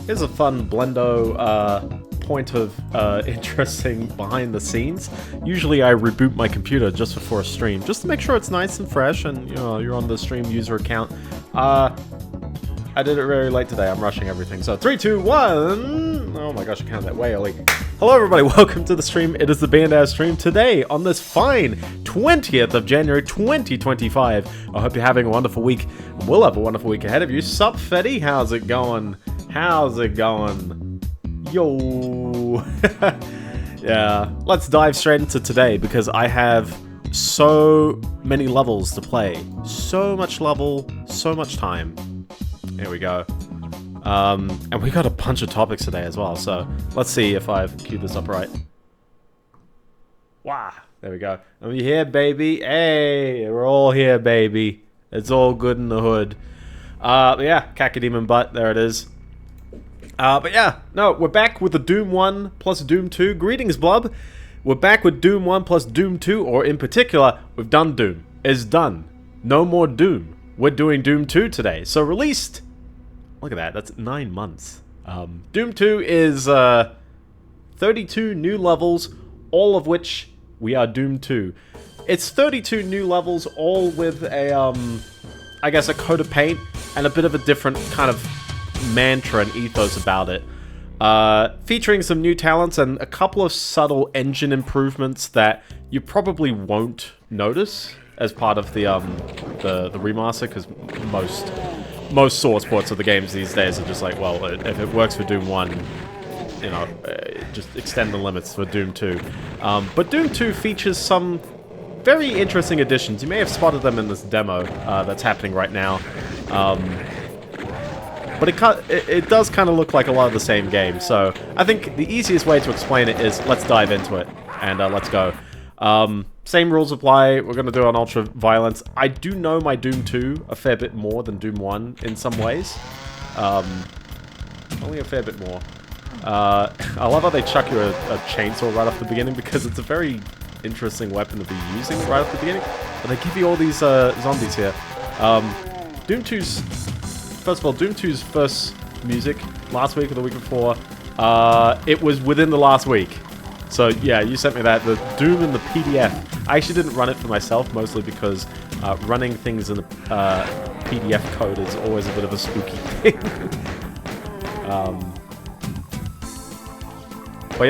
Here's a fun Biendeo point of interesting behind the scenes. Usually I reboot my computer just before a stream, just to make sure it's nice and fresh and, you know, you're on the stream user account. I did it very late today. I'm rushing everything. So 3, 2, 1. Oh my gosh, I counted that way early. Hello everybody, welcome to the stream. It is the Biendeo stream today on this fine 20th of January 2025. I hope you're having a wonderful week. We'll have a wonderful week ahead of you. Sup, Fetty? How's it going? How's it going? Yo. Yeah, let's dive straight into today because I have so many levels to play. So much level, so much time. Here we go. And we got a bunch of topics today as well, so let's see if I've queued this up right. Wow, there we go. Are we here, baby? Hey, we're all here, baby. It's all good in the hood. Yeah, Cacodemon butt, there it is. But yeah, no, we're back with the Doom 1 plus Doom 2. Greetings, Blob. We're back with Doom 1 plus Doom 2, or in particular, we've done Doom. It's done. No more Doom. We're doing Doom 2 today. So released... Look at that, that's 9 months. Doom 2 is 32 new levels, all of which we are Doom 2. It's 32 new levels, all with a, I guess a coat of paint and a bit of a different kind of mantra and ethos about it. Featuring some new talents and a couple of subtle engine improvements that you probably won't notice as part of the remaster, because most source ports of the games these days are just like, well, if it works for Doom 1, you know, just extend the limits for Doom 2. But Doom 2 features some very interesting additions. You may have spotted them in this demo that's happening right now. But it does kind of look like a lot of the same game. So I think the easiest way to explain it is let's dive into it and let's go. Same rules apply. We're going to do it on Ultra Violence. I do know my Doom 2 a fair bit more than Doom 1 in some ways. Only a fair bit more. I love how they chuck you a chainsaw right off the beginning because it's a very interesting weapon to be using right off the beginning. But they give you all these zombies here. Doom 2's... First of all, Doom 2's first music last week or the week before, it was within the last week. So yeah, you sent me that, the Doom in the PDF. I actually didn't run it for myself, mostly because running things in the PDF code is always a bit of a spooky thing. But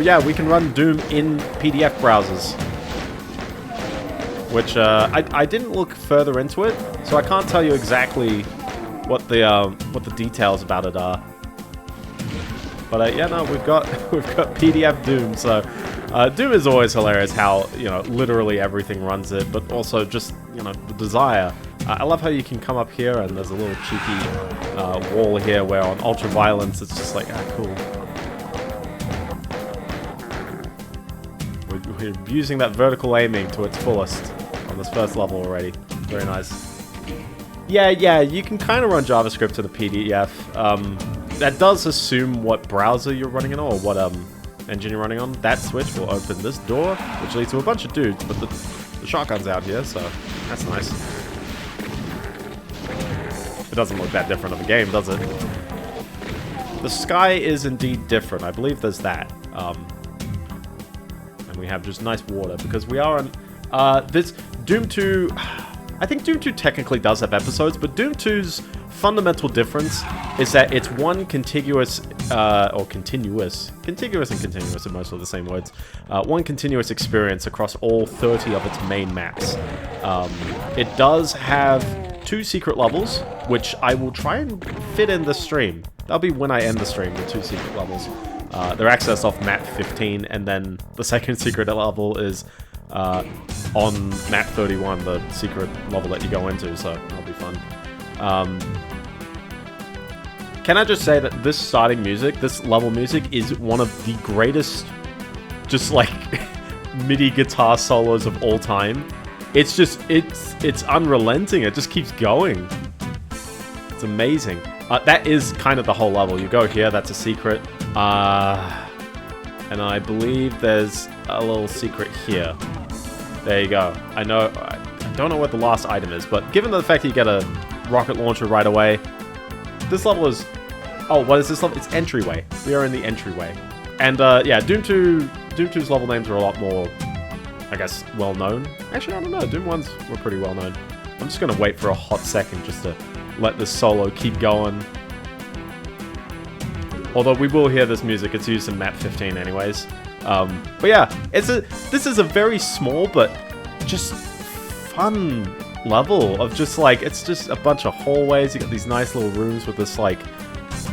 yeah, we can run Doom in PDF browsers. Which, I didn't look further into it, so I can't tell you exactly what the details about it are. But yeah, no, we've got PDF Doom. So Doom is always hilarious. How, you know, literally everything runs it, but also just, you know, the desire. I love how you can come up here and there's a little cheeky wall here where on Ultra Violence it's just like, cool. We're using that vertical aiming to its fullest on this first level already. Very nice. Yeah, you can kind of run JavaScript to the PDF. That does assume what browser you're running in or what engine you're running on. That switch will open this door, which leads to a bunch of dudes, but the shotgun's out here, so that's nice. It doesn't look that different of a game, does it? The sky is indeed different. I believe there's that. And we have just nice water, because we are on... this Doom 2... I think Doom 2 technically does have episodes, but Doom 2's fundamental difference is that it's one contiguous, or continuous and continuous are mostly the same words, one continuous experience across all 30 of its main maps. It does have 2 secret levels, which I will try and fit in the stream. That'll be when I end the stream, the 2 secret levels. They're accessed off map 15, and then the second secret level is on map 31, the secret level that you go into, so that'll be fun. Can I just say that this starting music, this level music, is one of the greatest, just like, MIDI guitar solos of all time. It's just, it's unrelenting, it just keeps going. It's amazing. That is kind of the whole level. You go here, that's a secret. And I believe there's a little secret here. There you go. I don't know what the last item is, but given the fact that you get a rocket launcher right away, this level is Oh, what is this level? It's entryway. We are in the entryway. And, yeah, Doom 2's level names are a lot more, I guess, well-known. Actually, I don't know. Doom 1's were pretty well-known. I'm just gonna wait for a hot second just to let this solo keep going. Although we will hear this music. It's used in map 15 anyways. But yeah, this is a very small but just fun level of just like, it's just a bunch of hallways. You got these nice little rooms with this like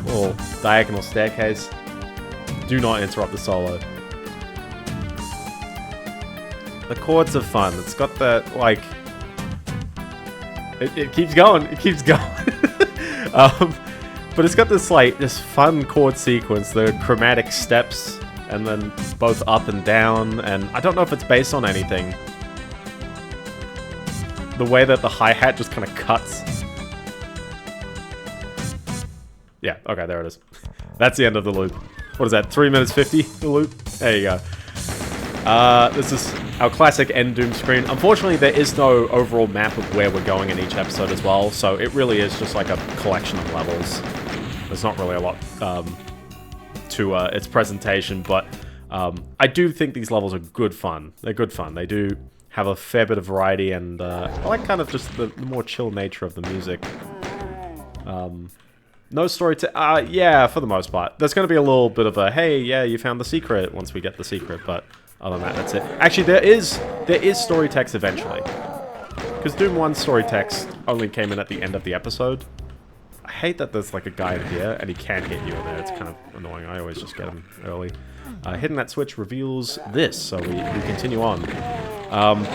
little diagonal staircase. Do not interrupt the solo. The chords are fun. It's got that like, it keeps going. It keeps going. But it's got this like this fun chord sequence, the chromatic steps, and then both up and down. And I don't know if it's based on anything. The way that the hi-hat just kind of cuts. Yeah, okay, there it is. That's the end of the loop. What is that, 3 minutes 50, the loop? There you go. This is our classic end Doom screen. Unfortunately, there is no overall map of where we're going in each episode as well, so it really is just like a collection of levels. There's not really a lot to its presentation, but I do think these levels are good fun. They're good fun. They do have a fair bit of variety, and I like kind of just the more chill nature of the music. No story to... yeah, for the most part. There's going to be a little bit of a, hey, yeah, you found the secret once we get the secret, but other than that, that's it. Actually, there is story text eventually. Because Doom 1's story text only came in at the end of the episode. I hate that there's like a guy in here, and he can't hit you in there. It's kind of annoying. I always just get him early. Hitting that switch reveals this, so we continue on.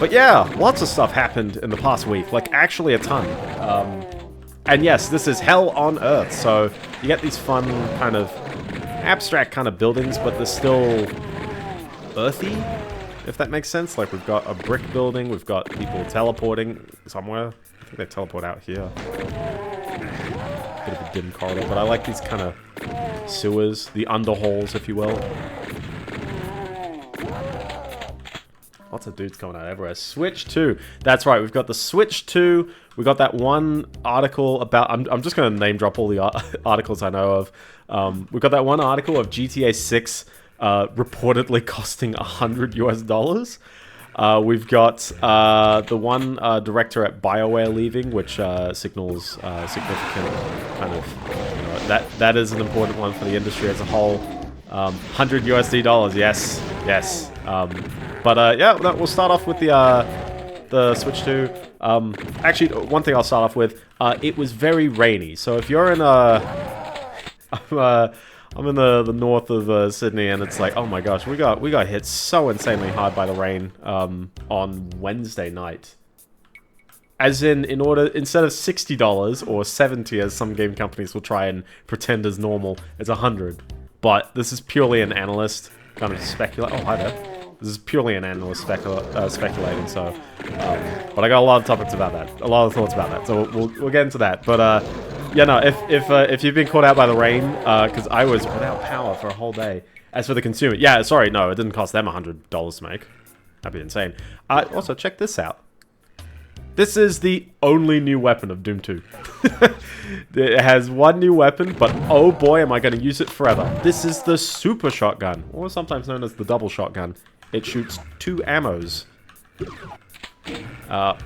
But yeah, lots of stuff happened in the past week. Like, actually a ton. And yes, this is Hell on Earth, so you get these fun kind of abstract kind of buildings, but they're still earthy, if that makes sense. Like, we've got a brick building, we've got people teleporting somewhere. I think they teleport out here. Bit of a dim corridor, but I like these kind of sewers, the underhalls, if you will. Lots of dudes coming out everywhere. Switch 2. That's right, we've got the Switch 2. We got that one article about... I'm just going to name drop all the articles I know of. We've got that one article of GTA 6 reportedly costing $100 US. We've got the one director at BioWare leaving, which signals significant kind of... that is an important one for the industry as a whole. $100 USD, yes. Yes. Yeah, we'll start off with the Switch 2. Actually, one thing I'll start off with, it was very rainy. So if you're in I'm in the north of Sydney, and it's like, oh my gosh, we got hit so insanely hard by the rain on Wednesday night. As instead of $60 or $70, as some game companies will try and pretend is normal, it's $100. But this is purely an analyst kind of speculate. Oh, hi there. This is purely an analyst speculating, so... but I got a lot of topics about that. A lot of thoughts about that, so we'll get into that. But, yeah, no, if you've been caught out by the rain, because I was without power for a whole day. As for the consumer... Yeah, sorry, no, it didn't cost them $100 to make. That'd be insane. Also, check this out. This is the only new weapon of Doom 2. It has one new weapon, but oh boy, am I going to use it forever. This is the super shotgun, or sometimes known as the double shotgun. It shoots 2 ammos.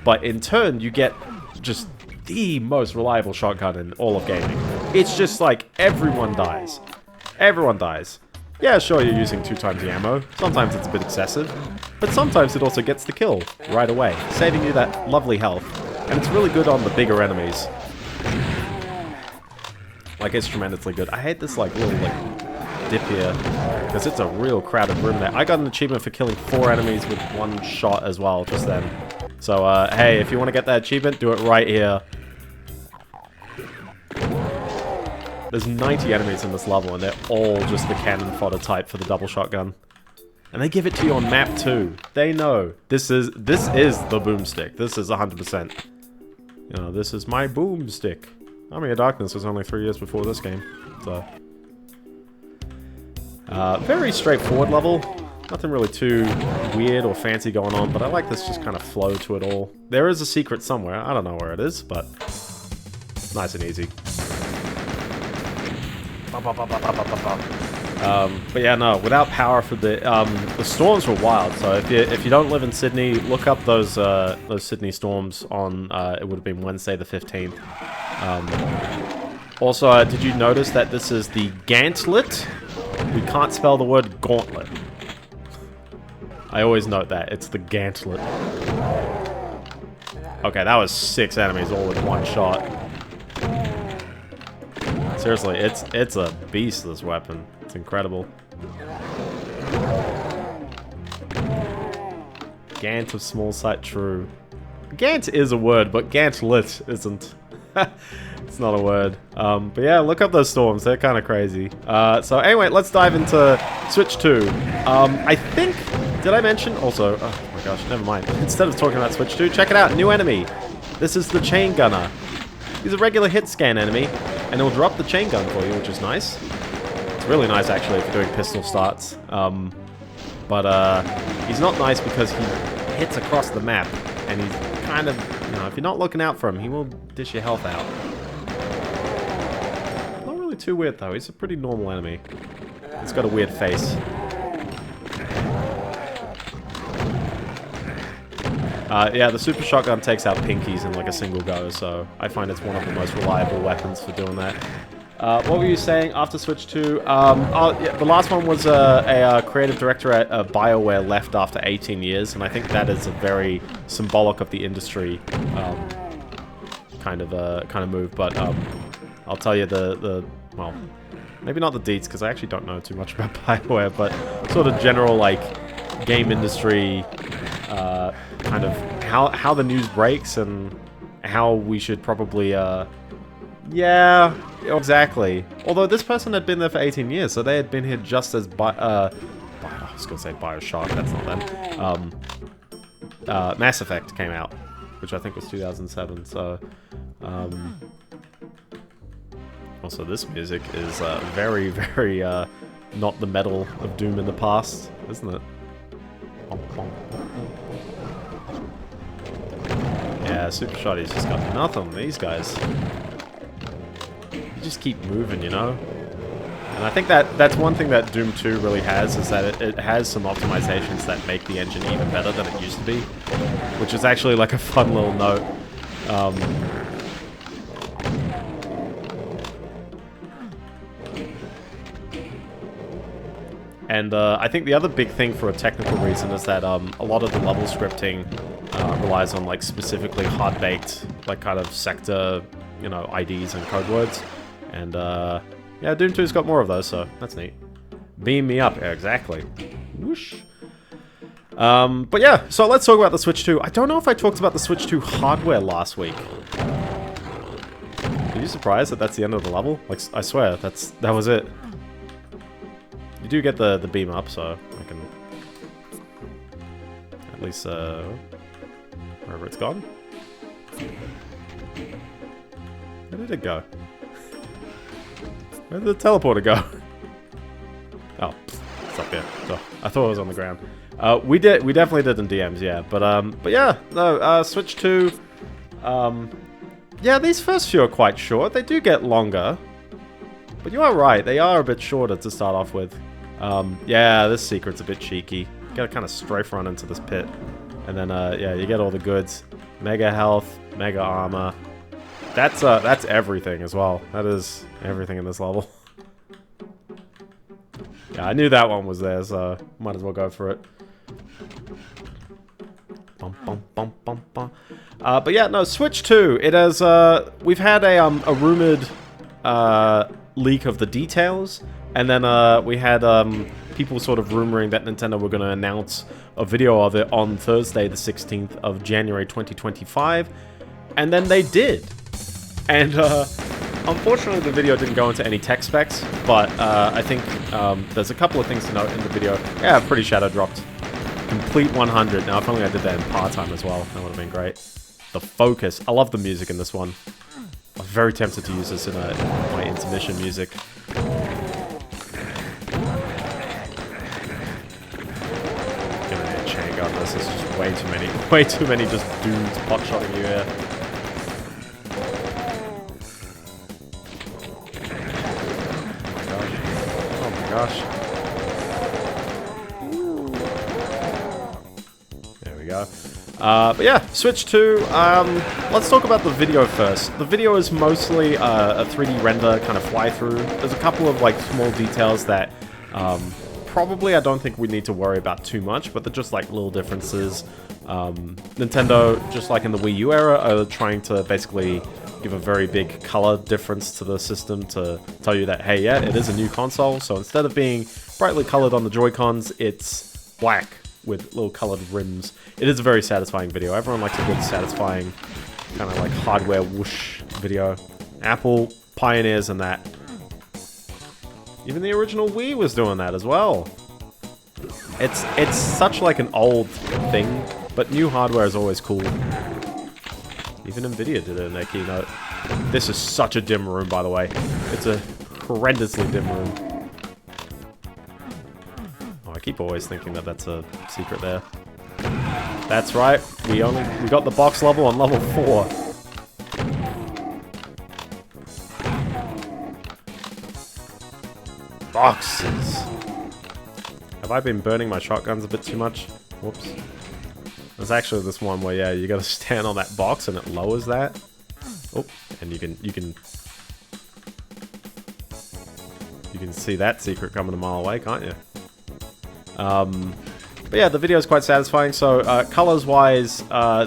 But in turn, you get just the most reliable shotgun in all of gaming. It's just like everyone dies. Everyone dies. Yeah, sure, you're using 2 times the ammo. Sometimes it's a bit excessive. But sometimes it also gets the kill right away, saving you that lovely health. And it's really good on the bigger enemies. Like, it's tremendously good. I hate this, like, little, like, dip here, because it's a real crowded room there. I got an achievement for killing 4 enemies with 1 shot as well, just then. So, hey, if you want to get that achievement, do it right here. There's 90 enemies in this level, and they're all just the cannon fodder type for the double shotgun. And they give it to you on map 2. They know. This is the boomstick. This is 100%. You know, this is my boomstick. Army of Darkness was only 3 years before this game. So... very straightforward level. Nothing really too weird or fancy going on, but I like this just kind of flow to it all. There is a secret somewhere. I don't know where it is, but nice and easy. But yeah, no, without power for the storms were wild. So if you don't live in Sydney, look up those Sydney storms on it would have been Wednesday the 15th. Also, did you notice that this is the Gantlet? We can't spell the word gauntlet. I always note that it's the Gantlet. Okay, that was 6 enemies all in one shot. Seriously, it's a beast, this weapon. It's incredible. Gant of small sight true. Gant is a word, but Gantlet isn't. It's not a word. But yeah, look up those storms. They're kind of crazy. So anyway, let's dive into Switch 2. I think... Did I mention? Also... Oh my gosh, never mind. Instead of talking about Switch 2, check it out. New enemy. This is the Chain Gunner. He's a regular hit scan enemy, and he'll drop the chain gun for you, which is nice. It's really nice, actually, if you're doing pistol starts. But he's not nice because he hits across the map, and he's kind of, you know, if you're not looking out for him, he will dish your health out. Not really too weird, though. He's a pretty normal enemy. He's got a weird face. Yeah, the super shotgun takes out pinkies in like a single go, so I find it's one of the most reliable weapons for doing that. What were you saying after Switch 2? Oh, yeah, the last one was a creative director at BioWare left after 18 years, and I think that is a very symbolic of the industry kind of move. But I'll tell you well, maybe not the deets because I actually don't know too much about BioWare, but sort of general like game industry. Kind of how the news breaks and how we should probably, yeah, exactly. Although this person had been there for 18 years, so they had been here just as, I was going to say Bioshock, that's not them. Mass Effect came out, which I think was 2007, so, also this music is, very, very, not the metal of Doom in the past, isn't it? Yeah, Super Shotty's just got nothing on these guys. You just keep moving, you know? And I think that's one thing that Doom 2 really has, is that it has some optimizations that make the engine even better than it used to be. Which is actually like a fun little note. And I think the other big thing for a technical reason is that a lot of the level scripting relies on like specifically hard-baked, like kind of sector, you know, IDs and code words. And yeah, Doom 2's got more of those, so that's neat. Beam me up, yeah, exactly. Whoosh. But yeah, so let's talk about the Switch 2. I don't know if I talked about the Switch 2 hardware last week. Are you surprised that that's the end of the level? Like, I swear, that was it. You do get the beam up, so I can at least wherever it's gone. Where did it go? Where did the teleporter go? Oh, it's up here. So I thought it was on the ground. We definitely did in DMs, yeah. But yeah, no, Switch 2. Yeah, these first few are quite short. They do get longer. But you are right, they are a bit shorter to start off with. Yeah, this secret's a bit cheeky. You gotta kind of strafe run into this pit. And then, yeah, you get all the goods. Mega health, mega armor. That's everything as well. That is everything in this level. Yeah, I knew that one was there, so might as well go for it. Bum, bum, bum, bum, bum. But yeah, no, Switch 2. It has, we've had a rumored, leak of the details. And then we had people sort of rumoring that Nintendo were going to announce a video of it on Thursday, the 16th of January 2025. And then they did. And unfortunately, the video didn't go into any tech specs. But I think there's a couple of things to note in the video. Yeah, pretty shadow dropped. Complete 100. Now, if only I did that in part-time as well. That would have been great. The focus. I love the music in this one. I was very tempted to use this in my intermission music. This is just way too many just dudes pot-shotting you here. Oh gosh. There we go. But yeah, Switch 2, let's talk about the video first. The video is mostly a 3D render kind of fly-through. There's a couple of like small details that probably I don't think we need to worry about too much, but they're just like little differences. Nintendo, just like in the Wii U era, are trying to basically give a very big color difference to the system to tell you that, hey, yeah, it is a new console. So instead of being brightly colored on the Joy-Cons, it's black with little colored rims. It is a very satisfying video. Everyone likes a good, satisfying, kind of like hardware whoosh video. Apple pioneers in that. Even the original Wii was doing that as well. It's such like an old thing, but new hardware is always cool. Even Nvidia did it in their keynote. This is such a dim room, by the way. It's a horrendously dim room. Oh, I keep always thinking that that's a secret there. That's right. We got the box level on level 4. Boxes. Have I been burning my shotguns a bit too much? Whoops. There's actually this one where, yeah, you gotta stand on that box and it lowers that. Oh, and you can see that secret coming a mile away, can't you? But yeah, the video is quite satisfying. So colors-wise, the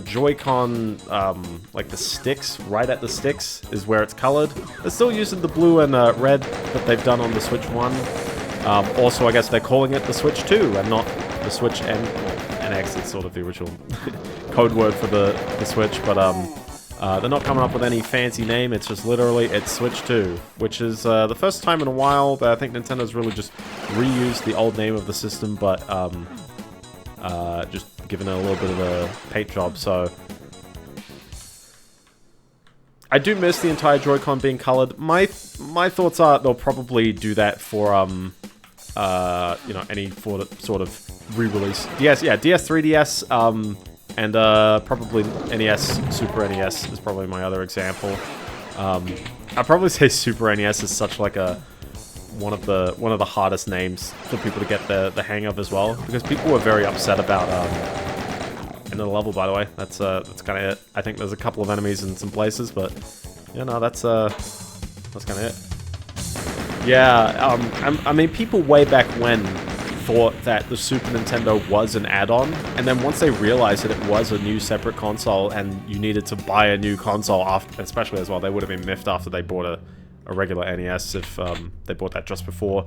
Joy-Con, like the sticks, right at the sticks, is where it's colored. They're still using the blue and red that they've done on the Switch 1. Also, I guess they're calling it the Switch 2 and not the Switch NX. It's sort of the original code word for the Switch, but they're not coming up with any fancy name. It's just literally, it's Switch 2, which is the first time in a while that I think Nintendo's really just reused the old name of the system, but just given it a little bit of a paint job. So I do miss the entire Joy-Con being colored. My thoughts are they'll probably do that for you know, any sort of re-release. DS, 3DS, and probably NES, Super NES is probably my other example. I'd probably say Super NES is such like one of the hardest names for people to get the hang of as well, because people were very upset about end of the level, by the way. That's kind of it. I think there's a couple of enemies in some places, but yeah, no, that's kind of it. Yeah, I mean, people way back when thought that the Super Nintendo was an add-on, and then once they realized that it was a new separate console and you needed to buy a new console after, especially as well, they would have been miffed after they bought a regular NES if they bought that just before.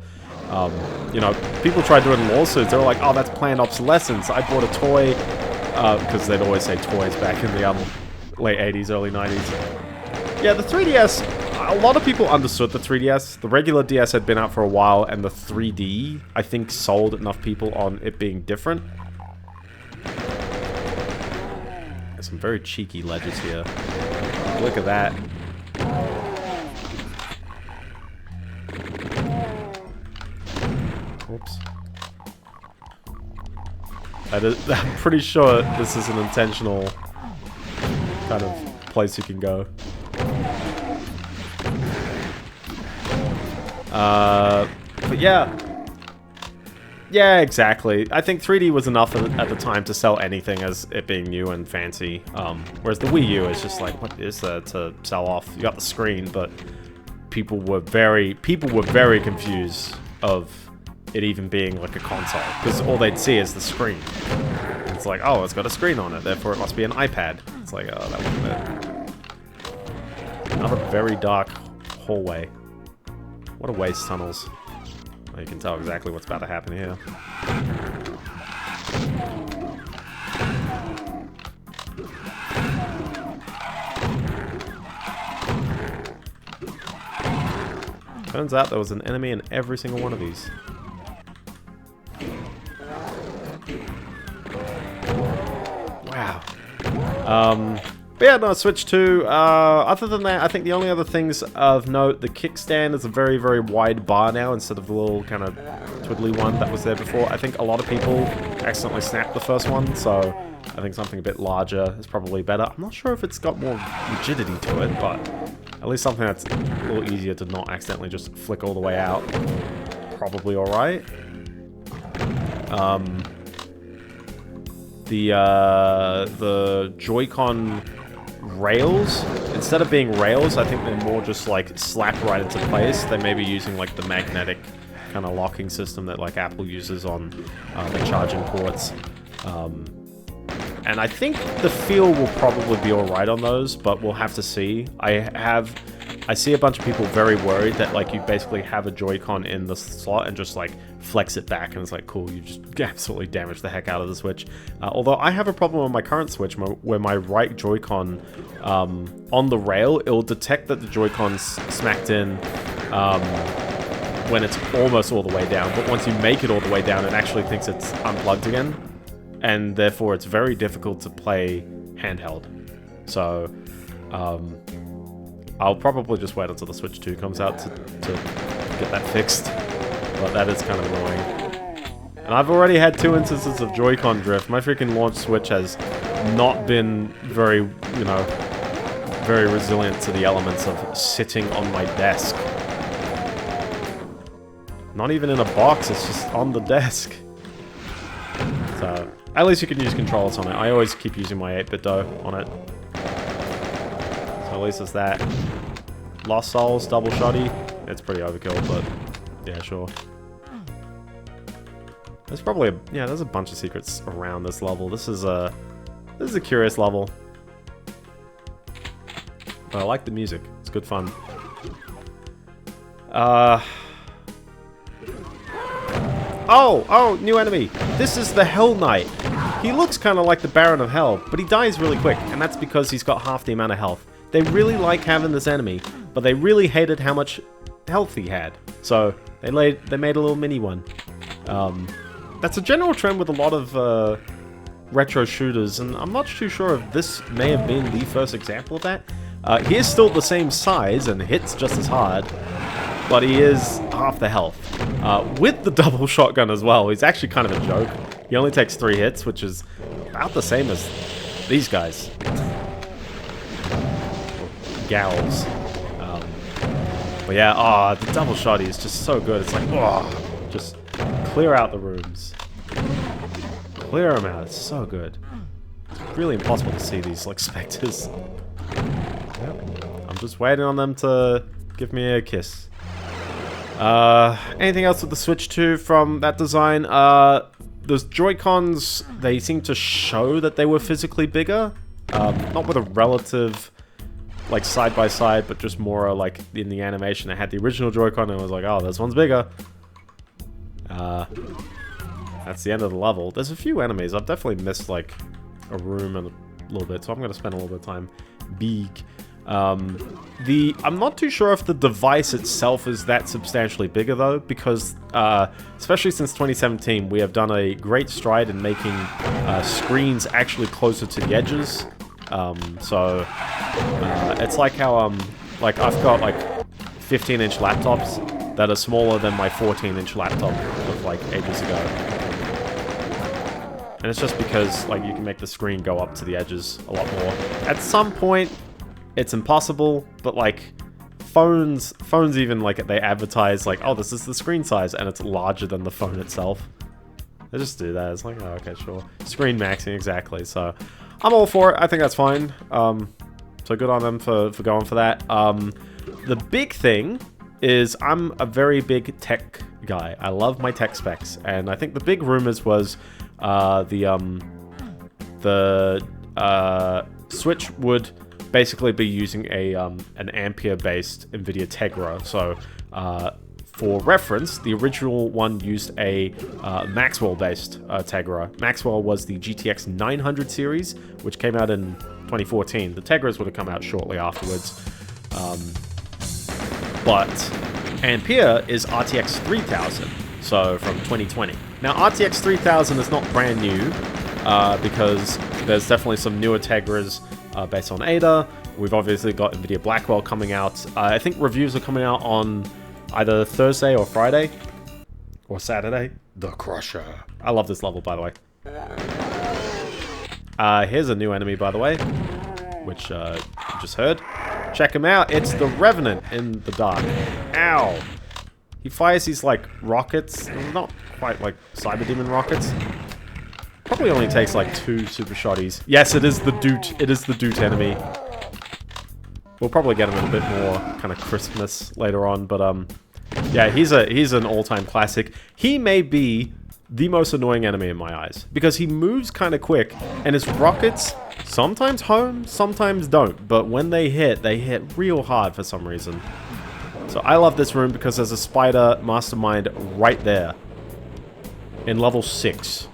You know, people tried doing lawsuits. They were like, oh, that's planned obsolescence. I bought a toy, because they'd always say toys back in the late 80s, early 90s. Yeah, the 3DS, a lot of people understood the 3DS. The regular DS had been out for a while, and the 3D, I think, sold enough people on it being different. There's some very cheeky ledges here. Look at that. Oops. I'm pretty sure this is an intentional kind of place you can go. But yeah. Yeah, exactly. I think 3D was enough at the time to sell anything as it being new and fancy. Whereas the Wii U is just like, what is there to sell off? You got the screen, but people were very confused of it even being like a console, because all they'd see is the screen. It's like, oh, it's got a screen on it, therefore it must be an iPad. It's like, oh, that wasn't it. Another very dark hallway. What a waste, tunnels. Well, you can tell exactly what's about to happen here. Turns out there was an enemy in every single one of these. Wow. But yeah, no, Switch 2. Other than that, I think the only other things of note, the kickstand is a very, very wide bar now instead of the little kind of twiddly one that was there before. I think a lot of people accidentally snapped the first one, so I think something a bit larger is probably better. I'm not sure if it's got more rigidity to it, but At least something that's a little easier to not accidentally just flick all the way out. Probably alright. The Joy-Con rails, instead of being rails, I think they're more just like slapped right into place. They may be using like the magnetic kind of locking system that like Apple uses on the charging ports. And I think the feel will probably be alright on those, but we'll have to see. I see a bunch of people very worried that like you basically have a Joy-Con in the slot and just like flex it back, and it's like, cool, you just absolutely damage the heck out of the Switch. Although I have a problem with my current Switch where my right Joy-Con on the rail, it'll detect that the Joy-Con's smacked in when it's almost all the way down, but once you make it all the way down, it actually thinks it's unplugged again, and therefore it's very difficult to play handheld. So I'll probably just wait until the Switch 2 comes out to get that fixed, but that is kind of annoying. And I've already had 2 instances of Joy-Con drift. My freaking launch Switch has not been very, you know, very resilient to the elements of sitting on my desk. Not even in a box, it's just on the desk. So, at least you can use controllers on it. I always keep using my 8-bit dough on it. So at least it's that. Lost Souls, double shotty. It's pretty overkill, but yeah, sure. There's probably there's a bunch of secrets around this level. This is a curious level. But I like the music. It's good fun. Oh, new enemy. This is the Hell Knight. He looks kind of like the Baron of Hell, but he dies really quick, and that's because he's got half the amount of health. They really like having this enemy, but they really hated how much health he had. So they made a little mini one. That's a general trend with a lot of retro shooters, and I'm not too sure if this may have been the first example of that. He is still the same size and hits just as hard, but he is half the health. With the double shotgun as well, he's actually kind of a joke. He only takes 3 hits, which is about the same as these guys. Gals. But yeah, the double shotty is just so good. It's like, just clear out the rooms. Clear them out, it's so good. It's really impossible to see these, like, specters. Yep. I'm just waiting on them to give me a kiss. Anything else with the Switch 2 from that design? Those Joy-Cons, they seem to show that they were physically bigger. Not with a relative, like, side-by-side, but just more, like, in the animation. I had the original Joy-Con and I was like, oh, this one's bigger. That's the end of the level. There's a few enemies. I've definitely missed, like, a room and a little bit, so I'm going to spend a little bit of time big. I'm not too sure if the device itself is that substantially bigger though, because especially since 2017, we have done a great stride in making screens actually closer to the edges. So it's like how like I've got like 15-inch laptops that are smaller than my 14-inch laptop of like ages ago. And it's just because like you can make the screen go up to the edges a lot more. At some point, it's impossible, but like phones even like they advertise like, oh, this is the screen size, and it's larger than the phone itself. They just do that. It's like, oh, okay, sure. Screen maxing, exactly. So I'm all for it. I think that's fine. So good on them for going for that. The big thing is I'm a very big tech guy. I love my tech specs, and I think the big rumors was the Switch would basically be using an Ampere-based NVIDIA Tegra. So, for reference, the original one used a Maxwell-based Tegra. Maxwell was the GTX 900 series, which came out in 2014. The Tegras would have come out shortly afterwards. But Ampere is RTX 3000, so from 2020. Now, RTX 3000 is not brand new, because there's definitely some newer Tegras based on Ada. We've obviously got NVIDIA Blackwell coming out. I think reviews are coming out on either Thursday or Friday. Or Saturday. The Crusher. I love this level, by the way. Here's a new enemy, by the way, which you just heard. Check him out. It's the Revenant in the dark. Ow. He fires these, like, rockets. Not quite like Cyber Demon rockets. Probably only takes, like, 2 super shotties. Yes, it is the Doot. It is the Doot enemy. We'll probably get him in a bit more kind of crispness later on, but, yeah, he's an all-time classic. He may be the most annoying enemy in my eyes, because he moves kind of quick, and his rockets sometimes home, sometimes don't, but when they hit real hard for some reason. So I love this room because there's a spider mastermind right there in level 6.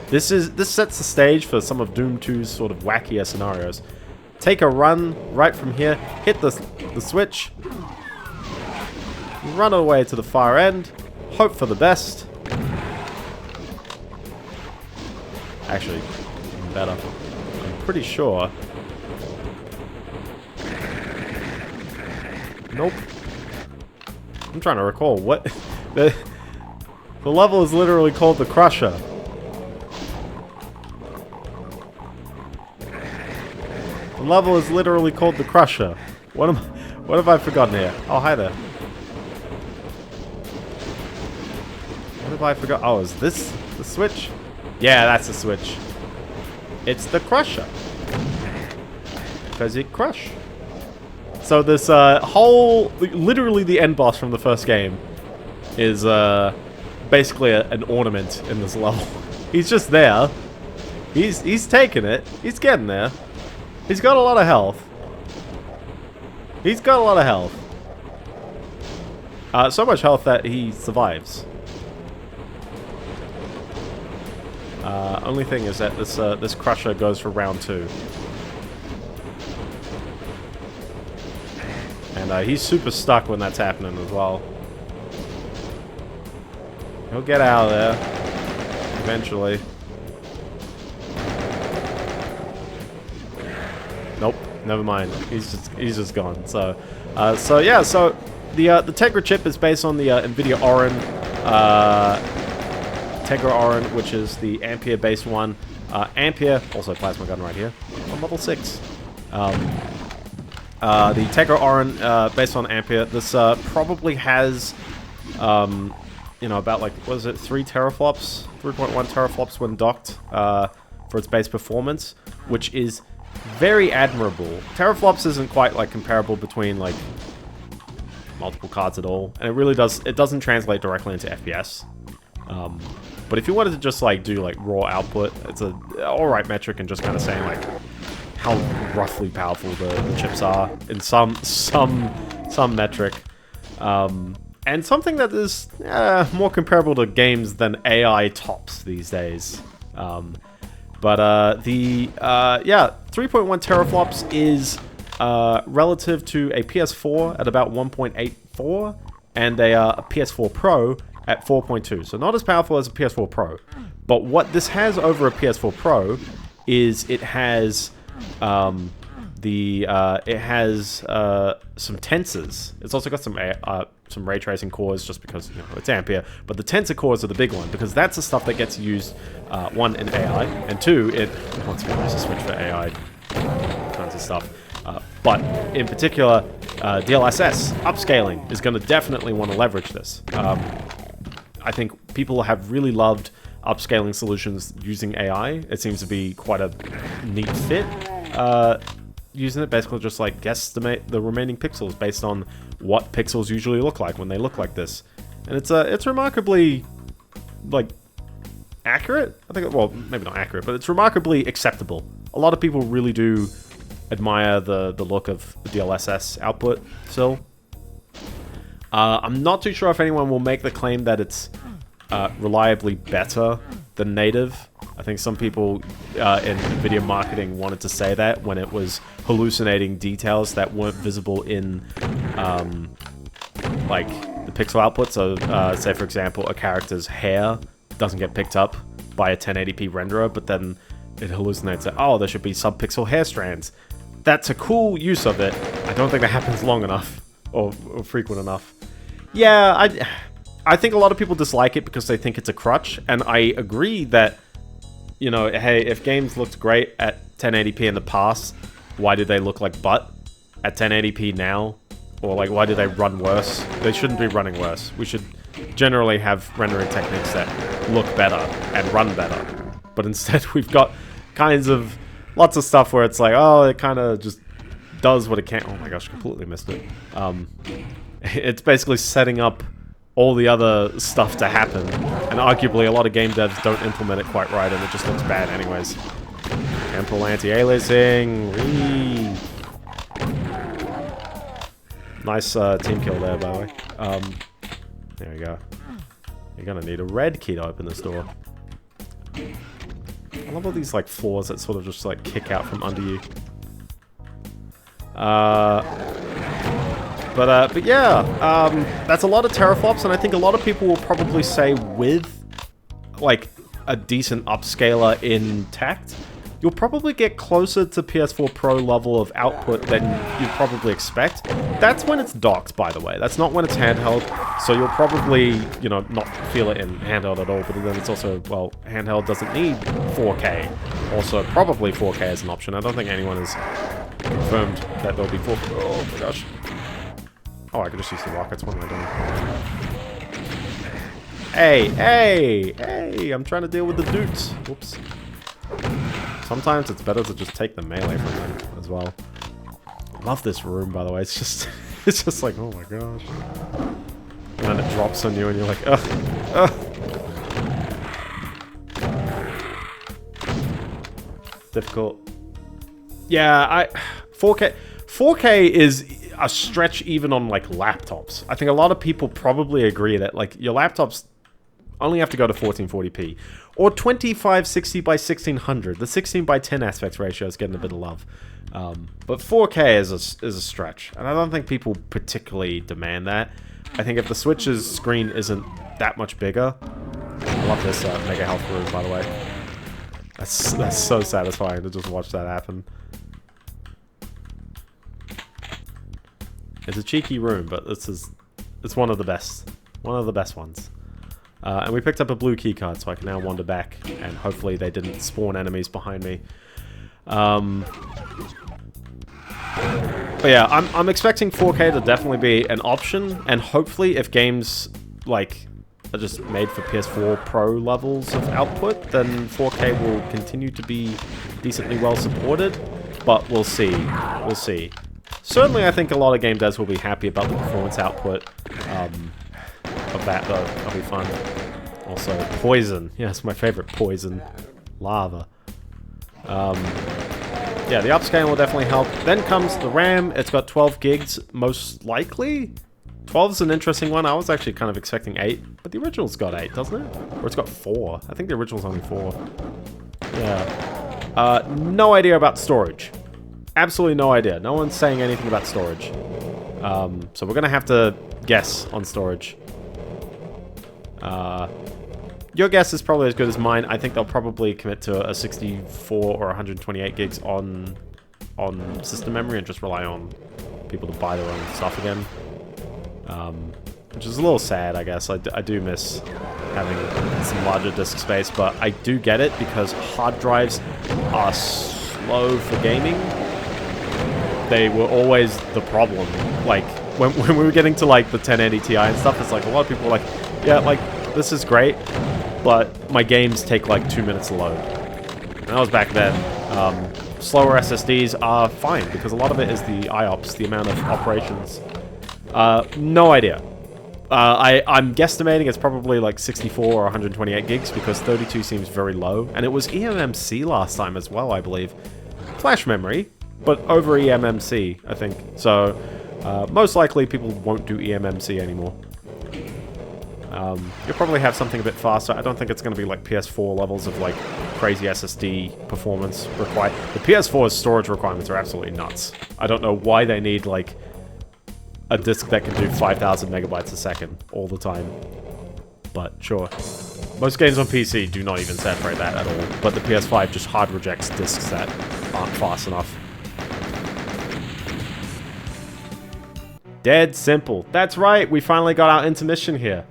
This sets the stage for some of Doom 2's sort of wackier scenarios. Take a run right from here, hit the switch, run away to the far end, hope for the best. Actually, even better. I'm pretty sure. Nope. I'm trying to recall what the level is literally called the Crusher. The level is literally called the Crusher. What have I forgotten here? Oh, hi there. What have I forgot? Oh, is this the switch? Yeah, that's the switch. It's the Crusher. Because it crush. So this literally the end boss from the first game is basically an ornament in this level. He's just there. He's taking it. He's getting there. He's got a lot of health. He's got a lot of health. So much health that he survives. Only thing is that this Crusher goes for round 2. And he's super stuck when that's happening as well. He'll get out of there eventually. Nope, never mind. He's just gone. So yeah. So the Tegra chip is based on the NVIDIA Orin, Tegra Orin, which is the Ampere-based one. Ampere, also plasma gun right here, on level 6. The Tegra Orin, based on Ampere, this probably has, you know, about like, what is it, 3 teraflops? 3.1 teraflops when docked for its base performance, which is very admirable. Teraflops isn't quite like comparable between like multiple cards at all, and it doesn't translate directly into FPS. But if you wanted to just like do like raw output, it's a alright metric, and just kind of saying like how roughly powerful the chips are in some metric, and something that is more comparable to games than AI tops these days. But yeah, 3.1 teraflops is relative to a PS4 at about 1.84 and a PS4 Pro at 4.2. So not as powerful as a PS4 Pro. But what this has over a PS4 Pro is it has some tensors. It's also got some ray tracing cores, just because, you know, it's Ampere. But the tensor cores are the big one, because that's the stuff that gets used, 1, in AI, and 2, it wants to use a switch for AI kinds of stuff. But in particular, DLSS upscaling is going to definitely want to leverage this. I think people have really loved upscaling solutions using AI. It seems to be quite a neat fit. Using it, basically just like guesstimate the remaining pixels based on what pixels usually look like when they look like this, and it's remarkably like accurate. I think, well, maybe not accurate, but it's remarkably acceptable. A lot of people really do admire the look of the DLSS output still. I'm not too sure if anyone will make the claim that it's reliably better than native. I think some people in video marketing wanted to say that when it was hallucinating details that weren't visible in like the pixel output. So say for example a character's hair doesn't get picked up by a 1080p renderer, but then it hallucinates that, oh, there should be sub-pixel hair strands. That's a cool use of it. I don't think that happens long enough or frequent enough. Yeah, I think a lot of people dislike it because they think it's a crutch, and I agree that, you know, hey, if games looked great at 1080p in the past, why did they look like butt? at 1080p now? Or like, why do they run worse? They shouldn't be running worse. We should generally have rendering techniques that look better and run better. But instead we've got kinds of, lots of stuff where it's like, oh, it kind of just does what it can. Oh my gosh, completely missed it. It's basically setting up all the other stuff to happen. And arguably a lot of game devs don't implement it quite right and it just looks bad anyways. Temporal anti-aliasing. Whee! Nice team kill there, by the way. There we go. You're gonna need a red key to open this door. I love all these like floors that sort of just like kick out from under you. But yeah, that's a lot of teraflops, and I think a lot of people will probably say with like a decent upscaler intact, you'll probably get closer to PS4 Pro level of output than you'd probably expect. That's when it's docked, by the way. That's not when it's handheld, so you'll probably, you know, not feel it in handheld at all, but then it's also, well, handheld doesn't need 4K. Also, probably 4K as an option. I don't think anyone has confirmed that there'll be 4K. Oh my gosh. Oh, I could just use the rockets. What am I doing? Hey! I'm trying to deal with the dudes. Whoops. Sometimes it's better to just take the melee from them as well. Love this room, by the way. It's just like, oh my gosh. And then it drops on you and you're like, ugh. Difficult. Yeah, 4K is a stretch even on like laptops. I think a lot of people probably agree that like your laptops only have to go to 1440p or 2560 by 1600. The 16 by 10 aspect ratio is getting a bit of love, but 4K is a stretch, and I don't think people particularly demand that. I think if the Switch's screen isn't that much bigger, I love this mega health room, by the way. That's so satisfying to just watch that happen. It's a cheeky room, but it's one of the best. One of the best ones. And we picked up a blue keycard, so I can now wander back, and hopefully they didn't spawn enemies behind me. But yeah, I'm expecting 4K to definitely be an option, and hopefully if games like are just made for PS4 Pro levels of output, then 4K will continue to be decently well supported. But we'll see. We'll see. Certainly, I think a lot of game devs will be happy about the performance output of that, though. That'll be fun. Also, poison. Yes, my favorite, poison. Lava. Yeah, the upscaling will definitely help. Then comes the RAM. It's got 12 gigs, most likely. 12 is an interesting one. I was actually kind of expecting 8, but the original's got 8, doesn't it? Or it's got 4. I think the original's only 4. Yeah. No idea about storage. Absolutely no idea. No one's saying anything about storage. So we're going to have to guess on storage. Your guess is probably as good as mine. I think they'll probably commit to a 64 or 128 gigs on system memory and just rely on people to buy their own stuff again. Which is a little sad, I guess. I do miss having some larger disk space, but I do get it because hard drives are slow for gaming. They were always the problem. Like, when we were getting to, like, the 1080 Ti and stuff, it's like, a lot of people were like, yeah, like, this is great, but my games take, like, 2 minutes to load. And that was back then. Slower SSDs are fine, because a lot of it is the IOPS, the amount of operations. No idea. I'm guesstimating it's probably, like, 64 or 128 gigs, because 32 seems very low. And it was eMMC last time as well, I believe. Flash memory, but over eMMC, I think. So, most likely people won't do eMMC anymore. You'll probably have something a bit faster. I don't think it's going to be like PS4 levels of like crazy SSD performance required. The PS4's storage requirements are absolutely nuts. I don't know why they need like a disk that can do 5,000 megabytes a second all the time. But sure. Most games on PC do not even separate that at all. But the PS5 just hard rejects disks that aren't fast enough. Dead simple. That's right, we finally got our intermission here.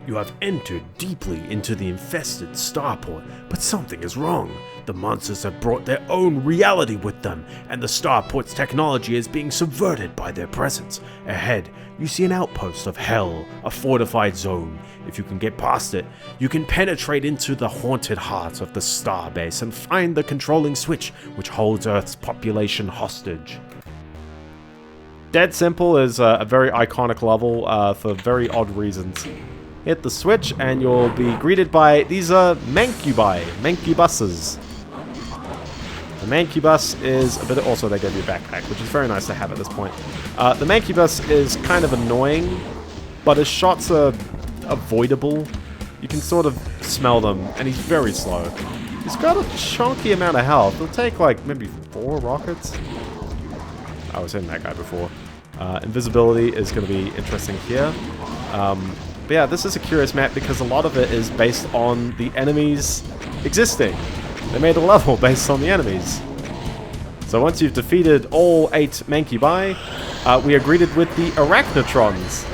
You have entered deeply into the infested starport, but something is wrong. The monsters have brought their own reality with them, and the starport's technology is being subverted by their presence. Ahead, you see an outpost of hell, a fortified zone. If you can get past it, you can penetrate into the haunted heart of the starbase and find the controlling switch which holds Earth's population hostage. Dead Simple is a very iconic level for very odd reasons. Hit the switch and you'll be greeted by these mancubuses. The mancubus is a bit... Also, they give you a backpack, which is very nice to have at this point. The mancubus is kind of annoying, but his shots are avoidable. You can sort of smell them, and he's very slow. He's got a chunky amount of health. It'll take, like, maybe 4 rockets. I was hitting that guy before. Invisibility is going to be interesting here. But yeah, this is a curious map because a lot of it is based on the enemies existing. They made a level based on the enemies. So once you've defeated all 8 Mancubi, we are greeted with the Arachnotrons.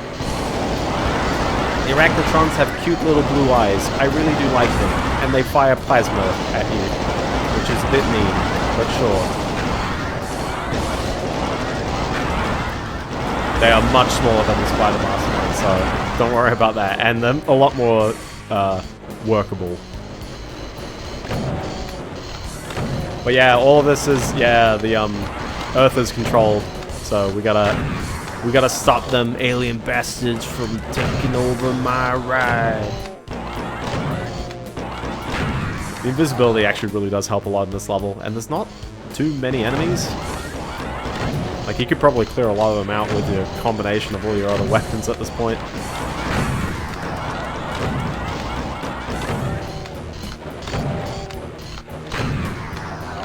The Arachnotrons have cute little blue eyes. I really do like them. And they fire plasma at you, which is a bit mean, but sure. They are much smaller than the Spider Mastermind, so don't worry about that. And they're a lot more workable. But yeah, all of this is, yeah, the Earth is controlled, so we gotta stop them alien bastards from taking over my ride. The invisibility actually really does help a lot in this level, and there's not too many enemies. Like, you could probably clear a lot of them out with your combination of all your other weapons at this point.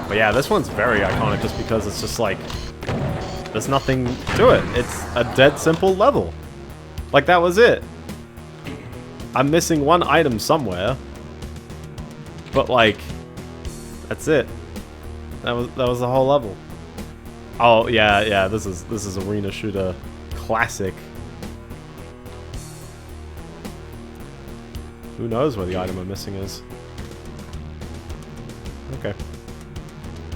But yeah, this one's very iconic just because it's just like, there's nothing to it. It's a dead simple level. Like, that was it. I'm missing one item somewhere. But like, that's it. That was the whole level. Oh yeah, this is arena shooter classic. Who knows where the item I'm missing is? Okay.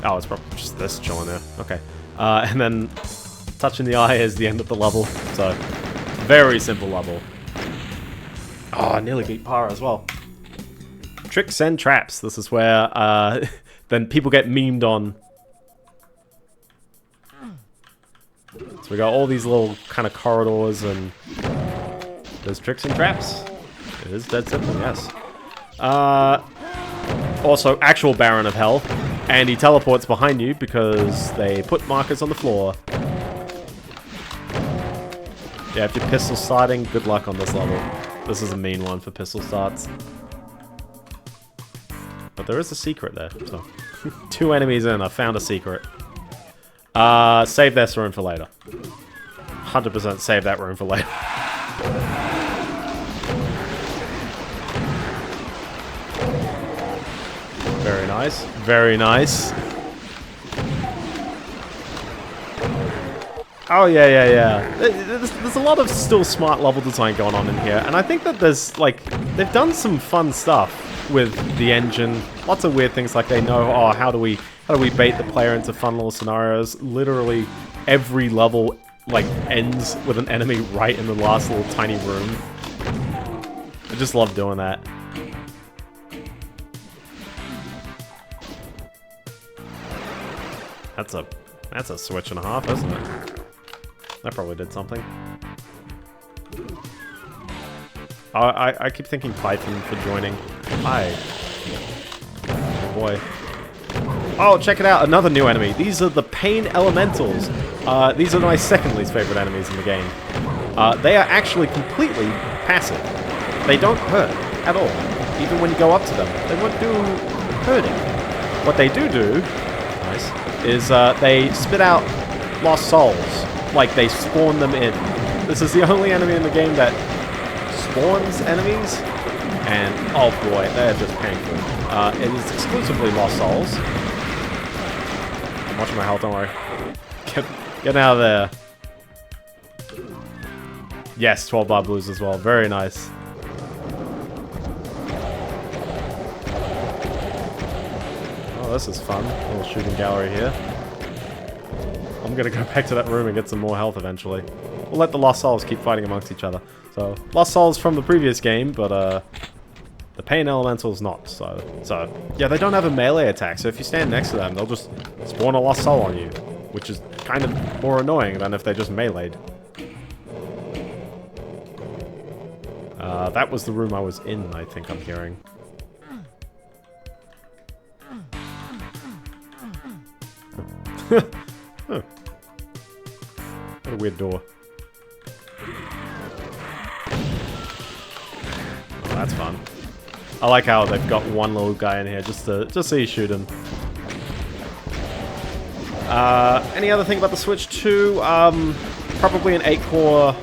Oh, it's probably just this chilling there. Okay. And then touching the eye is the end of the level. So, very simple level. Oh, I nearly beat Para as well. Tricks and traps. This is where then people get memed on. So we got all these little kind of corridors and there's tricks and traps. It is dead simple, yes. Also, actual Baron of Hell. And he teleports behind you because they put markers on the floor. Yeah, if you're pistol starting, good luck on this level. This is a mean one for pistol starts. But there is a secret there, so... 2 enemies in, I found a secret. Save this room for later. 100% save that room for later. Very nice. Very nice. Oh, yeah. There's a lot of still smart level design going on in here. And I think that there's, like, they've done some fun stuff with the engine. Lots of weird things, like they know, oh, how do we bait the player into fun little scenarios. Literally every level, like, ends with an enemy right in the last little tiny room. I just love doing that. That's a switch and a half, isn't it? That probably did something. I keep thinking Python for joining. Hi. Oh boy. Oh, check it out, another new enemy. These are the Pain Elementals. These are my second least favorite enemies in the game. They are actually completely passive. They don't hurt at all. Even when you go up to them, they won't do hurting. What they do, nice, is they spit out lost souls. Like, they spawn them in. This is the only enemy in the game that spawns enemies. And, oh boy, they're just painful. It is exclusively lost souls. I'm watching my health, don't worry. Get out of there. Yes, 12 bar blues as well. Very nice. Oh, this is fun. A little shooting gallery here. I'm gonna go back to that room and get some more health eventually. We'll let the Lost Souls keep fighting amongst each other. So, Lost Souls from the previous game, but the Pain Elemental's not, so... Yeah, they don't have a melee attack, so if you stand next to them, they'll just spawn a Lost Soul on you. Which is kind of more annoying than if they just meleeed. That was the room I was in, I think I'm hearing. Huh. What a weird door. Oh, that's fun. I like how they've got one little guy in here just so you shoot him. Any other thing about the Switch 2? Probably an 8-core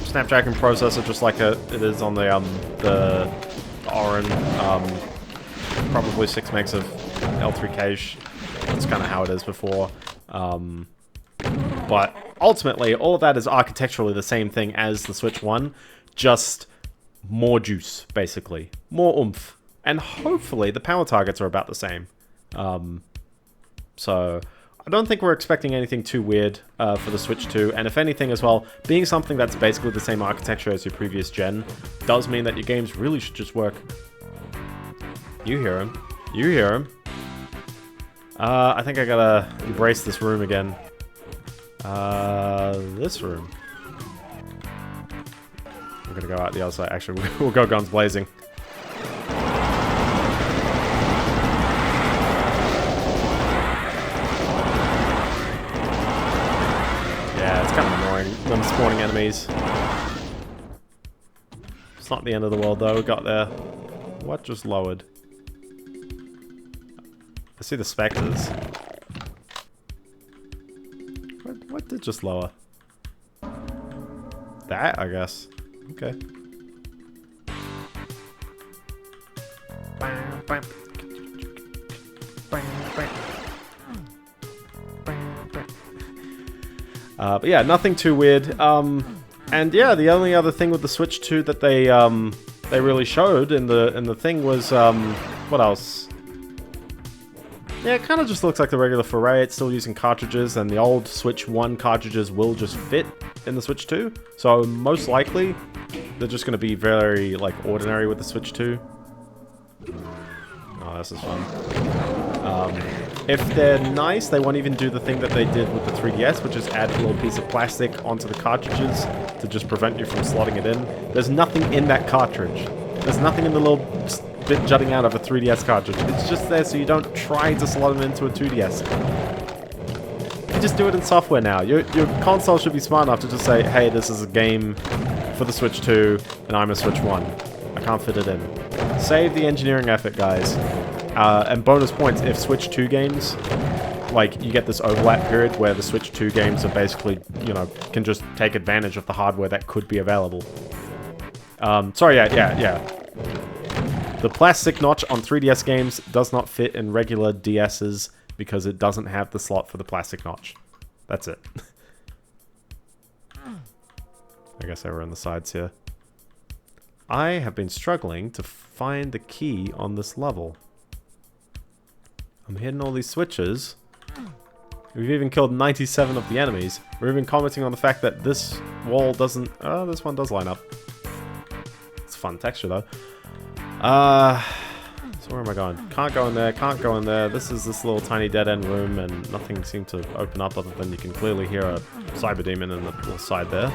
Snapdragon processor, just like it is on the Orin. Probably 6 megs of L3 cache. That's kind of how it is before. But ultimately, all of that is architecturally the same thing as the Switch 1, just more juice, basically. More oomph. And hopefully the power targets are about the same. So, I don't think we're expecting anything too weird for the Switch 2, and if anything as well, being something that's basically the same architecture as your previous gen does mean that your games really should just work. You hear him. You hear him. I think I gotta embrace this room again. This room. I'm gonna go out the other side. Actually, we'll go guns blazing. Yeah, it's kind of annoying, them spawning enemies. It's not the end of the world though, we got there. What just lowered? I see the specters. What did just lower? That, I guess. Okay. But yeah, nothing too weird. And yeah, the only other thing with the Switch 2 that they really showed in the thing was what else? Yeah, it kind of just looks like the regular Foray. It's still using cartridges, and the old Switch 1 cartridges will just fit in the Switch 2. So most likely, they're just going to be very like ordinary with the Switch 2. Oh, this is fun. If they're nice, they won't even do the thing that they did with the 3DS, which is add a little piece of plastic onto the cartridges to just prevent you from slotting it in. There's nothing in that cartridge. There's nothing in the little bit jutting out of a 3DS cartridge. It's just there so you don't try to slot them into a 2DS. You just do it in software now. Your console should be smart enough to just say, hey, this is a game for the Switch 2, and I'm a Switch 1. I can't fit it in. Save the engineering effort, guys. And bonus points if Switch 2 games, like, you get this overlap period where the Switch 2 games are basically, you know, can just take advantage of the hardware that could be available. Sorry, yeah. The plastic notch on 3DS games does not fit in regular DS's because it doesn't have the slot for the plastic notch. That's it. I guess they were on the sides here. I have been struggling to find the key on this level. I'm hitting all these switches. We've even killed 97 of the enemies. We're even commenting on the fact that this wall doesn't... Oh, this one does line up. It's a fun texture, though. So where am I going? Can't go in there, can't go in there. This is this little tiny dead-end room, and nothing seemed to open up other than you can clearly hear a cyber demon in the little side there.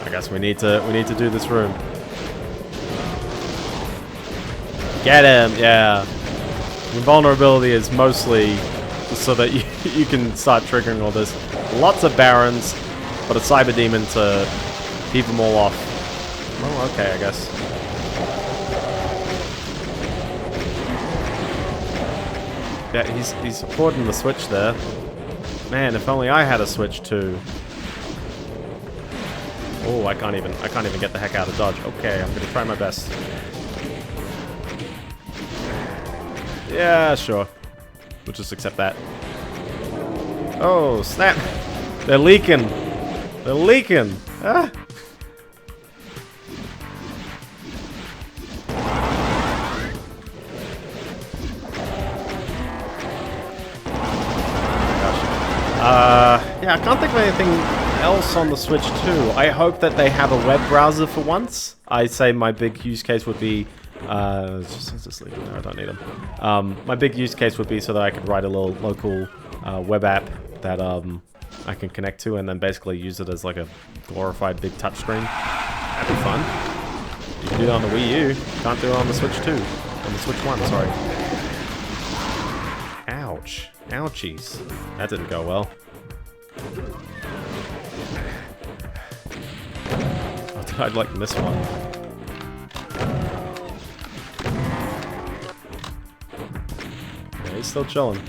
I guess we need to do this room. Get him, yeah. Invulnerability is mostly so that you can start triggering all this. Lots of barons, but a cyber demon to keep them all off. Oh, okay, I guess. Yeah, he's hoarding the switch there. Man, if only I had a switch too. Oh, I can't even get the heck out of dodge. Okay, I'm gonna try my best. Yeah, sure. We'll just accept that. Oh, snap! They're leaking! They're leaking! Ah! Yeah, I can't think of anything else on the Switch 2. I hope that they have a web browser for once. I say my big use case would be... just leave them there, I don't need them. My big use case would be so that I could write a little local web app that I can connect to and then basically use it as like a glorified big touchscreen. That'd be fun. You can do that on the Wii U. Can't do it on the Switch 2. On the Switch 1, sorry. Ouch. Ouchies. That didn't go well. Oh, I'd like miss one. Yeah, he's still chilling.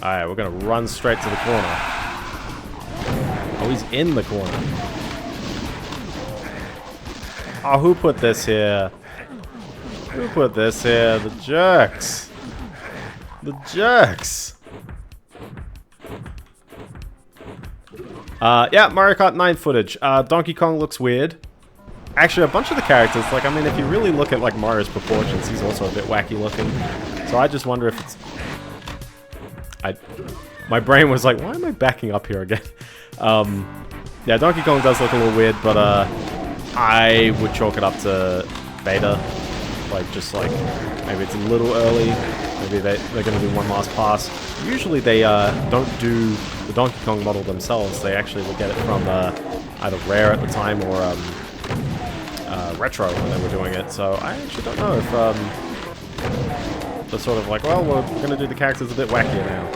Alright, we're gonna run straight to the corner. Oh, he's in the corner. Oh, who put this here? Who put this here? The jerks. The jerks. Yeah, Mario Kart 9 footage. Donkey Kong looks weird. Actually, a bunch of the characters, like, I mean, if you really look at, like, Mario's proportions, he's also a bit wacky looking. So I just wonder if it's... My brain was like, why am I backing up here again? Yeah, Donkey Kong does look a little weird, but, I would chalk it up to beta. Like, just like, maybe it's a little early. Maybe they're going to do one last pass. Usually they don't do the Donkey Kong model themselves. They actually will get it from either Rare at the time or Retro when they were doing it. So I actually don't know if they're sort of like, well, we're going to do the characters a bit wackier now.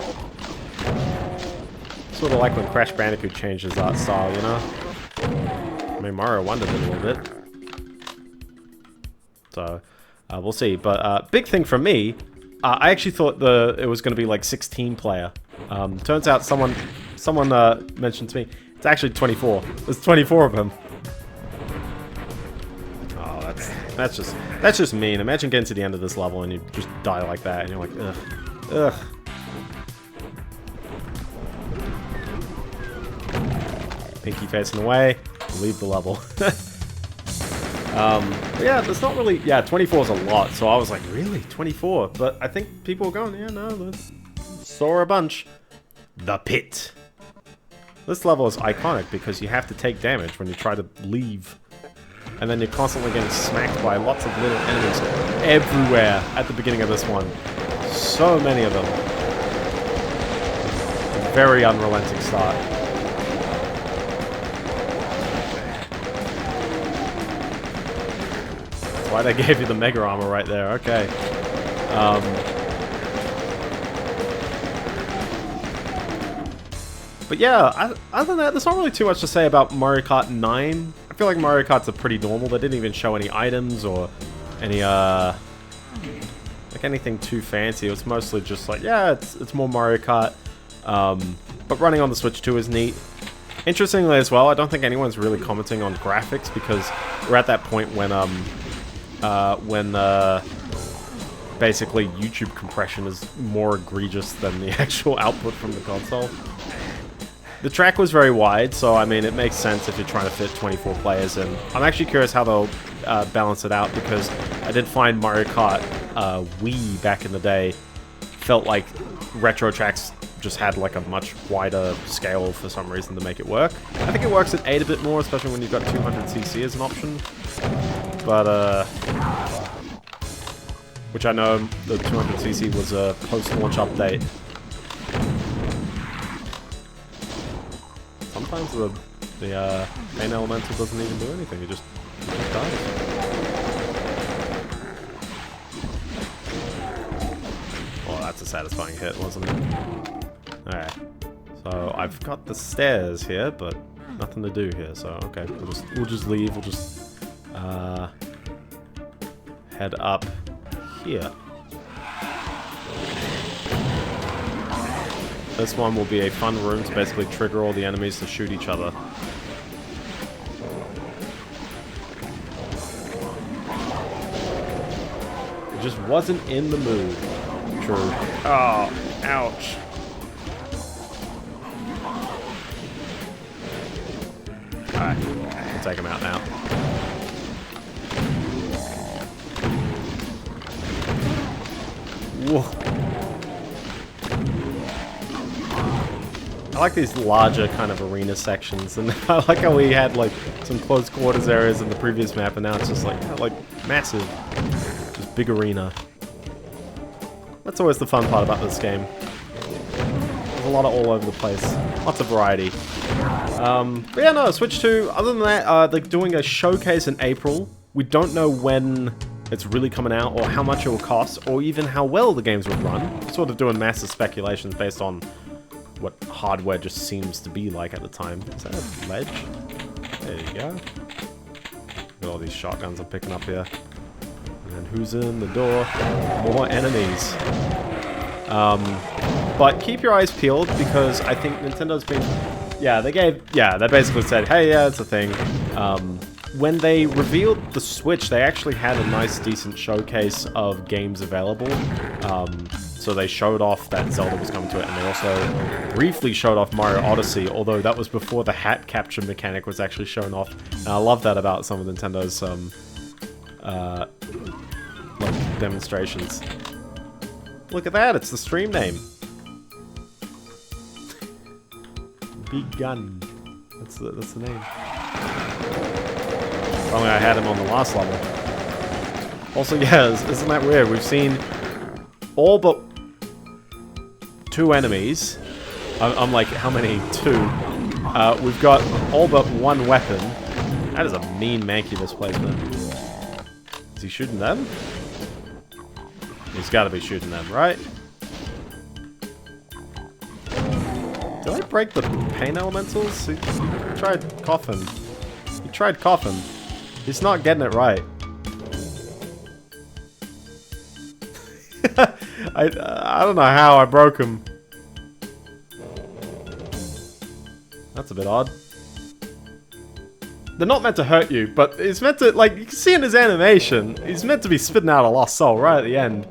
Sort of like when Crash Bandicoot changed his art style, you know? I mean, Mario Wonder did a little bit. So, we'll see. But, big thing for me, I actually thought it was going to be like 16 player. Turns out someone mentioned to me, it's actually 24. There's 24 of them. Oh, that's just mean. Imagine getting to the end of this level and you just die like that and you're like, ugh. Ugh. Pinky facing away. Leave the level. Yeah, there's not really... Yeah, 24 is a lot, so I was like, really? 24? But I think people were going, yeah, no, saw a bunch. The Pit. This level is iconic because you have to take damage when you try to leave. And then you're constantly getting smacked by lots of little enemies everywhere at the beginning of this one. So many of them. Very unrelenting start. Why they gave you the Mega Armor right there, okay. But yeah, other than that, there's not really too much to say about Mario Kart 9. I feel like Mario Karts are pretty normal. They didn't even show any items or any, like anything too fancy. It was mostly just like, yeah, it's more Mario Kart. But running on the Switch 2 is neat. Interestingly as well, I don't think anyone's really commenting on graphics because we're at that point when basically YouTube compression is more egregious than the actual output from the console. The track was very wide, so I mean it makes sense if you're trying to fit 24 players in. I'm actually curious how they'll balance it out because I did find Mario Kart Wii back in the day felt like retro tracks just had like a much wider scale for some reason to make it work. I think it works at 8 a bit more, especially when you've got 200cc as an option. But, which I know the 200cc was a post-launch update. Sometimes the main elemental doesn't even do anything, it just dies. Oh, that's a satisfying hit, wasn't it? Alright. So, I've got the stairs here, but nothing to do here, so okay. We'll just leave, we'll just head up here. This one will be a fun room to basically trigger all the enemies to shoot each other. It just wasn't in the mood. True. Oh, ouch. Alright, we'll take him out now. Whoa. I like these larger kind of arena sections, and I like how we had like some close quarters areas in the previous map, and now it's just like massive, just big arena. That's always the fun part about this game. There's a lot of all over the place, lots of variety. But yeah, no, Switch 2. Other than that, like doing a showcase in April. We don't know when it's really coming out, or how much it will cost, or even how well the games will run. We're sort of doing massive speculations based on what hardware just seems to be like at the time. Is that a ledge? There you go. Look at all these shotguns I'm picking up here. And then who's in the door? More enemies. But keep your eyes peeled, because I think Nintendo's been... Yeah, they basically said, hey, yeah, it's a thing. When they revealed the Switch, they actually had a nice, decent showcase of games available. So they showed off that Zelda was coming to it, and they also briefly showed off Mario Odyssey, although that was before the hat capture mechanic was actually shown off. And I love that about some of Nintendo's like demonstrations. Look at that, it's the stream name. Big Gun. That's the name. If only I had him on the last level. Also, yeah, isn't that weird? We've seen all but 2 enemies. I'm like, how many? 2. We've got all but 1 weapon. That is a mean Mancubus placement. Is he shooting them? He's got to be shooting them, right? Did I break the pain elementals? He tried coughing. He tried coughing. He's not getting it right. I don't know how I broke him. That's a bit odd. They're not meant to hurt you, but it's meant to, like, you can see in his animation, he's meant to be spitting out a lost soul right at the end.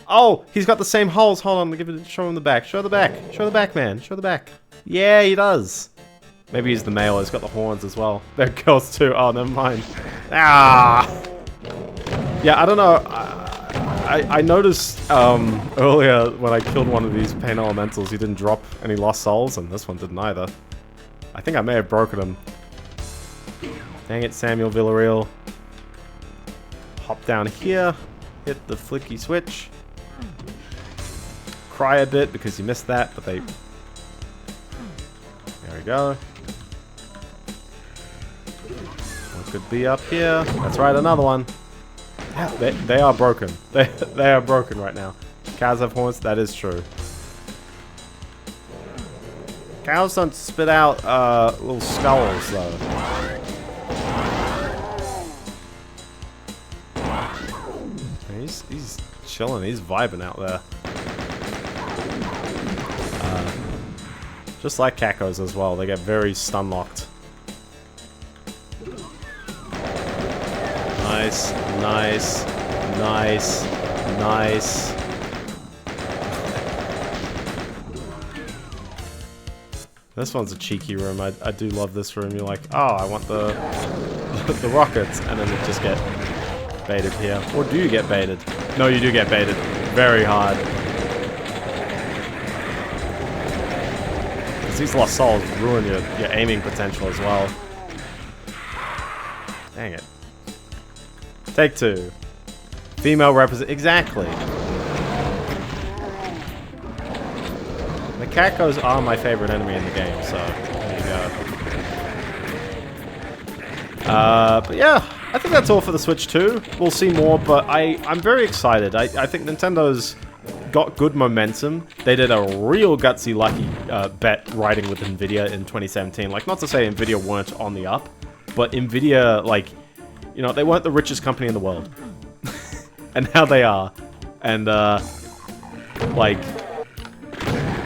Oh, he's got the same holes. Hold on, show him the back. Show the back. Show the back, man. Show the back. Yeah, he does. Maybe he's the male. He's got the horns as well. They're girls too. Oh, never mind. Ah. Yeah, I don't know. I noticed earlier when I killed one of these pain elementals, he didn't drop any lost souls, and this one didn't either. I think I may have broken him. Dang it, Samuel Villarreal. Hop down here. Hit the flicky switch. Cry a bit because you missed that, but they... There we go. One could be up here. That's right, another one. Yeah, they are broken. They are broken right now. Cows have horns, that is true. Cows don't spit out little skulls, though. He's chilling, he's vibing out there. Just like Cacos as well, they get very stun-locked. Nice, nice, nice, nice. This one's a cheeky room. I do love this room. You're like, oh, I want the the rockets, and then you just get baited here. Or do you get baited? No, you do get baited. Very hard. Because these lost souls ruin your aiming potential as well. Dang it. Take 2. Female represent... Exactly. The Cacos are my favorite enemy in the game, so there you go. But yeah, I think that's all for the Switch 2. We'll see more, but I'm very excited. I think Nintendo's got good momentum. They did a real gutsy lucky bet riding with Nvidia in 2017. Like, not to say Nvidia weren't on the up, but Nvidia, like, you know, they weren't the richest company in the world. And now they are. And, like...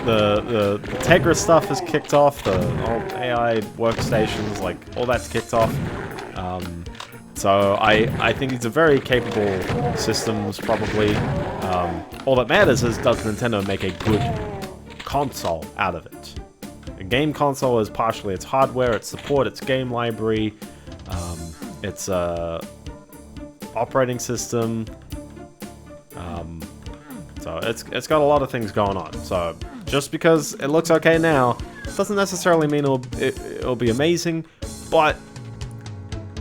The Tegra stuff has kicked off, the old AI workstations, like, all that's kicked off. So I think these are very capable systems, probably. All that matters is, does Nintendo make a good console out of it? A game console is partially its hardware, its support, its game library, its operating system. So it's got a lot of things going on. So just because it looks okay now, doesn't necessarily mean it'll be amazing, but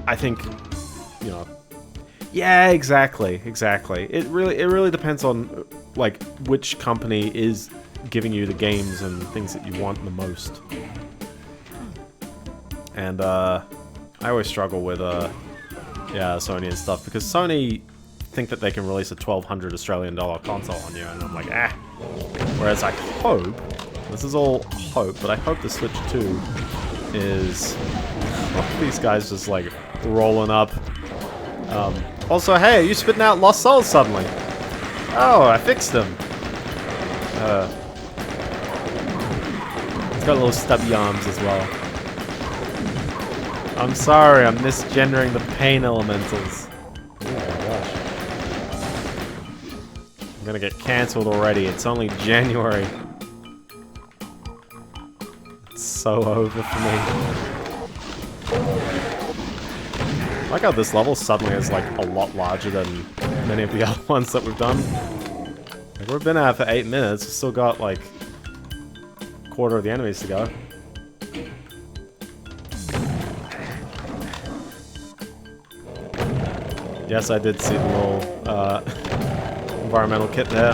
I think, you know, yeah, exactly. It really depends on, like, which company is giving you the games and things that you want the most. And, I always struggle with, yeah, Sony and stuff, because Sony think that they can release a $1,200 Australian console on you, and I'm like, ah. Whereas I hope, this is all hope, but I hope the Switch 2 is, oh, these guys just, like, rolling up. Also, hey, are you spitting out Lost Souls suddenly? Oh, I fixed them. It's got little stubby arms as well. I'm sorry, I'm misgendering the pain elementals. Oh my gosh. I'm gonna get cancelled already. It's only January. It's so over for me. I like how this level suddenly is like a lot larger than many of the other ones that we've done. Like, we've been at it for 8 minutes. We've still got like a quarter of the enemies to go. Yes, I did see the little environmental kit there.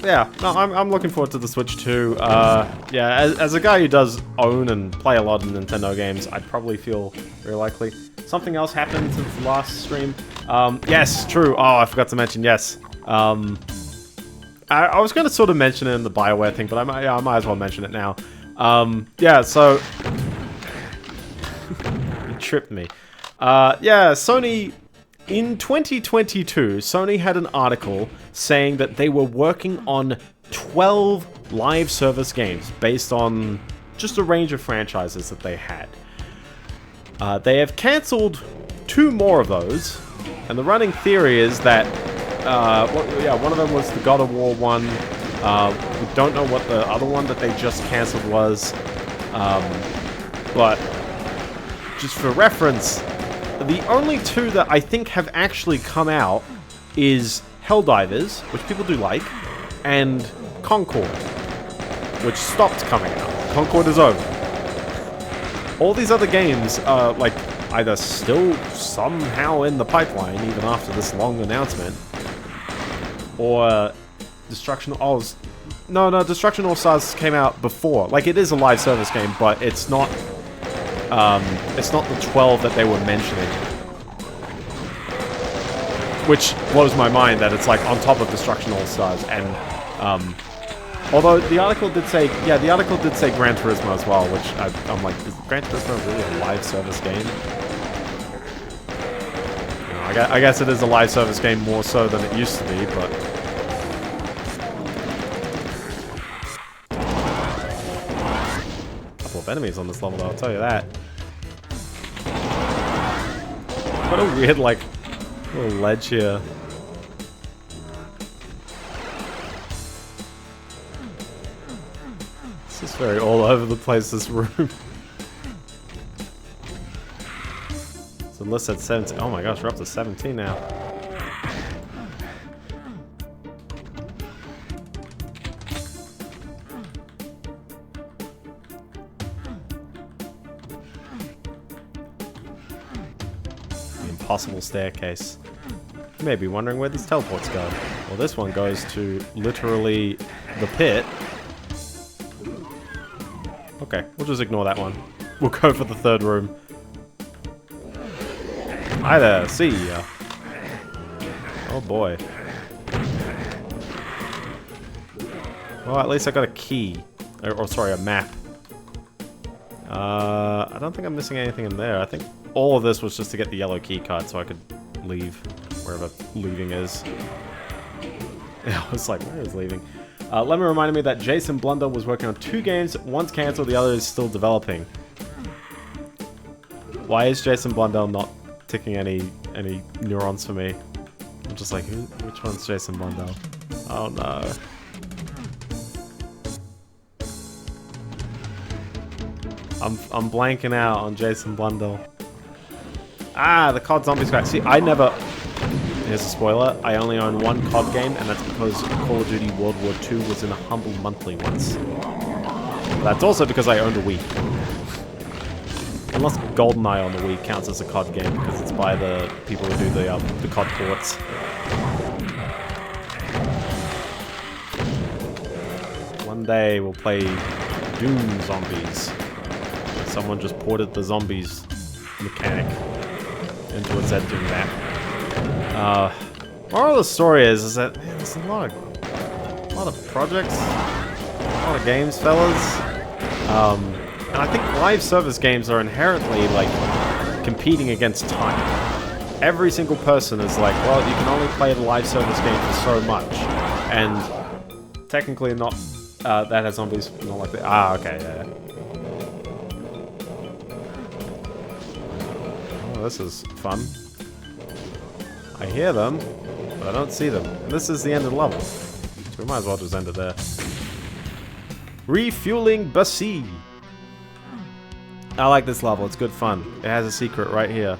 Yeah, no, I'm looking forward to the Switch 2. Yeah, as a guy who does own and play a lot of Nintendo games, I'd probably feel very likely. Something else happened since the last stream. Yes, true. Oh, I forgot to mention, yes. I was going to sort of mention it in the BioWare thing, but I might as well mention it now. Yeah, so... You tripped me. Yeah, Sony... In 2022, Sony had an article saying that they were working on 12 live service games based on just a range of franchises that they had. They have cancelled 2 more of those, and the running theory is that, one of them was the God of War one. We don't know what the other one that they just cancelled was, but just for reference, the only 2 that I think have actually come out is Helldivers, which people do like, and Concord, which stopped coming out. Concord is over. All these other games are, like, either still somehow in the pipeline, even after this long announcement, or Destruction... Oh, no, Destruction All Stars came out before. Like, it is a live service game, but it's not the 12 that they were mentioning. Which blows my mind that it's like on top of Destruction All Stars, and although the article did say, yeah, the article did say Gran Turismo as well, which I'm like, is Gran Turismo really a live service game? You know, I guess it is a live service game more so than it used to be, but... Couple of enemies on this level though, I'll tell you that. What a weird, like, little ledge here. It's just very all over the place, this room. So let's at 17. Oh my gosh, we're up to 17 now. Possible staircase. You may be wondering where these teleports go. Well, this one goes to literally the pit. Okay, we'll just ignore that one. We'll go for the 3rd room. Hi there, see ya. Oh boy. Well, at least I got a key. Or sorry, a map. I don't think I'm missing anything in there. I think all of this was just to get the yellow key card so I could leave wherever leaving is. I was like, where is leaving? Lemon reminded me that Jason Blundell was working on 2 games, one's cancelled, the other is still developing. Why is Jason Blundell not ticking any neurons for me? I'm just like, which one's Jason Blundell? Oh no. I'm blanking out on Jason Blundell. Ah, the COD Zombie Squad. See, I never... here's a spoiler. I only own one COD game, and that's because Call of Duty World War II was in a humble monthly once. But that's also because I owned a Wii. Unless GoldenEye on the Wii counts as a COD game, because it's by the people who do the COD ports. One day we'll play Doom Zombies. Someone just ported the zombies mechanic into a Z-Doom map. Moral of the story is that man, there's a lot of projects, a lot of games, fellas. And I think live service games are inherently like competing against time. Every single person is like, well, you can only play the live service game for so much, and technically not. That has zombies, not like that. Ah, okay, yeah. Oh, this is fun. I hear them, but I don't see them. And this is the end of the level. So we might as well just end it there. Refueling Bassi. I like this level, it's good fun. It has a secret right here.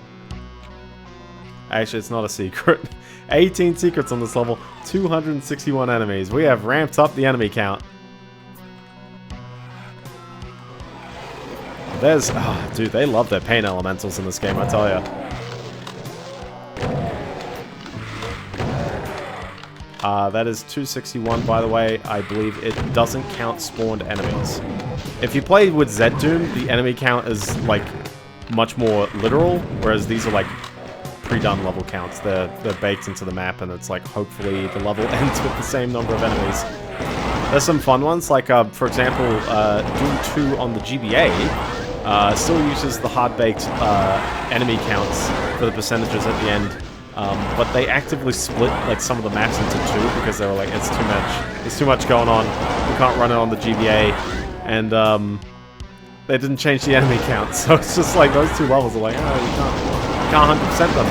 Actually, it's not a secret. 18 secrets on this level, 261 enemies. We have ramped up the enemy count. There's... oh, dude, they love their pain elementals in this game, I tell ya. That is 261, by the way. I believe it doesn't count spawned enemies. If you play with Z-Doom, the enemy count is, like, much more literal, whereas these are, like, pre-done level counts. They're baked into the map, and it's like, hopefully the level ends with the same number of enemies. There's some fun ones, like, for example, Doom 2 on the GBA still uses the hard-baked enemy counts for the percentages at the end. But they actively split like some of the maps into two because they were like, it's too much. There's too much going on. We can't run it on the GBA, and they didn't change the enemy count. So it's just like those two levels are like, oh, you can't 100% them.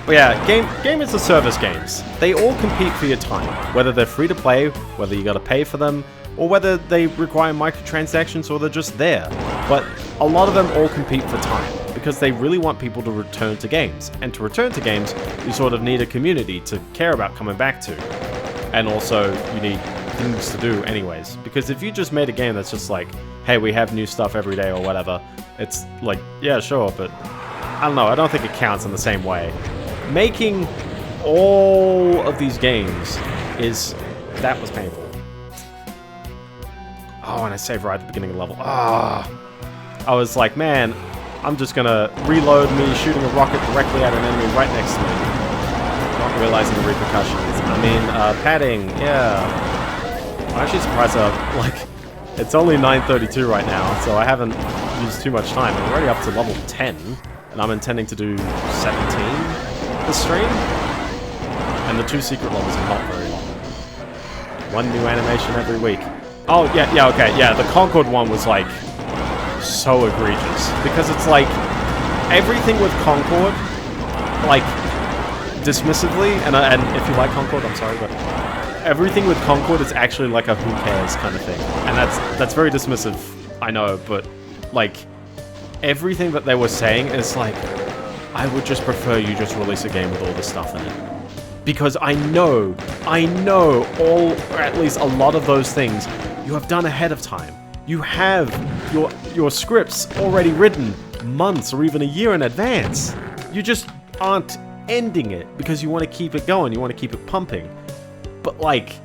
But yeah, game as a service games. They all compete for your time, whether they're free to play, whether you gotta pay for them, or whether they require microtransactions or they're just there. But a lot of them all compete for time, because they really want people to return to games. And to return to games, you sort of need a community to care about coming back to. And also, you need things to do anyways. Because if you just made a game that's just like, hey, we have new stuff every day or whatever, it's like, yeah, sure, but I don't know, I don't think it counts in the same way. Making all of these games that was painful. Oh, and I saved right at the beginning of the level. Ah, I was like, man, I'm just gonna reload me shooting a rocket directly at an enemy right next to me. Not realizing the repercussions. I mean, padding, yeah. I'm actually surprised like, it's only 9:32 right now, so I haven't used too much time. I'm already up to level 10, and I'm intending to do 17 this stream. And the 2 secret levels are not very long. 1 new animation every week. Oh, yeah, okay, yeah, the Concord one was, like, so egregious. Because it's, like, everything with Concord, like, dismissively, and if you like Concord, I'm sorry, but everything with Concord is actually, like, a who cares kind of thing. And that's very dismissive, I know, but, like, everything that they were saying is, like, I would just prefer you just release a game with all this stuff in it. Because I know all, or at least a lot of those things you have done ahead of time. You have your scripts already written months or even a year in advance. You just aren't ending it because you want to keep it going, you want to keep it pumping. But like,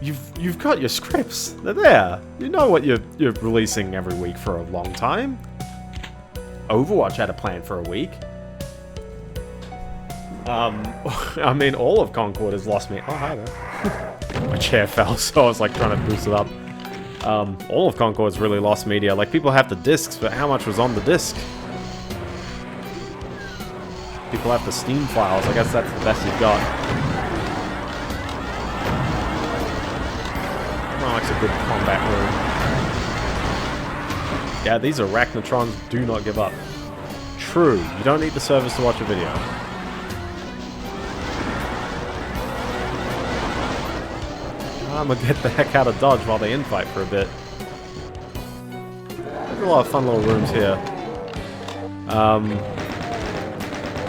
you've got your scripts. They're there. You know what you're releasing every week for a long time. Overwatch had a plan for a week. I mean, all of Concord has lost me. Oh, hi there. My chair fell, so I was like trying to boost it up. All of Concord's really lost media. Like, people have the discs, but how much was on the disc? People have the Steam files. I guess that's the best you've got. Oh, it's a good combat room. Yeah, these Arachnotrons do not give up. True, you don't need the service to watch a video. I'm gonna get the heck out of Dodge while they infight for a bit. There's a lot of fun little rooms here.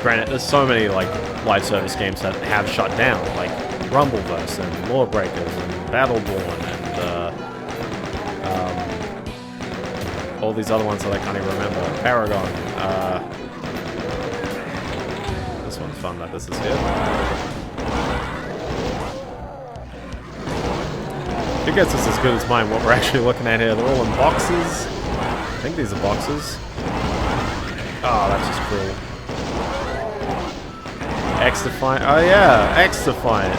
Granted, there's so many like live service games that have shut down, like Rumbleverse and Lawbreakers and Battleborn and all these other ones that I can't even remember. Paragon. This one's fun that this is here. I guess it's as good as mine. What we're actually looking at here, they're all in boxes. I think these are boxes. Oh, that's just cool. X-Defiant. Oh yeah, X-Defiant.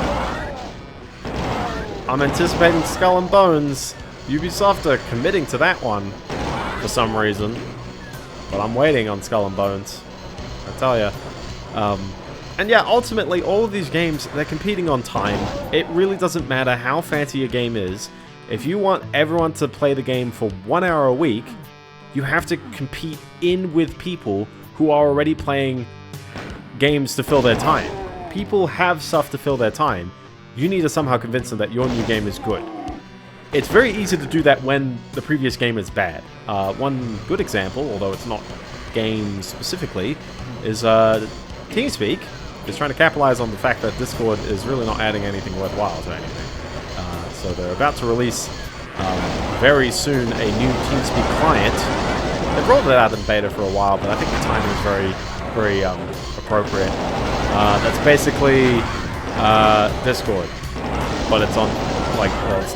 I'm anticipating Skull and Bones. Ubisoft are committing to that one for some reason. But I'm waiting on Skull and Bones. I tell ya. And yeah, ultimately, all of these games, they're competing on time. It really doesn't matter how fancy a game is. If you want everyone to play the game for 1 hour a week, you have to compete in with people who are already playing games to fill their time. People have stuff to fill their time. You need to somehow convince them that your new game is good. It's very easy to do that when the previous game is bad. One good example, although it's not game specifically, is TeamSpeak is trying to capitalize on the fact that Discord is really not adding anything worthwhile to anything. So they're about to release very soon a new TeamSpeak client. They've rolled it out in beta for a while, but I think the timing is very appropriate. That's basically Discord, but it's on like, well, it's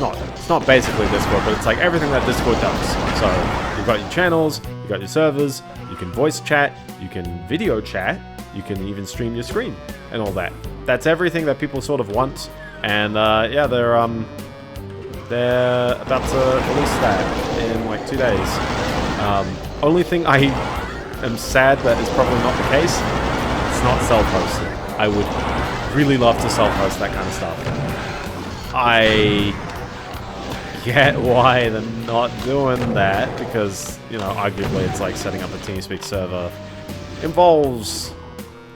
not basically Discord, but it's like everything that Discord does. So you've got your channels, you've got your servers, you can voice chat, you can video chat, you can even stream your screen and all that. That's everything that people sort of want, and yeah, they're about to release that in like 2 days. Only thing I am sad that is probably not the case, it's not self-hosted. I would really love to self-host that kind of stuff. I get why they're not doing that, because, you know, arguably it's like setting up a TeamSpeak server involves,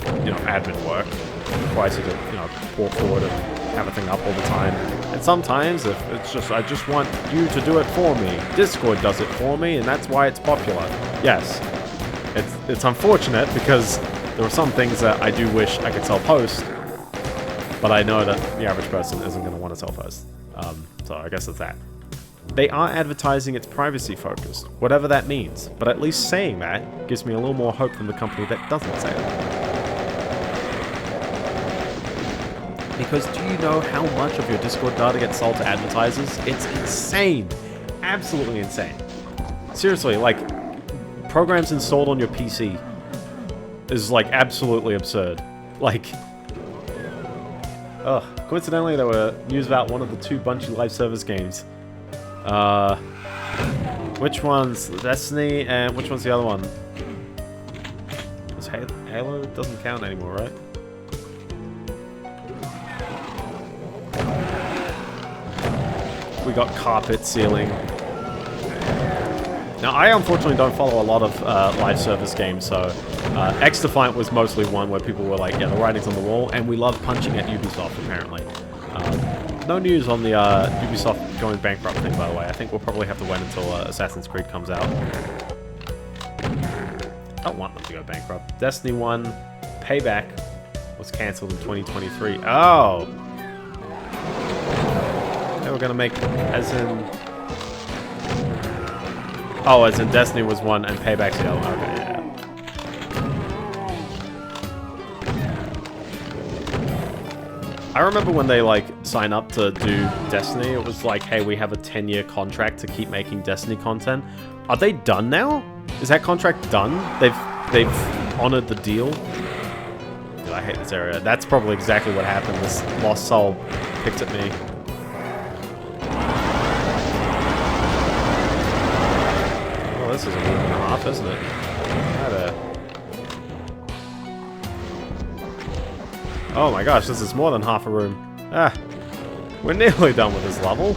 you know, admin work. It requires you to, you know, port forward and have a thing up all the time. And sometimes, if it's just, I just want you to do it for me. Discord does it for me, and that's why it's popular. Yes, it's unfortunate, because there are some things that I do wish I could self-host, but I know that the average person isn't going to want to self-host. So I guess it's that. They are advertising it's privacy-focused, whatever that means, but at least saying that gives me a little more hope from the company that doesn't say that. Because do you know how much of your Discord data gets sold to advertisers? It's insane. Absolutely insane. Seriously, like, programs installed on your PC is, like, absolutely absurd. Like, coincidentally, there were news about one of the 2 Bungie live service games. Which one's Destiny and which one's the other one? Is Halo doesn't count anymore, right? We got carpet ceiling. Now, I unfortunately don't follow a lot of live service games, so X-Defiant was mostly one where people were like, yeah, the writing's on the wall, and we love punching at Ubisoft, apparently. No news on the Ubisoft going bankrupt thing, by the way. I think we'll probably have to wait until Assassin's Creed comes out. I don't want them to go bankrupt. Destiny 1 Payback was cancelled in 2023. Oh! They were gonna make, as in... Oh, as in Destiny was one and Payback's the other one. Okay, yeah. I remember when they, like, sign up to do Destiny, it was like, hey, we have a 10-year contract to keep making Destiny content. Are they done now? Is that contract done? They've honored the deal? Dude, I hate this area. That's probably exactly what happened. This Lost Soul picked at me. Oh, this is a room and a half, isn't it? Hi there. Oh my gosh, this is more than half a room. Ah, we're nearly done with this level.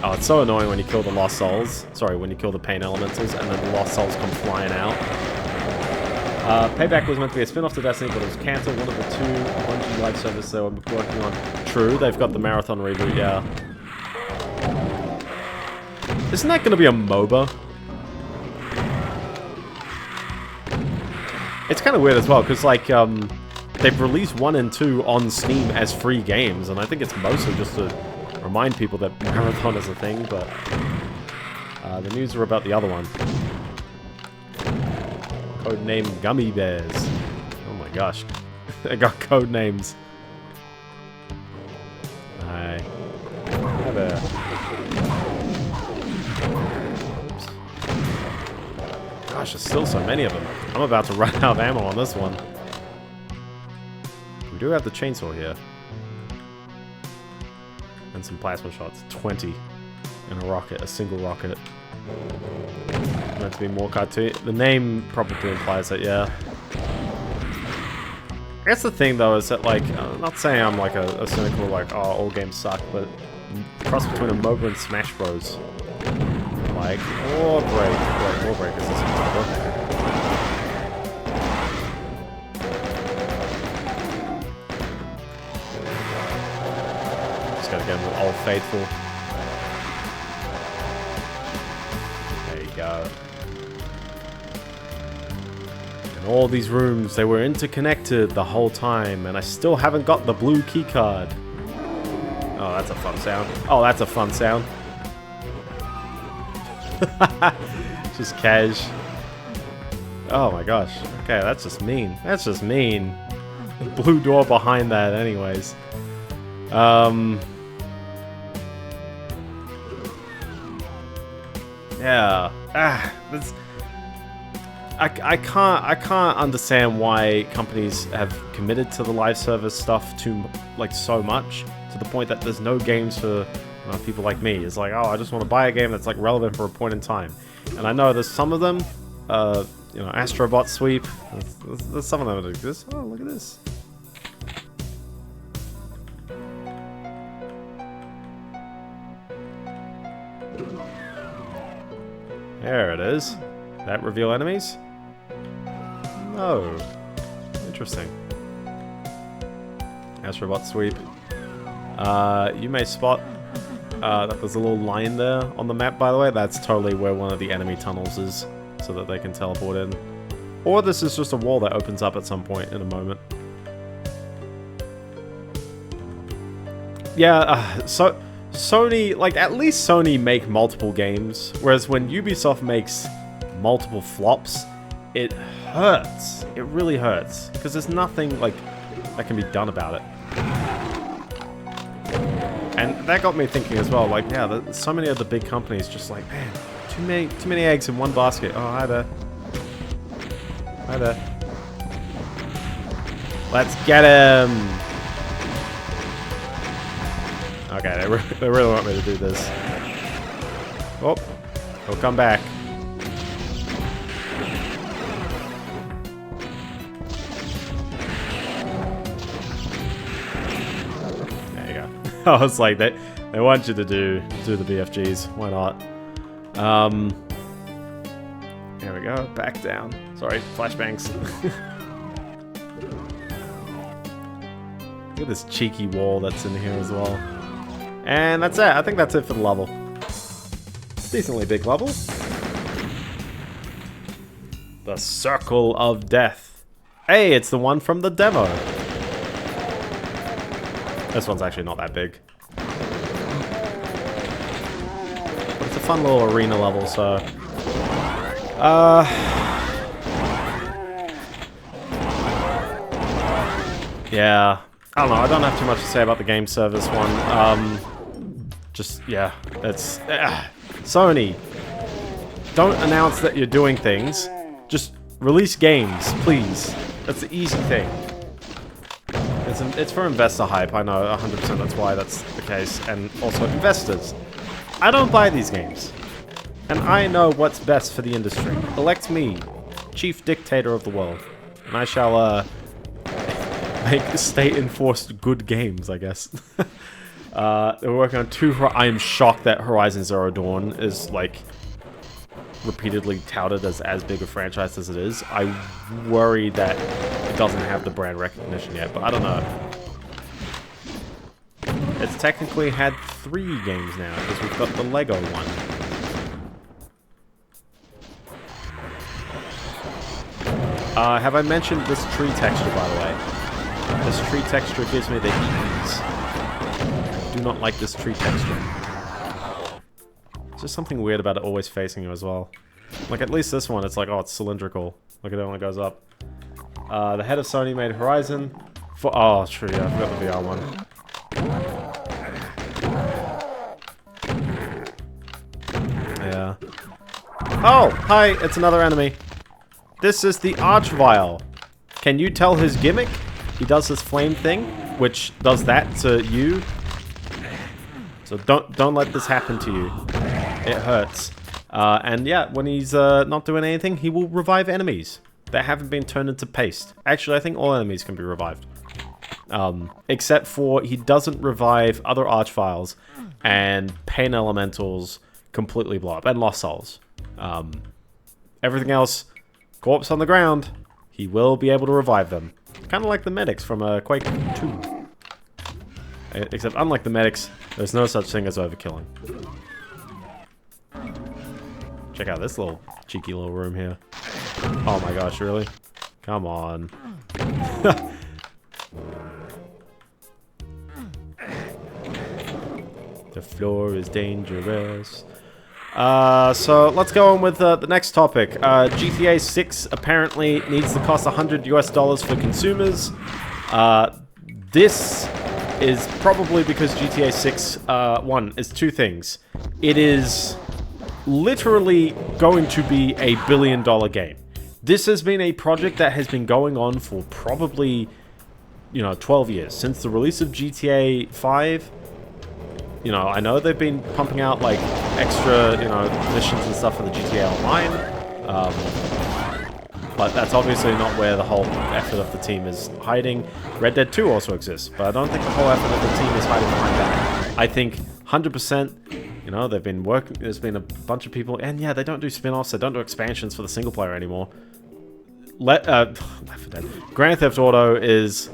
Oh, it's so annoying when you kill the Lost Souls. Sorry, when you kill the Pain Elementals and then the Lost Souls come flying out. Payback was meant to be a spin-off to Destiny, but it was cancelled. One of the 2 Bungie live services they were working on. True, they've got the Marathon reboot, yeah. Isn't that going to be a MOBA? It's kind of weird as well, because, like, they've released 1 and 2 on Steam as free games, and I think it's mostly just to remind people that Marathon is a thing, but the news are about the other one. Codename Gummy Bears. Oh my gosh. They got code names. Hi. Hi there. Oops. Gosh, there's still so many of them. I'm about to run out of ammo on this one. We do have the chainsaw here. And some plasma shots. 20. And a rocket. A single rocket. Meant to be more cartoon. The name probably implies that, yeah. I guess the thing, though, is that, like, I'm not saying I'm, like, a cynical, like, oh, all games suck, but cross between a MOBA and Smash Bros. Like, Warbreak. Wait, Warbreak is this a MOBA? Just gotta get him with Old Faithful. There you go. And all these rooms, they were interconnected the whole time, and I still haven't got the blue keycard. Oh, that's a fun sound. Oh, that's a fun sound. Just cash. Oh my gosh. Okay, that's just mean. That's just mean. Blue door behind that anyways. Yeah. That's... I can't understand why companies have committed to the live service stuff too, like, so much, to the point that there's no games for people like me. It's like, oh, I just want to buy a game that's, like, relevant for a point in time. And I know there's some of them, you know, Astrobot Sweep. There's some of them that exist. Oh, look at this. There it is. That reveal enemies? No. Interesting. Astrobot Sweep. You may spot that there's a little line there on the map, by the way. That's totally where one of the enemy tunnels is, so that they can teleport in. Or this is just a wall that opens up at some point in a moment. Yeah, so Sony, like, at least Sony make multiple games, whereas when Ubisoft makes multiple flops, it hurts. It really hurts, because there's nothing, like, that can be done about it. And that got me thinking as well, like, yeah, so many of the big companies just like, man, too many eggs in one basket. Oh, hi there. Hi there. Let's get him! Okay, they really want me to do this. Oh, he'll come back. There you go. I was like, they want you to do the BFGs. Why not? There we go. Back down. Sorry, flashbangs. Look at this cheeky wall that's in here as well. And that's it. I think that's it for the level. Decently big level. The Circle of Death. Hey, it's the one from the demo. This one's actually not that big. But it's a fun little arena level, so... yeah. I don't know, I don't have too much to say about the game service one. Just, yeah, it's... Sony, don't announce that you're doing things. Just release games, please. That's the easy thing. It's for investor hype, I know, 100% that's why that's the case. And also investors. I don't buy these games. And I know what's best for the industry. Elect me, chief dictator of the world. And I shall, make state-enforced good games, I guess. They're working on I am shocked that Horizon Zero Dawn is, like, repeatedly touted as big a franchise as it is. I worry that it doesn't have the brand recognition yet, but I don't know. It's technically had 3 games now, because we've got the Lego one. Have I mentioned this tree texture, by the way? This tree texture gives me the heepies. I do not like this tree texture. There's just something weird about it always facing you as well. Like, at least this one, it's like, oh, it's cylindrical. Look at it when it goes up. The head of Sony made Horizon. Oh, true, yeah, I forgot the VR one. Yeah. Oh, hi, it's another enemy. This is the Archvile. Can you tell his gimmick? He does this flame thing, which does that to you. So don't let this happen to you. It hurts. And yeah, when he's not doing anything, he will revive enemies that haven't been turned into paste. Actually, I think all enemies can be revived. Except for he doesn't revive other Archviles and Pain Elementals completely blow up. And Lost Souls. Everything else, corpse on the ground, he will be able to revive them. Kind of like the medics from Quake 2. Except unlike the medics, there's no such thing as overkilling. Check out this little cheeky little room here. Oh my gosh, really? Come on. The floor is dangerous. So let's go on with the next topic. GTA 6 apparently needs to cost $100 for consumers. This is probably because GTA 6, one, is two things. It is literally going to be a billion-dollar game. This has been a project that has been going on for probably, 12 years. Since the release of GTA 5, I know they've been pumping out, like, extra, missions and stuff for the GTA Online. But that's obviously not where the whole effort of the team is hiding. Red Dead 2 also exists, but I don't think the whole effort of the team is hiding behind that. I think 100%, they've been working, there's been a bunch of people, and yeah, they don't do spin-offs, they don't do expansions for the single player anymore. Grand Theft Auto is,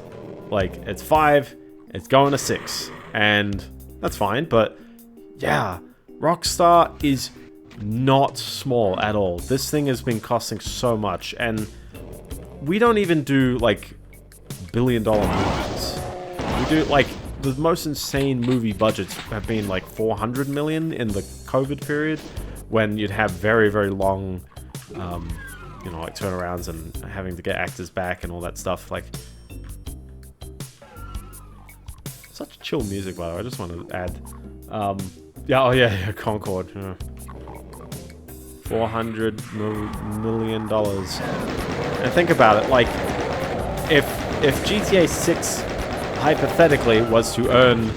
like, it's 5, it's going to 6, and that's fine, but yeah, Rockstar is not small at all. This thing has been costing so much, and we don't even do, like, billion-dollar movies. We do, like, the most insane movie budgets have been, like, 400 million in the COVID period, when you'd have very, very long, like, turnarounds and having to get actors back and all that stuff, like... Such chill music, by the way, I just want to add. Yeah, Concord, yeah. $400 million. And think about it, like, if GTA 6 hypothetically was to earn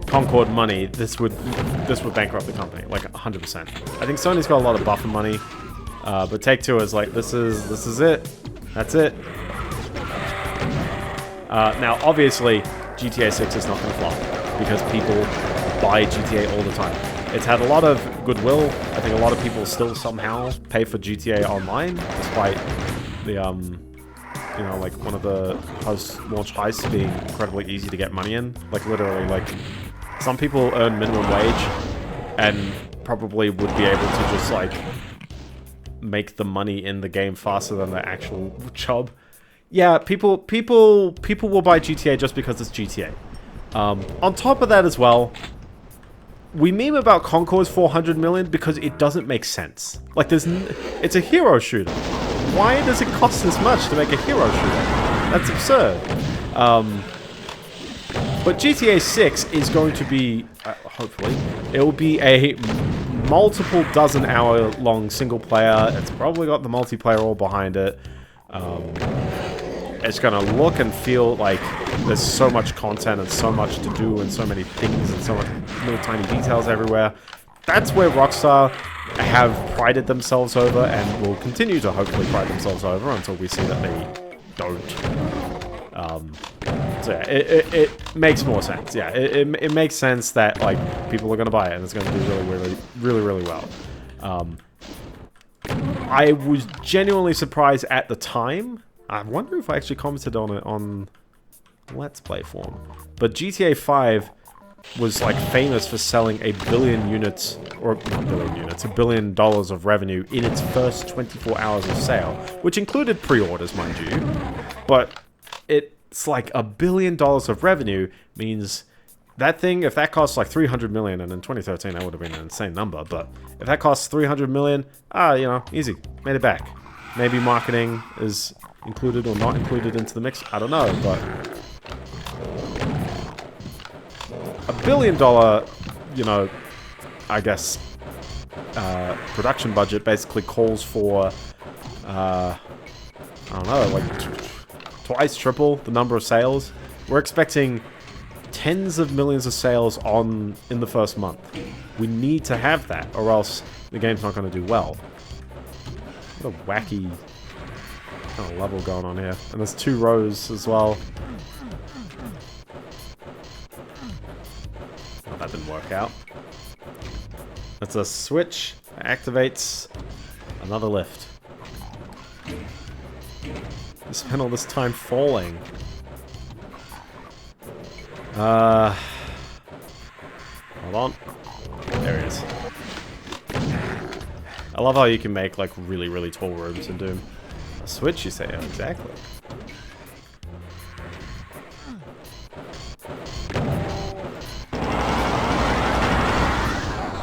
Concord money, this would bankrupt the company, like 100%. I think Sony's got a lot of buffer money, but Take-Two is like, this is it, that's it. Now, obviously, GTA 6 is not going to flop because people buy GTA all the time. It's had a lot of goodwill. I think a lot of people still somehow pay for GTA Online, despite the, like one of the post-launch heists being incredibly easy to get money in. Like literally, like some people earn minimum wage and probably would be able to just like make the money in the game faster than the actual job. Yeah, people will buy GTA just because it's GTA. On top of that as well, we meme about Concord's 400 million because it doesn't make sense. Like, it's a hero shooter. Why does it cost this much to make a hero shooter? That's absurd. But GTA 6 is going to be, hopefully, it will be a multiple dozen hour long single player. It's probably got the multiplayer all behind it. It's gonna look and feel like there's so much content and so much to do and so many things and so many little tiny details everywhere. That's where Rockstar have prided themselves over and will continue to hopefully pride themselves over until we see that they don't. So yeah, it makes more sense. Yeah, it makes sense that like people are gonna buy it and it's gonna do really well. I was genuinely surprised at the time. I wonder if I actually commented on it on Let's Play form. But GTA 5 was like famous for selling a billion units, or not billion units, $1 billion of revenue in its first 24 hours of sale, which included pre-orders, mind you. But it's like $1 billion of revenue means that thing, if that costs like 300 million, and in 2013 that would have been an insane number, but if that costs 300 million, you know, easy, made it back. Maybe marketing is included or not included into the mix, I don't know, but $1 billion, you know, I guess, production budget basically calls for, I don't know, like twice, triple the number of sales. We're expecting tens of millions of sales in the first month. We need to have that, or else the game's not going to do well. What a wacky kind of level going on here. And there's 2 rows as well. Oh, that didn't work out. That's a switch that activates another lift. You spent all this time falling. Hold on. There he is. I love how you can make like really, really tall rooms in Doom. A switch, you say? Yeah, exactly.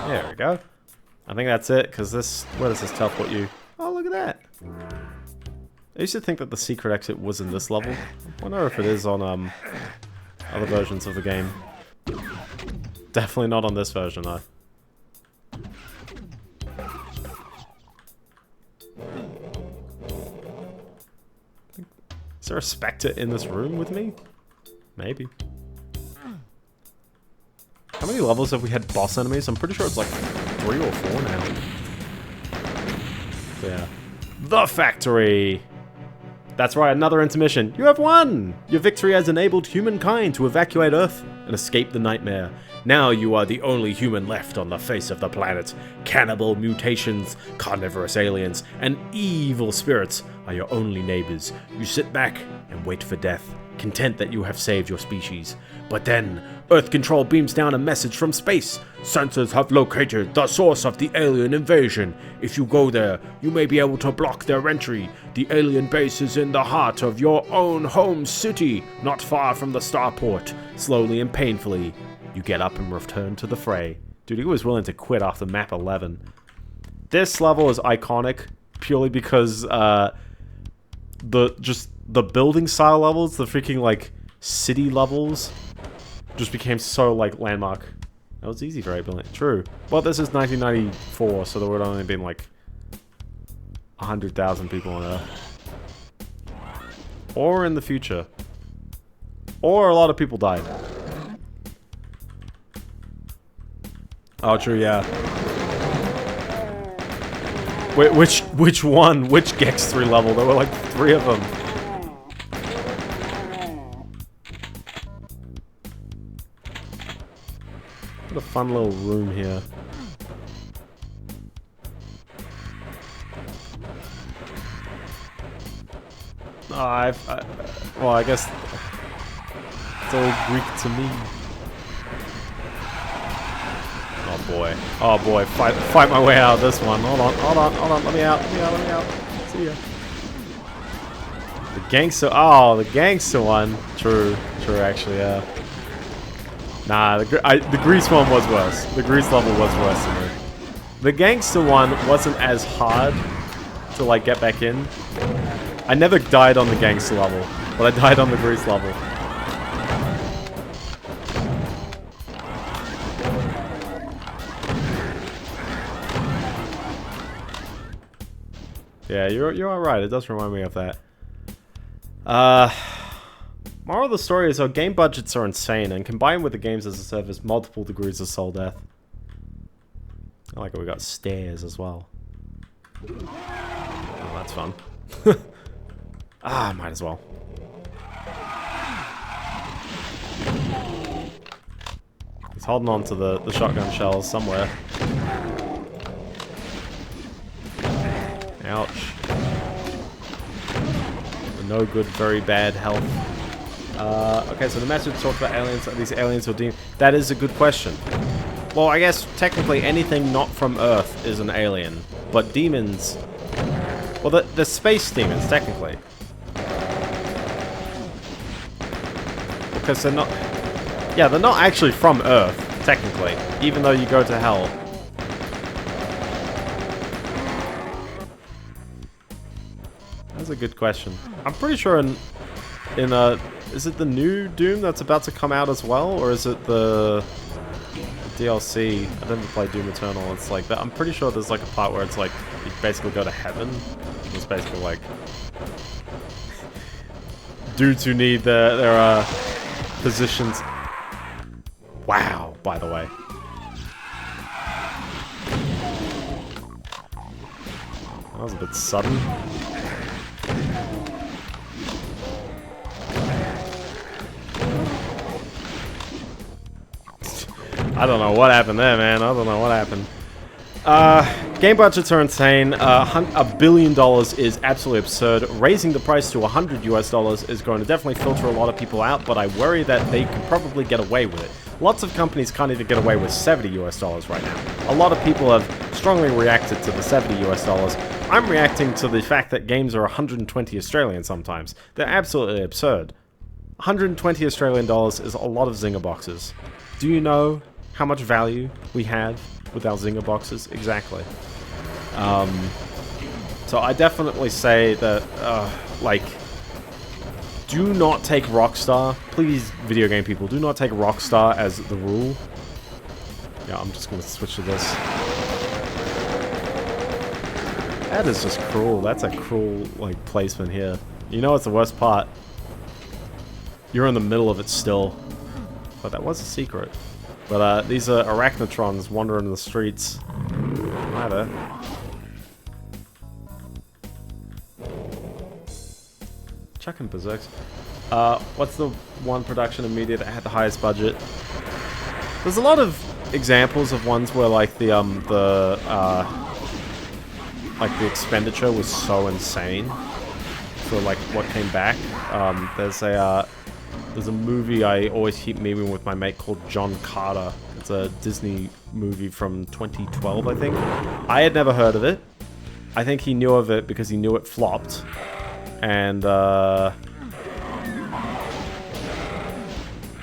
There we go. I think that's it, because this... Where does this teleport you? Oh, look at that. I used to think that the secret exit was in this level. I wonder if it is on other versions of the game. Definitely not on this version, though. Is there a Spectre in this room with me? Maybe. How many levels have we had boss enemies? I'm pretty sure it's like 3 or 4 now. So yeah. The factory! That's right, another intermission. You have won! Your victory has enabled humankind to evacuate Earth and escape the nightmare. Now you are the only human left on the face of the planet. Cannibal mutations, carnivorous aliens, and evil spirits are your only neighbors. You sit back and wait for death, content that you have saved your species. But then, Earth Control beams down a message from space. Sensors have located the source of the alien invasion. If you go there, you may be able to block their entry. The alien base is in the heart of your own home city, not far from the starport. Slowly and painfully, you get up and return to the fray. Dude, he was willing to quit after map 11. This level is iconic purely because the building style levels, the freaking like city levels, just became so like landmark. That was easy for 8 billion. True. Well, this is 1994, so there would only been like 100,000 people on Earth. Or in the future. Or a lot of people died. Oh, true, yeah. Wait, which one? Which Gex 3 level? There were like 3 of them. What a fun little room here. Oh, well, I guess it's all Greek to me. Oh boy. Oh boy. Fight my way out of this one. Hold on. Let me out. See ya. The gangster. Oh, the gangster one. True, actually, yeah. Nah, the Grease one was worse. The Grease level was worse than me. The gangster one wasn't as hard to, like, get back in. I never died on the gangster level, but I died on the Grease level. Yeah, you're alright. It does remind me of that. Moral of the story is our game budgets are insane, and combined with the games as a service, multiple degrees of soul death. I like it. We got stairs as well. Oh, that's fun. Might as well. He's holding on to the shotgun shells somewhere. Ouch. No good, very bad health. Okay, so the message talked about aliens. Are these aliens or demons? That is a good question. Well, I guess technically anything not from Earth is an alien, but demons... Well, the space demons, technically. Because they're not... Yeah, they're not actually from Earth, technically, even though you go to hell. That's a good question. I'm pretty sure in is it the new Doom that's about to come out as well, or is it the DLC? I didn't play Doom Eternal. It's like that. I'm pretty sure there's like a part where it's like you basically go to heaven. It's basically like dudes who need their positions. Wow, by the way. That was a bit sudden. I don't know what happened there, man. I don't know what happened. Game budgets are insane. $1 billion is absolutely absurd. Raising the price to $100 US is going to definitely filter a lot of people out, but I worry that they can probably get away with it. Lots of companies can't even get away with $70 US right now. A lot of people have strongly reacted to the $70 US. I'm reacting to the fact that games are 120 Australian sometimes. They're absolutely absurd. 120 Australian dollars is a lot of Zinger boxes. Do you know how much value we have with our Zinger boxes? Exactly. So I definitely say that, like, do not take Rockstar. Please, video game people, do not take Rockstar as the rule. Yeah, I'm just gonna switch to this. That is just cruel. That's a cruel, like, placement here. You know what's the worst part? You're in the middle of it still. But that was a secret. But these are arachnotrons wandering the streets. Hi there. Chucking berserks. What's the one production of media that had the highest budget? There's a lot of examples of ones where like the expenditure was so insane for like what came back. There's a movie I always keep memeing with my mate called John Carter. It's a Disney movie from 2012, I think. I had never heard of it. I think he knew of it because he knew it flopped. And,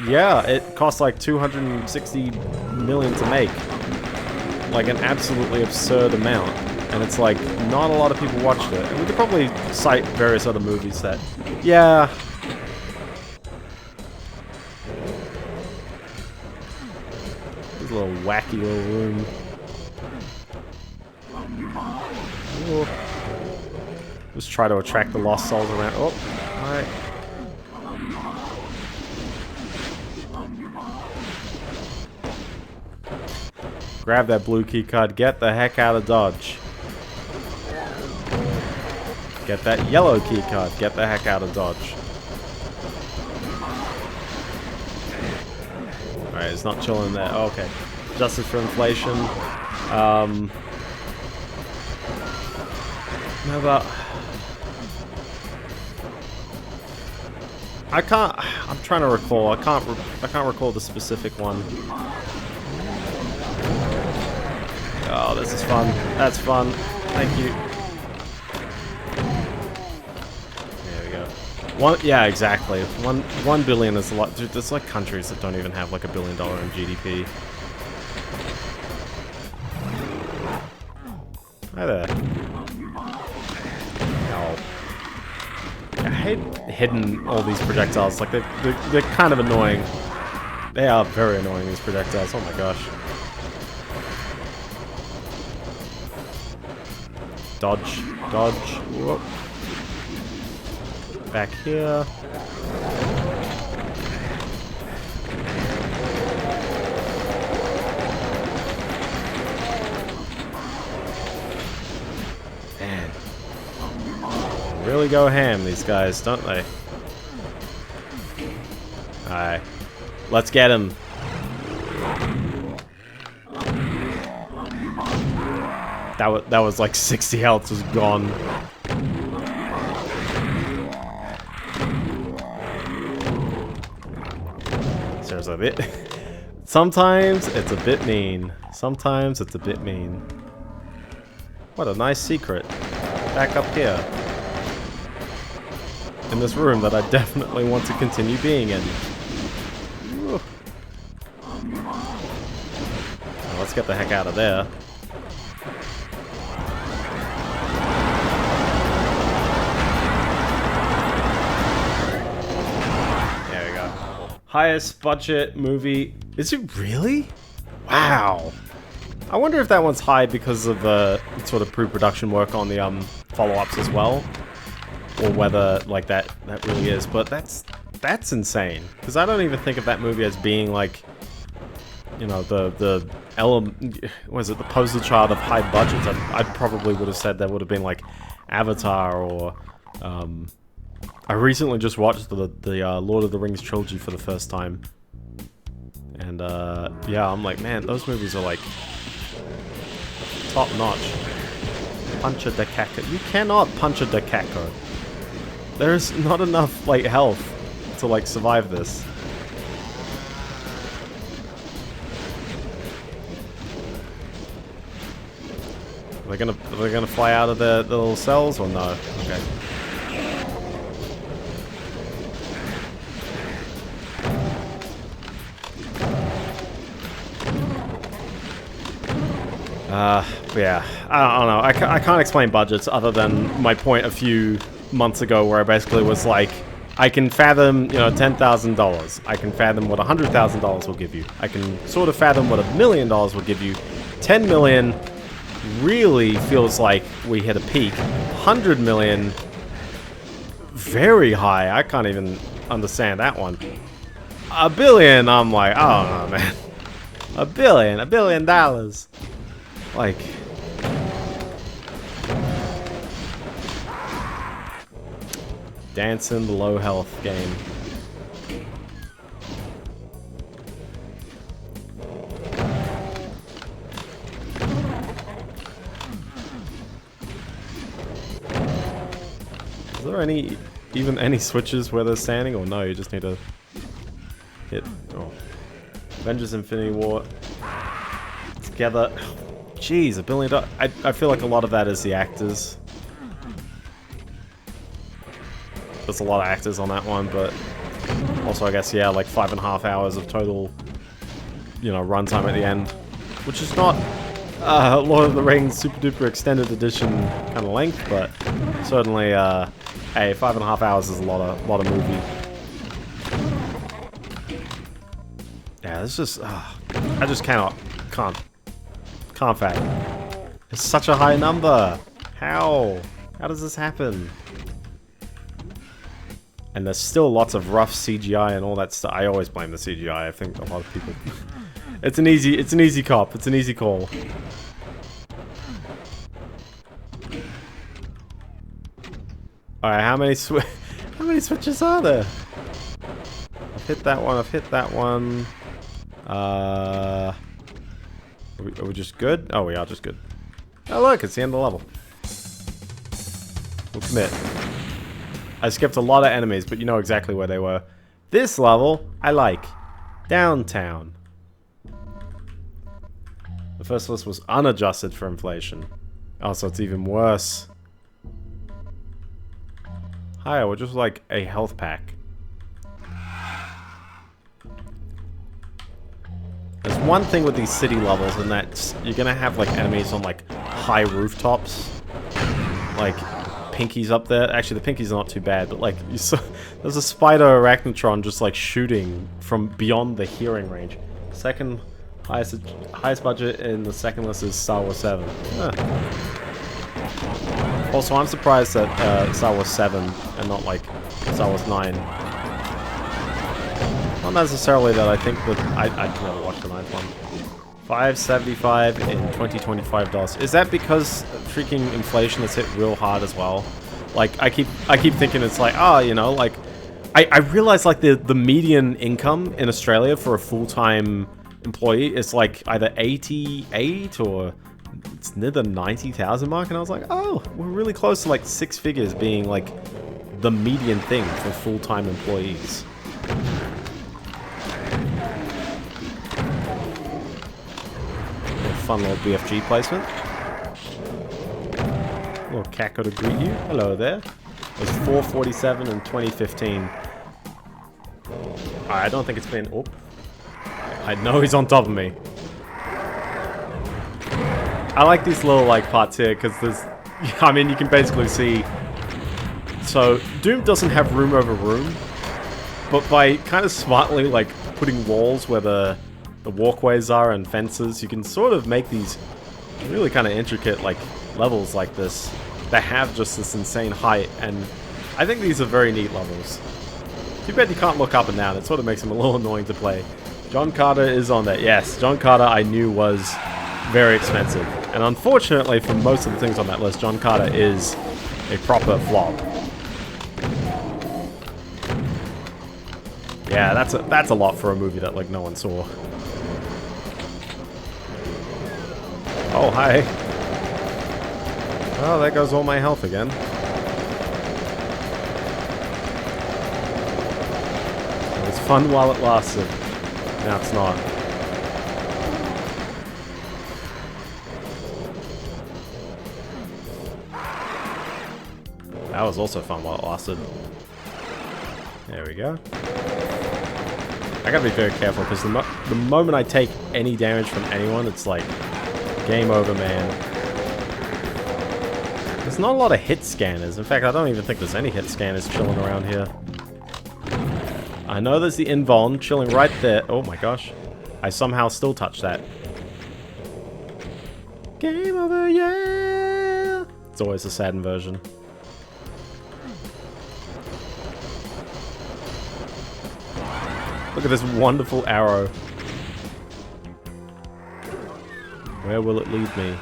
yeah, it cost like $260 million to make. Like an absolutely absurd amount. And it's like, not a lot of people watched it. And we could probably cite various other movies that, yeah... A little wacky little room. Ooh. Just try to attract the lost souls around. Oh, alright. Grab that blue key card. Get the heck out of Dodge. Get that yellow key card. Get the heck out of Dodge. Alright, it's not chilling there. Oh, okay. Justice for inflation. How about... I can't... I'm trying to recall. I can't recall the specific one. Oh, this is fun. That's fun. Thank you. Yeah, exactly. One billion is a lot. Dude, there's like countries that don't even have like $1 billion in GDP. Hi there. Oh. I hate hitting all these projectiles. Like they're kind of annoying. They are very annoying, these projectiles. Oh my gosh. Dodge, dodge. Whoop. Back here. Man. Really go ham, these guys, don't they? Alright. Let's get him. That was like 60 health was gone. seriously, sometimes it's a bit mean. Sometimes it's a bit mean. What a nice secret. Back up here. In this room that I definitely want to continue being in. Now, let's get the heck out of there. There we go. Highest budget movie. Is it really? Wow. I wonder if that one's high because of sort of pre-production work on the follow-ups as well, or whether like that really is. But that's insane, because I don't even think of that movie as being like, you know, the was it the poster child of high budgets. I probably would have said that would have been like Avatar or I recently just watched the Lord of the Rings trilogy for the first time, and yeah, I'm like, man, those movies are like top notch. Punch a Dakako. You cannot punch a Dakako. There's not enough like health to like survive this. Are they gonna fly out of the little cells or no? Okay. Yeah, I don't know. I can't explain budgets other than my point a few months ago where I basically was like, I can fathom, you know, $10,000. I can fathom what $100,000 will give you. I can sort of fathom what $1 million will give you. 10 million really feels like we hit a peak. 100 million, very high. I can't even understand that one. $1 billion, I'm like, I don't know, man. $1 billion. Like, dancing the low health game. Is there even any switches where they're standing, or no? You just need to hit. Oh, Avengers: Infinity War together. Jeez, $1 billion. I feel like a lot of that is the actors. There's a lot of actors on that one, but also I guess, yeah, like 5.5 hours of total, you know, runtime at the end, which is not Lord of the Rings Super Duper Extended Edition kind of length, but certainly, hey, 5.5 hours is a lot of movie. Yeah, it's just, I just can't fathom. It's such a high number. How does this happen? And there's still lots of rough CGI and all that stuff. I always blame the CGI. I think a lot of people. It's an easy cop. It's an easy call. All right, how many switches are there? I've hit that one. I've hit that one. Are we just good? Oh, we are just good. Oh, look, it's the end of the level. We'll commit. I skipped a lot of enemies, but you know exactly where they were. This level, I like. Downtown. The first list was unadjusted for inflation. Oh, so it's even worse. Hi, we're just like a health pack. There's one thing with these city levels, and that's you're gonna have like enemies on like high rooftops, like pinkies up there. Actually, the pinkies are not too bad, but like you saw, there's a spider arachnotron just like shooting from beyond the hearing range. Second highest budget in the second list is Star Wars 7. Also, I'm surprised that Star Wars 7 and not like Star Wars 9. Not necessarily that I think that I'd never watched the 9th one. $5.75 in 2025 dollars. Is that because freaking inflation has hit real hard as well? Like I keep thinking it's like, oh, you know, like I realize like the median income in Australia for a full-time employee is like either 88 or it's near the 90,000 mark, and I was like, oh, we're really close to like 6 figures being like the median thing for full-time employees. fun little BFG placement. Little Kako to greet you. Hello there. It was 447 in 2015. I don't think it's been... Oh. I know he's on top of me. I like these little like parts here because there's... I mean, you can basically see... So, Doom doesn't have room over room. But by kind of smartly like putting walls where the walkways are and fences, you can sort of make these really kind of intricate like levels like this that have just this insane height, and I think these are very neat levels. Too bad you can't look up and down, it sort of makes them a little annoying to play. John Carter is on that. Yes, John Carter I knew was very expensive, and unfortunately for most of the things on that list, John Carter is a proper flop. Yeah, that's a lot for a movie that like no one saw. Oh, hi. Oh, there goes all my health again. It was fun while it lasted. Now it's not. That was also fun while it lasted. There we go. I gotta be very careful because the moment I take any damage from anyone, it's like game over, man. There's not a lot of hit scanners. In fact, I don't even think there's any hit scanners chilling around here. I know there's the invuln chilling right there. Oh my gosh. I somehow still touch that. Game over, yeah! It's always a sad version. Look at this wonderful arrow. Where will it lead me?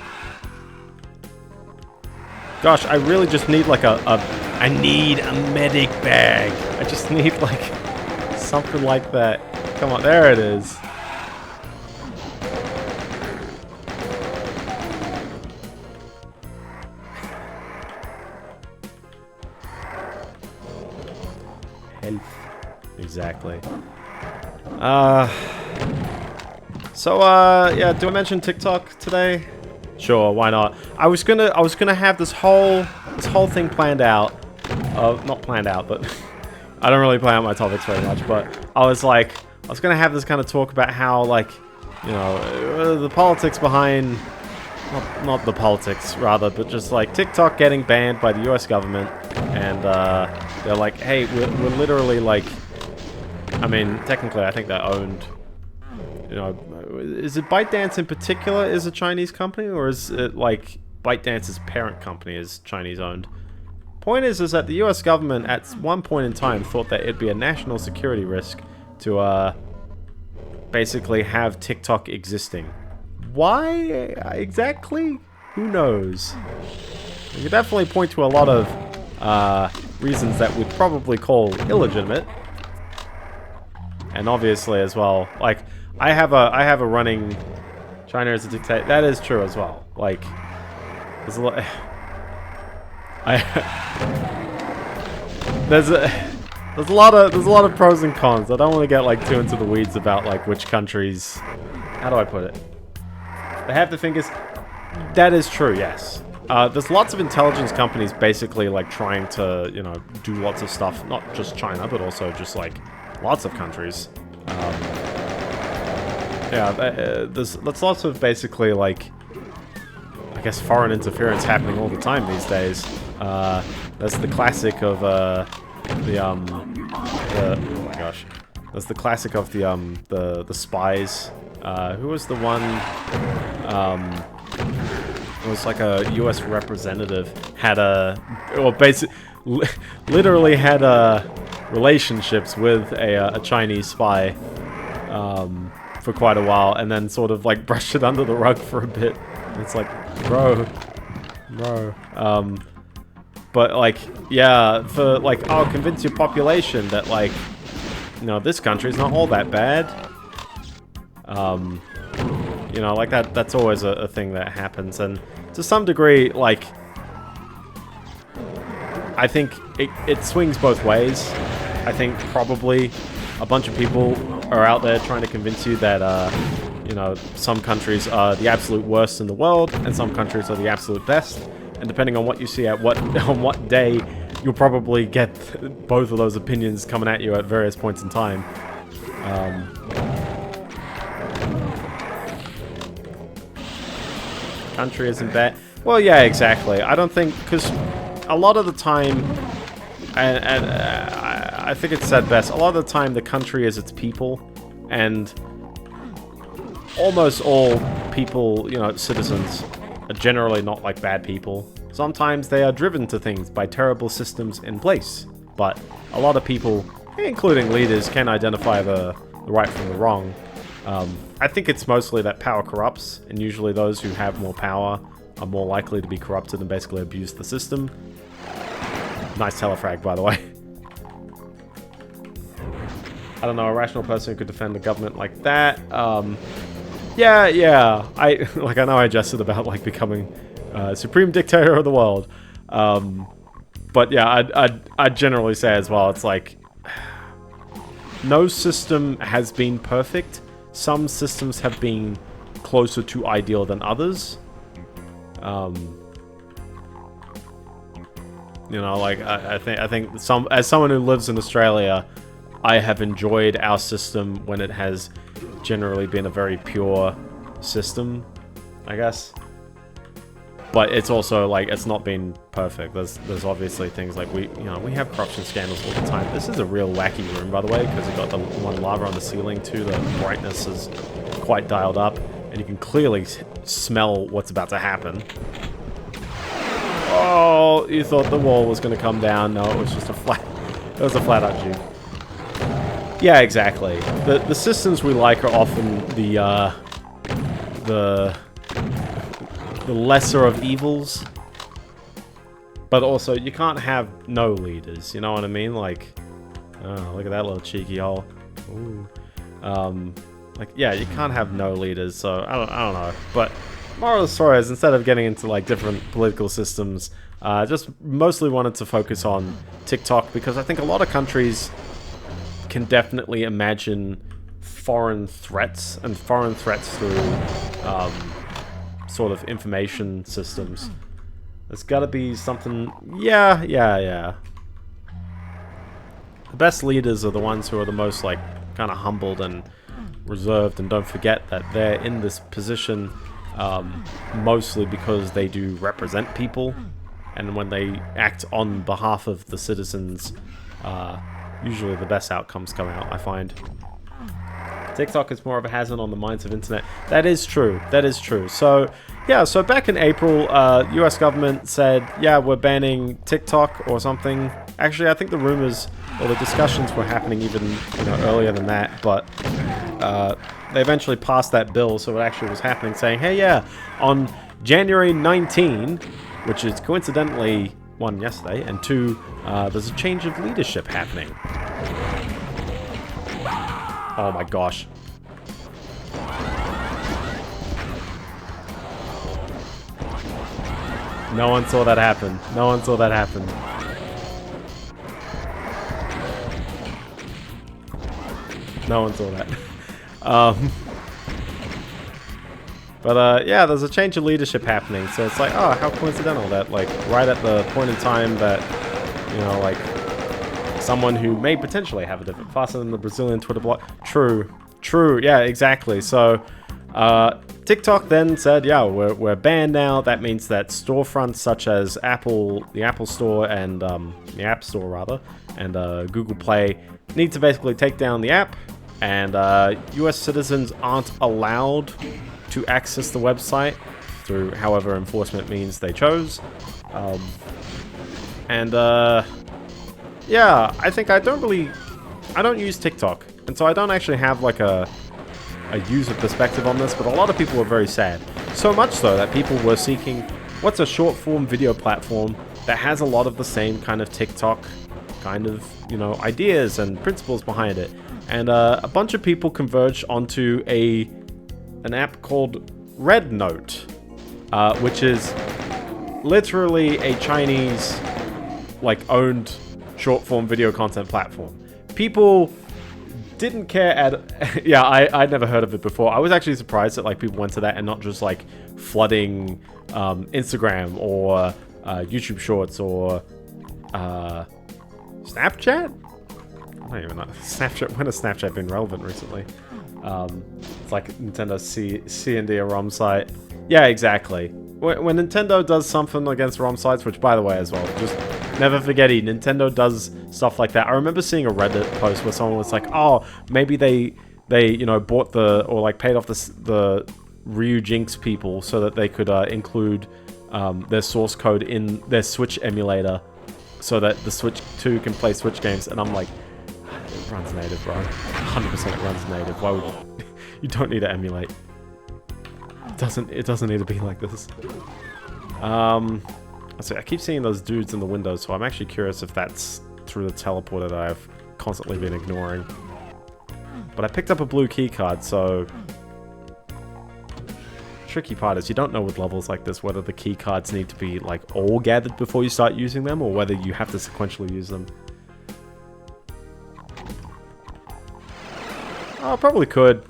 Gosh, I really just need like I need a medic bag. I just need like something like that. Come on, there it is. Health. Exactly. Yeah, do I mention TikTok today? Sure, why not? I was gonna have this whole thing planned out. Not planned out, but I don't really plan out my topics very much, but I was gonna have this kind of talk about how, like, you know, the politics behind, not the politics, rather, but just, like, TikTok getting banned by the US government, and, they're like, hey, we're literally, like, I mean, technically, I think they're owned, you know, is it ByteDance in particular is a Chinese company, or is it, like, ByteDance's parent company is Chinese-owned? Point is that the US government at one point in time thought that it'd be a national security risk to basically have TikTok existing. Why exactly? Who knows? You could definitely point to a lot of reasons that we'd probably call illegitimate, and obviously as well, like I have a running China as a dictator. That is true as well. Like there's a lot. There's a lot of pros and cons. I don't want to get like too into the weeds about like which countries. How do I put it? They have the fingers. That is true. Yes. There's lots of intelligence companies basically like trying to, you know, do lots of stuff. Not just China, but also just like lots of countries. Yeah. There's lots of basically like, I guess, foreign interference happening all the time these days. That's the classic of oh my gosh, that's the classic of the spies. Who was the one? It was like a U.S. representative had literally had relationships with a Chinese spy for quite a while, and then sort of like brushed it under the rug for a bit. It's like, bro. But like, yeah, for like, oh, convince your population that like, you know, this country's not all that bad. You know, like that's always a thing that happens, and to some degree, like, I think it swings both ways. I think probably a bunch of people are out there trying to convince you that, you know, some countries are the absolute worst in the world, and some countries are the absolute best. And depending on what you see at on what day, you'll probably get both of those opinions coming at you at various points in time. Country isn't bad. Well, yeah, exactly. I don't think, because a lot of the time, and I think it's said best, a lot of the time the country is its people, and almost all people, you know, citizens, are generally not like bad people. Sometimes they are driven to things by terrible systems in place, but a lot of people, including leaders, can identify the right from the wrong. I think it's mostly that power corrupts, and usually those who have more power are more likely to be corrupted and basically abuse the system. Nice telefrag, by the way. I don't know, a rational person who could defend the government like that. Yeah. I know I jested about like becoming supreme dictator of the world. But yeah, I'd generally say as well, it's like no system has been perfect. Some systems have been closer to ideal than others. You know, like I think as someone who lives in Australia, I have enjoyed our system when it has generally been a very pure system, I guess. But it's also like it's not been perfect. There's obviously things like we have corruption scandals all the time. This is a real wacky room, by the way, because you've got the one lava on the ceiling too. The brightness is quite dialed up, and you can clearly smell what's about to happen. Oh, you thought the wall was going to come down. No, it was just a flat... It was a flat-out Jeep. Yeah, exactly. The systems we like are often the lesser of evils. But also, you can't have no leaders, you know what I mean? Like, oh, look at that little cheeky hole. Ooh. Like, yeah, you can't have no leaders, so I don't know. But moral of the story is, instead of getting into like different political systems, just mostly wanted to focus on TikTok, because I think a lot of countries can definitely imagine foreign threats, and foreign threats through sort of information systems. There's gotta be something... Yeah. The best leaders are the ones who are the most, like, kind of humbled and reserved, and don't forget that they're in this position mostly because they do represent people, and when they act on behalf of the citizens, usually the best outcomes come out, I find. TikTok is more of a hazard on the minds of internet. That is true. So, yeah, so back in April, US government said, yeah, we're banning TikTok or something. Actually, I think the rumors or the discussions were happening even earlier than that, but they eventually passed that bill, so it actually was happening, saying, hey, yeah, on January 19, which is coincidentally, one, yesterday, and two, there's a change of leadership happening. Oh my gosh. No one saw that happen. No one saw that happen. No one saw that. Yeah, there's a change of leadership happening, so it's like, oh, how coincidental that, like, right at the point in time that, like, someone who may potentially have a different... Faster than the Brazilian Twitter block. True, yeah, exactly. So, TikTok then said, yeah, we're banned now. That means that storefronts such as Apple, the Apple Store, and the App Store, rather, and Google Play need to basically take down the app, and US citizens aren't allowed to access the website through however enforcement means they chose. Yeah, I think I don't use TikTok, and so I don't actually have like a user perspective on this, but a lot of people were very sad. So much so that people were seeking what's a short form video platform that has a lot of the same kind of TikTok kind of, ideas and principles behind it. And a bunch of people converged onto an app called Red Note, which is literally a Chinese, like, owned short-form video content platform. People didn't care at... Yeah, I'd never heard of it before. I was actually surprised that like people went to that and not just like flooding Instagram or YouTube Shorts or Snapchat? I don't even know. Snapchat. When has Snapchat been relevant recently? It's like Nintendo C&D a ROM site. Yeah, exactly. When Nintendo does something against ROM sites, which by the way as well, just never forget it, Nintendo does stuff like that. I remember seeing a Reddit post where someone was like, oh, maybe they you know, bought or like paid off the Ryu Jinx people so that they could include their source code in their Switch emulator so that the Switch 2 can play Switch games. And I'm like, it runs native, bro. 100% it runs native. Why would you don't need to emulate. It doesn't need to be like this. So I keep seeing those dudes in the windows, so I'm actually curious if that's through the teleporter that I've constantly been ignoring. But I picked up a blue key card, so tricky part is you don't know with levels like this whether the key cards need to be like all gathered before you start using them or whether you have to sequentially use them. Oh, I probably could.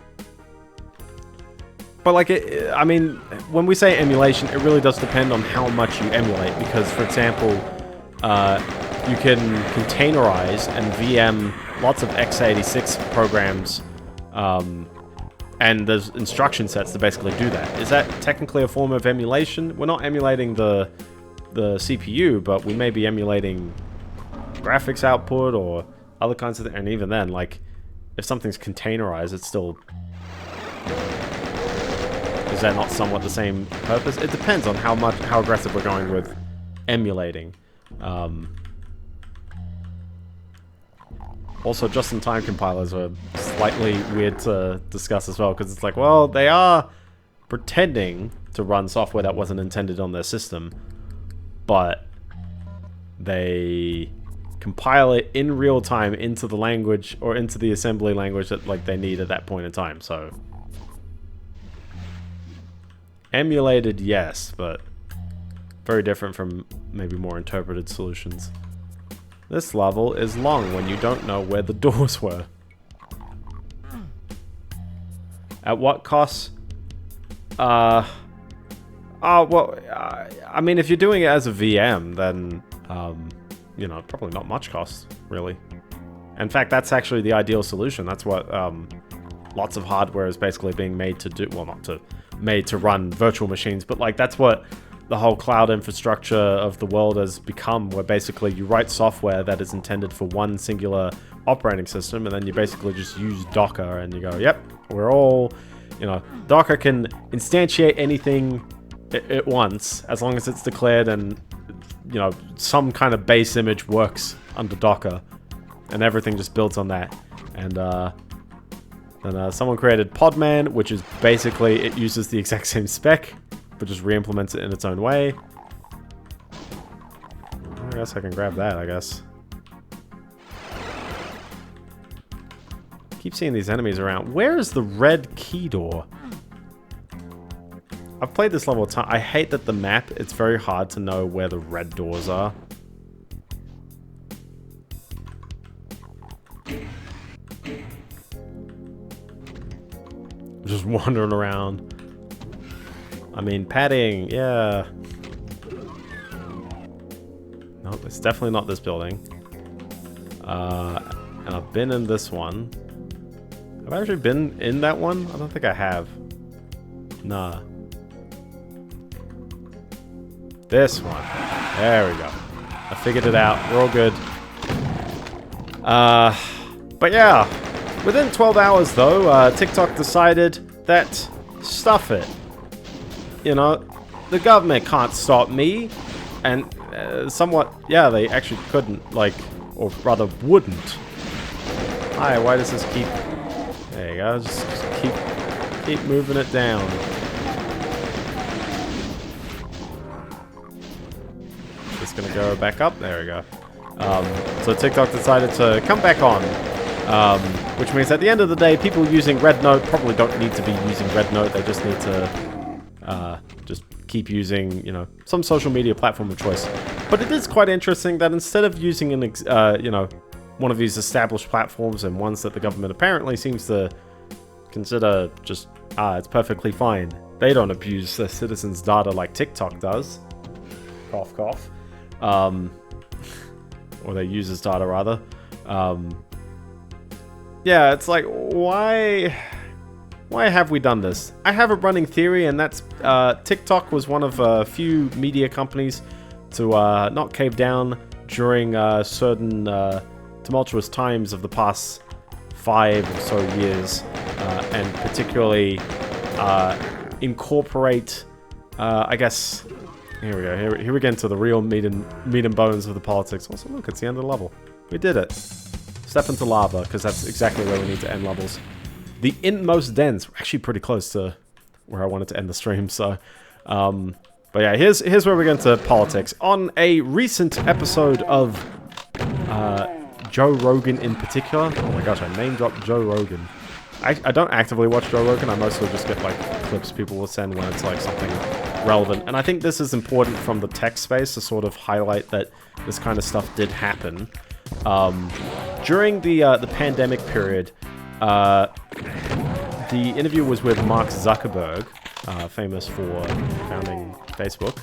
But like, I mean, when we say emulation, it really does depend on how much you emulate. Because, for example, you can containerize and VM lots of x86 programs, and there's instruction sets to basically do that. Is that technically a form of emulation? We're not emulating the CPU, but we may be emulating graphics output or other kinds of things. And even then, like, if something's containerized, it's still... Is that not somewhat the same purpose? It depends on how aggressive we're going with emulating. Also, just-in-time compilers are slightly weird to discuss as well, because it's like, well, they are pretending to run software that wasn't intended on their system, but they compile it in real time into the language or into the assembly language that like they need at that point in time. So emulated, yes, but very different from maybe more interpreted solutions. This level is long when you don't know where the doors were. At what cost? I mean, if you're doing it as a VM, then, you know, probably not much cost, really. In fact, that's actually the ideal solution. That's what lots of hardware is basically being made to do. Well, made to run virtual machines, but like that's what the whole cloud infrastructure of the world has become, where basically you write software that is intended for one singular operating system, and then you basically just use Docker and you go, yep, we're all, you know, Docker can instantiate anything at once as long as it's declared and, you know, some kind of base image works under Docker, and everything just builds on that. And someone created Podman, which is basically, it uses the exact same spec, but just re-implements it in its own way. I guess I can grab that, I guess. Keep seeing these enemies around. Where is the red key door? I've played this level a ton. I hate that the map, it's very hard to know where the red doors are. Just wandering around. I mean, padding, yeah. No, it's definitely not this building. And I've been in this one. Have I actually been in that one? I don't think I have. Nah. This one. There we go. I figured it out. We're all good. But yeah. Within 12 hours, though, TikTok decided that stuff it. You know, the government can't stop me. And somewhat, yeah, they actually couldn't, like, or rather wouldn't. Hi, why does this keep... There you go, just keep moving it down. Just gonna go back up, there we go. So TikTok decided to come back on. Which means at the end of the day, people using Red Note probably don't need to be using Red Note. They just need to just keep using, you know, some social media platform of choice. But it is quite interesting that instead of using an, you know, one of these established platforms and ones that the government apparently seems to consider just, it's perfectly fine. They don't abuse their citizens' data like TikTok does. Cough, cough. Or their users' data, rather. Yeah, it's like, why have we done this? I have a running theory, and that's TikTok was one of a few media companies to not cave down during certain tumultuous times of the past 5 or so years, and particularly incorporate, I guess. Here we go. Here we get into the real meat and bones of the politics. Also, look, it's the end of the level. We did it. Step into lava, because that's exactly where we need to end levels. The inmost dens. We're actually pretty close to where I wanted to end the stream, so... but yeah, here's where we get into politics. On a recent episode of Joe Rogan in particular... Oh my gosh, I name-dropped Joe Rogan. I don't actively watch Joe Rogan. I mostly just get, like, clips people will send when it's, like, something relevant. And I think this is important from the tech space to sort of highlight that this kind of stuff did happen. During the pandemic period, the interview was with Mark Zuckerberg, famous for founding Facebook,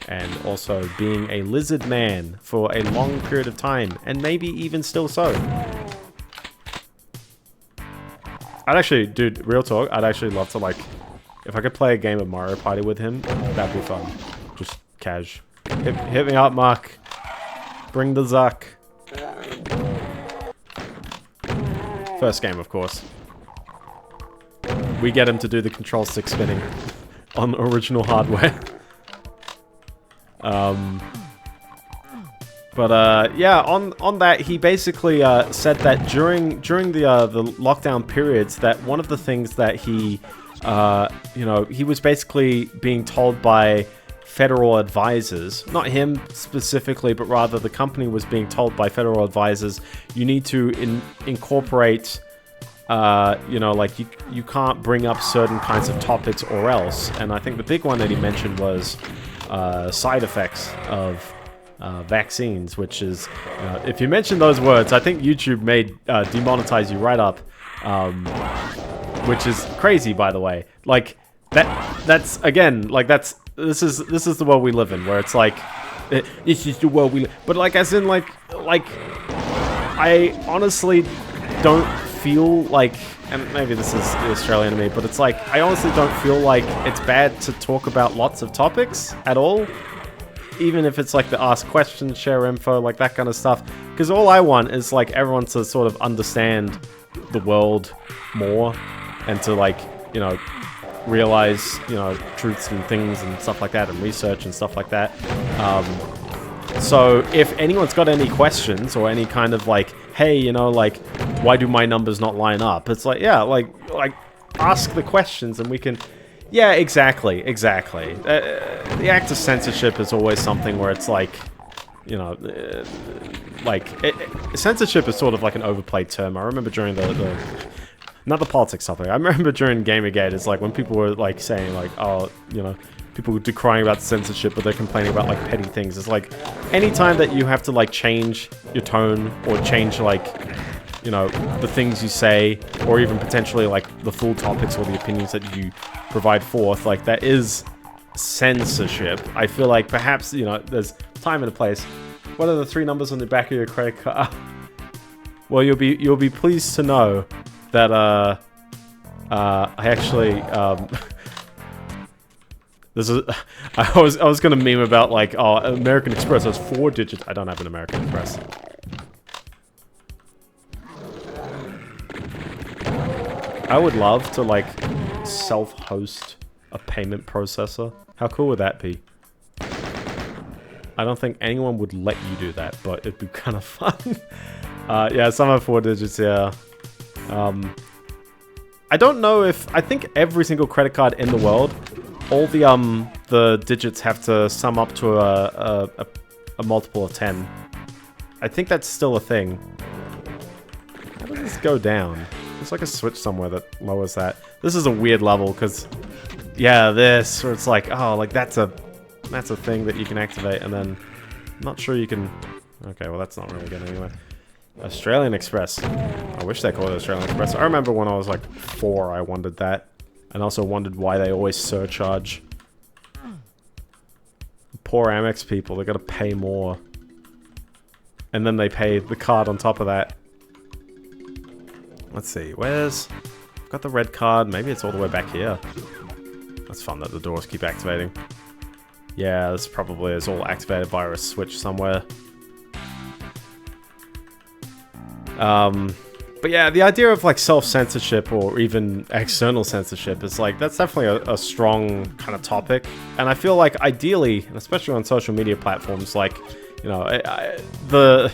and also being a lizard man for a long period of time, and maybe even still so. I'd actually, dude, real talk, I'd actually love to, like, if I could play a game of Mario Party with him, that'd be fun. Just cash. Hit me up, Mark. Bring the Zuck. First game, of course. We get him to do the control stick spinning on original hardware. Yeah, on that, he basically said that during the lockdown periods, that one of the things that he, he was basically being told by federal advisors, not him specifically, but rather the company was being told by federal advisors, you need to incorporate, like you can't bring up certain kinds of topics or else. And I think the big one that he mentioned was side effects of vaccines, which is, if you mention those words, I think YouTube may demonetize you right up, which is crazy, by the way. Like that's again, like this is the world we live in, where it's like this is the world we live. But like, as in like I honestly don't feel like, and maybe this is the Australian to me, but it's like I honestly don't feel like it's bad to talk about lots of topics at all. Even if it's like the ask questions, share info, like that kind of stuff. Because all I want is like everyone to sort of understand the world more and to like, realize, truths and things and stuff like that and research and stuff like that. So if anyone's got any questions or any kind of like, hey, like, why do my numbers not line up? It's like, yeah, like ask the questions and we can... Yeah, exactly. The act of censorship is always something where it's like, censorship is sort of like an overplayed term. I remember during not the politics topic, I remember during Gamergate, it's like when people were like saying like, oh, people were decrying about censorship, but they're complaining about like petty things. It's like, anytime that you have to like change your tone or change like, the things you say, or even potentially like the full topics or the opinions that you provide forth, like that is censorship. I feel like perhaps, there's time and a place. What are the 3 numbers on the back of your credit card? Well, you'll be pleased to know that I actually I was gonna meme about like, oh, American Express has 4 digits. I don't have an American Express. I would love to like self-host a payment processor. How cool would that be? I don't think anyone would let you do that, but it'd be kind of fun. Yeah, some have 4 digits, yeah. I don't know if... I think every single credit card in the world, all the digits have to sum up to a multiple of 10. I think that's still a thing. How does this go down? There's like a switch somewhere that lowers that. This is a weird level, because... Yeah, this, where it's like, oh, like that's a thing that you can activate, and then... I'm not sure you can... Okay, well that's not really good anyway. Australian Express. I wish they called it Australian Express. I remember when I was like 4, I wondered that. And also wondered why they always surcharge. Poor Amex people, they gotta pay more. And then they pay the card on top of that. Let's see, where's... I've got the red card, maybe it's all the way back here. That's fun that the doors keep activating. Yeah, this probably is all activated via a switch somewhere. But yeah, the idea of like self-censorship or even external censorship is like, that's definitely a strong kind of topic. And I feel like ideally, and especially on social media platforms, like, you know, the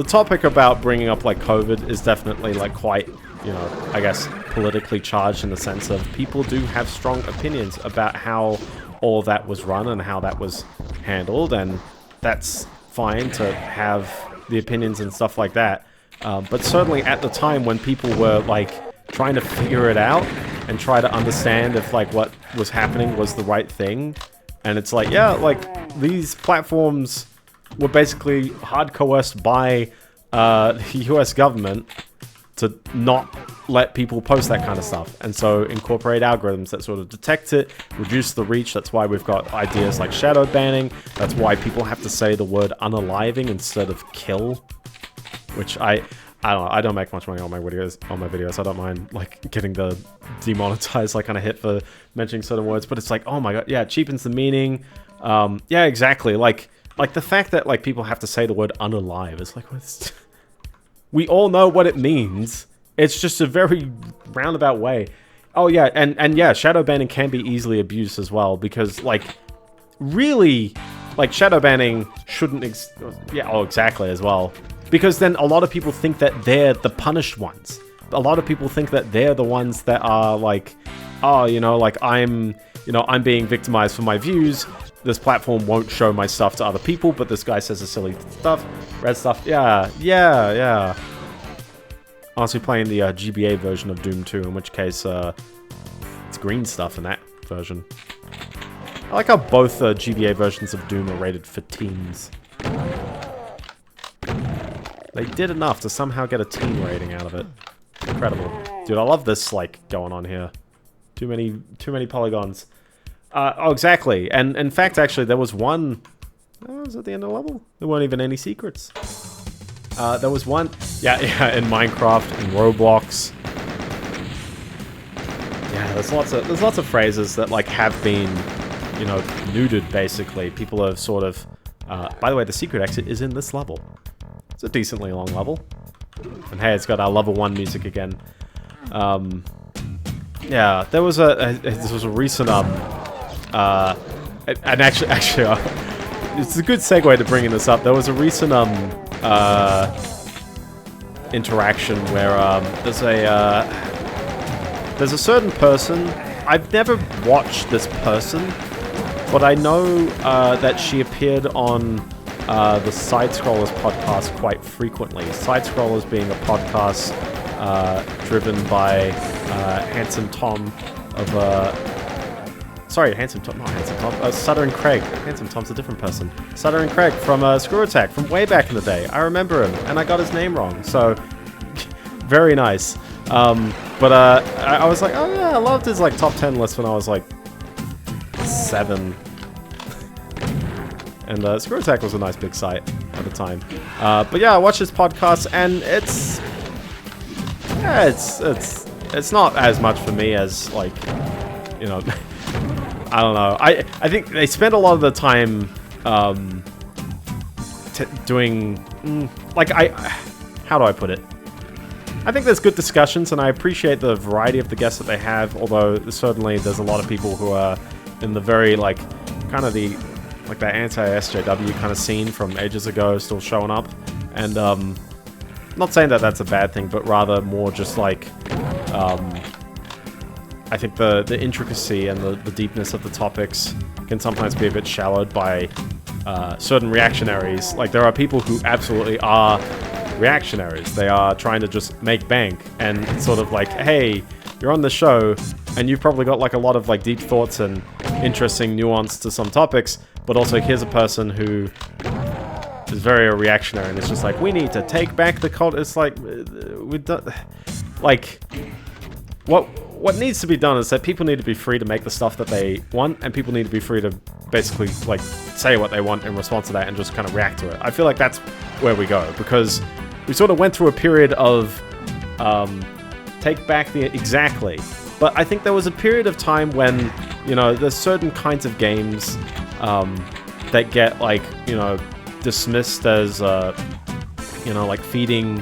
topic about bringing up like COVID is definitely like quite, you know, I guess politically charged in the sense of people do have strong opinions about how all that was run and how that was handled, and that's fine to have the opinions and stuff like that. But certainly at the time when people were like trying to figure it out and try to understand if like what was happening was the right thing, and it's like, yeah, like these platforms were basically hard coerced by the US government to not let people post that kind of stuff, and so incorporate algorithms that sort of detect it, reduce the reach. That's why we've got ideas like shadow banning. That's why people have to say the word unaliving instead of kill, which I don't know. I don't make much money on my videos. I don't mind like getting the demonetized like kind of hit for mentioning certain words, but it's like, oh my god, yeah, it cheapens the meaning. Yeah, exactly. Like the fact that like people have to say the word unalive is like, we all know what it means. It's just a very roundabout way. Oh yeah, and yeah, shadow banning can be easily abused as well, because like really, like shadow banning shouldn't exactly as well. Because then a lot of people think that they're the punished ones. A lot of people think that they're the ones that are like, oh, you know, like I'm being victimized for my views. This platform won't show my stuff to other people, but this guy says a silly stuff, red stuff. Yeah. Honestly, playing the GBA version of Doom 2, in which case it's green stuff in that version. I like how both GBA versions of Doom are rated for teens. They did enough to somehow get a teen rating out of it. Incredible. Dude, I love this, like, going on here. Too many polygons. Oh, exactly. And in fact, actually, there was one... Oh, was at the end of the level? There weren't even any secrets. There was one... Yeah, in Minecraft, in Roblox. Yeah, there's lots of phrases that, like, have been, you know, nuded, basically. People have sort of... by the way, the secret exit is in this level. It's a decently long level. And hey, it's got our level 1 music again. Yeah, there was this was a recent, and actually, it's a good segue to bringing this up. There was a recent, interaction where, there's a certain person. I've never watched this person, but I know, that she appeared on, the Side Scrollers podcast quite frequently. Side Scrollers being a podcast driven by Handsome Tom of sorry, Handsome Tom, not Handsome Tom, Sutter and Craig. Handsome Tom's a different person. Sutter and Craig from Screw Attack from way back in the day. I remember him, and I got his name wrong, so very nice. But I was like, oh yeah, I loved his like top 10 list when I was like 7. And Screw Attack was a nice big site at the time. But yeah, I watched his podcast, and it's not as much for me as, like, you know, I don't know. I think they spend a lot of the time doing like how do I put it? I think there's good discussions, and I appreciate the variety of the guests that they have. Although certainly there's a lot of people who are in the very like kind of the like that anti-SJW kind of scene from ages ago still showing up. And, not saying that that's a bad thing, but rather more just like, I think the intricacy and the deepness of the topics can sometimes be a bit shallowed by, certain reactionaries. Like, there are people who absolutely are reactionaries. They are trying to just make bank, and it's sort of like, hey, you're on the show, and you've probably got like a lot of like deep thoughts and interesting nuance to some topics, but also here's a person who is very reactionary, and it's just like, we need to take back the cult. It's like, we don't, like, what needs to be done is that people need to be free to make the stuff that they want, and people need to be free to basically, like, say what they want in response to that and just kind of react to it. I feel like that's where we go, because we sort of went through a period of take back the... Exactly. But I think there was a period of time when, you know, there's certain kinds of games that get, like, you know, dismissed as, you know, like feeding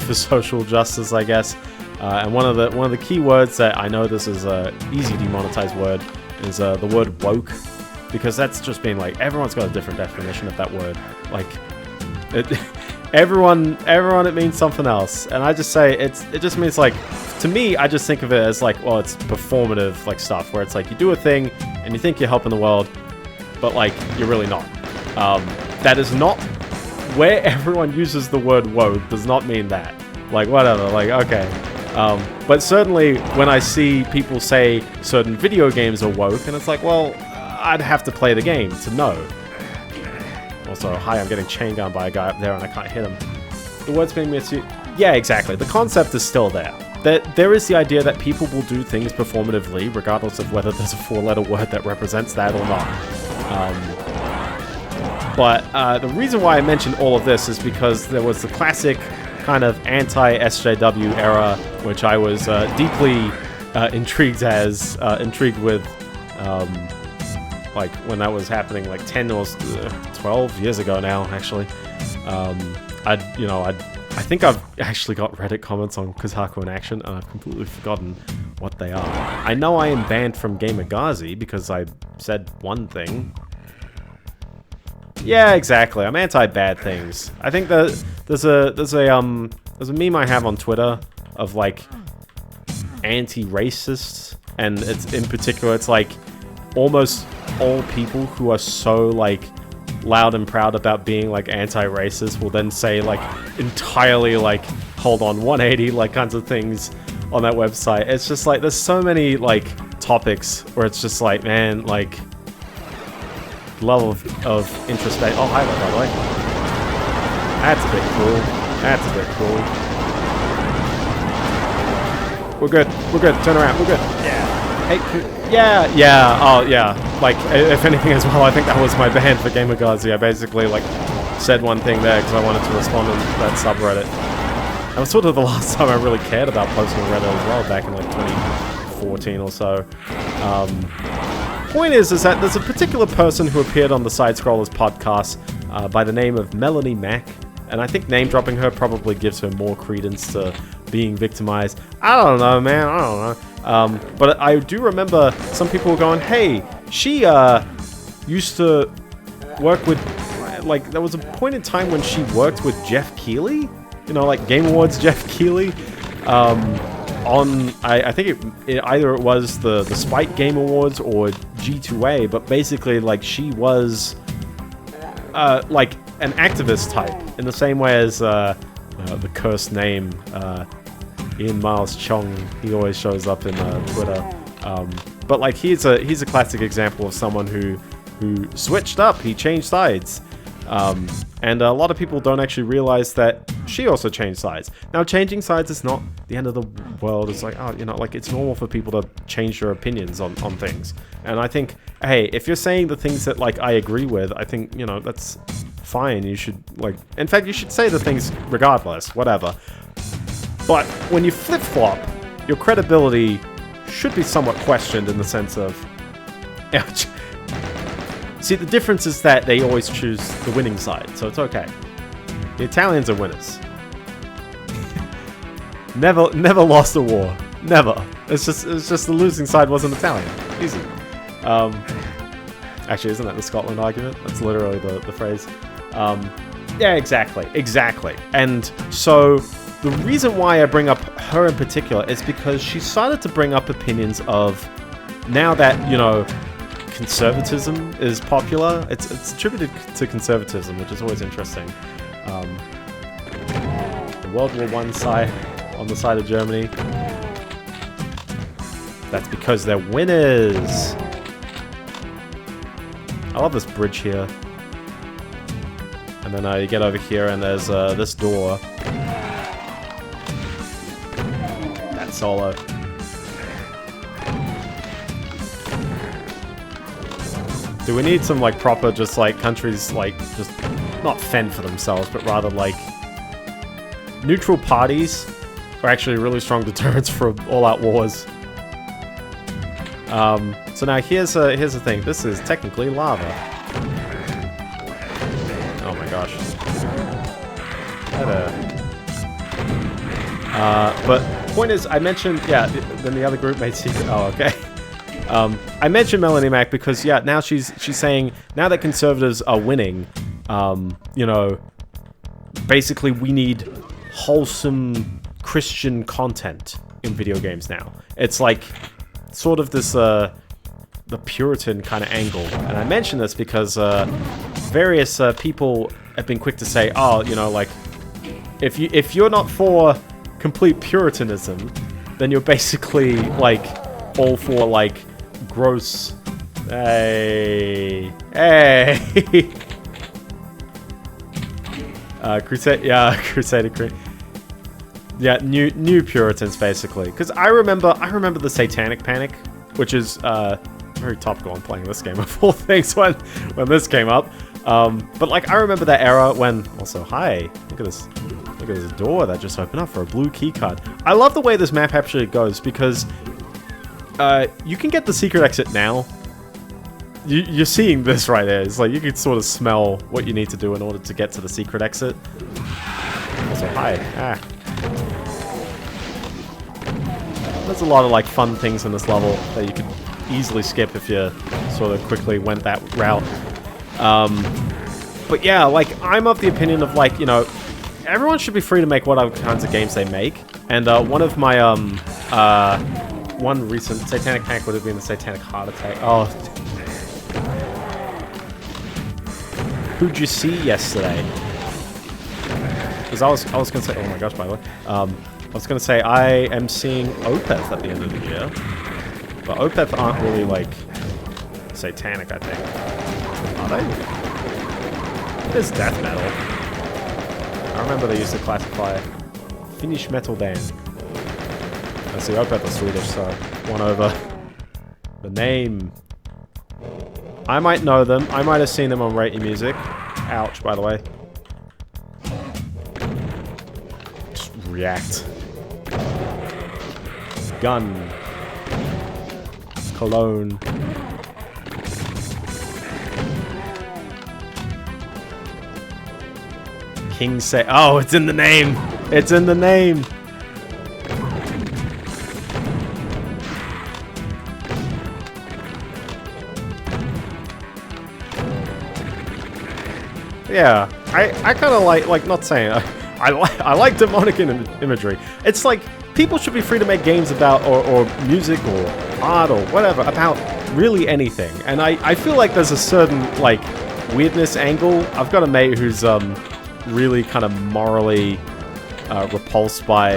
for social justice, I guess. And one of the key words that I know this is a easy demonetized word is the word woke, because that's just been like, everyone's got a different definition of that word. Like, everyone it means something else, and I just say it just means, like, to me, I just think of it as like, well, it's performative, like, stuff where it's like you do a thing and you think you're helping the world, but like you're really not. That is not where everyone uses the word woke. Does not mean that. Like, whatever. Like, okay. But certainly when I see people say certain video games are woke, and it's like, well, I'd have to play the game to know. Also, hi, I'm getting chain gunned by a guy up there and I can't hit him. The word's being misused. Yeah, exactly. The concept is still there. There is the idea that people will do things performatively, regardless of whether there's a 4-letter word that represents that or not. But the reason why I mentioned all of this is because there was the classic kind of anti-SJW era, which I was deeply intrigued with, like, when that was happening, like 10 or 12 years ago now, actually. I think I've actually got Reddit comments on Kozaku in Action, and I've completely forgotten what they are. I know I am banned from Gamergazi because I said one thing. Yeah, exactly. I'm anti-bad things. I think that there's a meme I have on Twitter of, like, anti-racists, and it's in particular, it's like almost all people who are so, like, loud and proud about being, like, anti-racist will then say, like, entirely, like, hold on, 180, like, kinds of things on that website. It's just like, there's so many, like, topics where it's just like, man, like, level of introspection. Oh, hi there, by the way. That's a bit cool. That's a bit cool. We're good. We're good. Turn around. We're good. Yeah. Hey, yeah. Oh, yeah. Like, if anything as well, I think that was my ban for Gamergazi. I basically, like, said one thing there because I wanted to respond to that subreddit. That was sort of the last time I really cared about posting on Reddit as well, back in, like, 2014 or so. Point is that there's a particular person who appeared on the Side Scrollers podcast by the name of Melanie Mack, and I think name-dropping her probably gives her more credence to being victimized. I don't know, man. I don't know. But I do remember some people going, hey, she used to work with, like, there was a point in time when she worked with Jeff Keighley, you know, like Game Awards Jeff Keighley, on, I think it either it was the Spike Game Awards or G2A, but basically, like, she was like an activist type in the same way as the cursed name Ian Miles Chong. He always shows up in Twitter, but like he's a classic example of someone who switched up. He changed sides. And a lot of people don't actually realize that she also changed sides. Now, changing sides is not the end of the world. It's like, oh, you know, like, it's normal for people to change their opinions on things. And I think, hey, if you're saying the things that, like, I agree with, I think, you know, that's fine. You should, like, in fact, you should say the things regardless, whatever. But when you flip-flop, your credibility should be somewhat questioned in the sense of, ouch. See, the difference is that they always choose the winning side, so it's okay. The Italians are winners. never lost a war. Never. It's just the losing side wasn't Italian. Easy. Actually, isn't that the Scotland argument? That's literally the phrase. Yeah, exactly. And so the reason why I bring up her in particular is because she started to bring up opinions of, now that, you know, conservatism is popular. It's attributed to conservatism, which is always interesting. The World War I side, on the side of Germany, that's because they're winners. I love this bridge here. And then you get over here and there's this door. That's solo. Do we need some like proper just like countries like just not fend for themselves, but rather like neutral parties are actually really strong deterrents for all-out wars. So now here's the thing. This is technically lava. Oh my gosh. But point is, I mentioned, yeah, then the other group made secret. Oh, okay. I mentioned Melanie Mac because, yeah, now she's saying, now that conservatives are winning, you know, basically we need wholesome Christian content in video games now. It's like sort of this, the Puritan kind of angle. And I mention this because various people have been quick to say, oh, you know, like, if you're not for complete Puritanism, then you're basically, like, all for, like, gross... Hey! Crusader Creed. Yeah, new Puritans, basically. Because I remember the Satanic Panic, which is, very topical on playing this game of all things when this came up. But, like, I remember that era when... Also, hi! Look at this door that just opened up for a blue keycard. I love the way this map actually goes, because... you can get the secret exit now. You're seeing this right there. It's like you can sort of smell what you need to do in order to get to the secret exit. Also, hi. There's a lot of like fun things in this level that you could easily skip if you sort of quickly went that route. But yeah, like I'm of the opinion of like, you know, everyone should be free to make whatever kinds of games they make. And one of my one recent Satanic Panic would have been the Satanic Heart Attack. Oh. Who'd you see yesterday? Because I was gonna say, oh my gosh, by the way. I was gonna say I am seeing Opeth at the end of the year. But Opeth aren't really like satanic, I think. Are they? It is death metal. I remember they used to classify Finnish metal band. I see, Opeth are Swedish, so one over. The name. I might know them. I might have seen them on Rate Your Music. Ouch, by the way. Just react. Gun. Cologne. King say, oh, it's in the name. It's in the name. Yeah, I kind of like not saying I like demonic imagery. It's like people should be free to make games about or music or art or whatever about really anything. And I feel like there's a certain like weirdness angle. I've got a mate who's really kind of morally repulsed by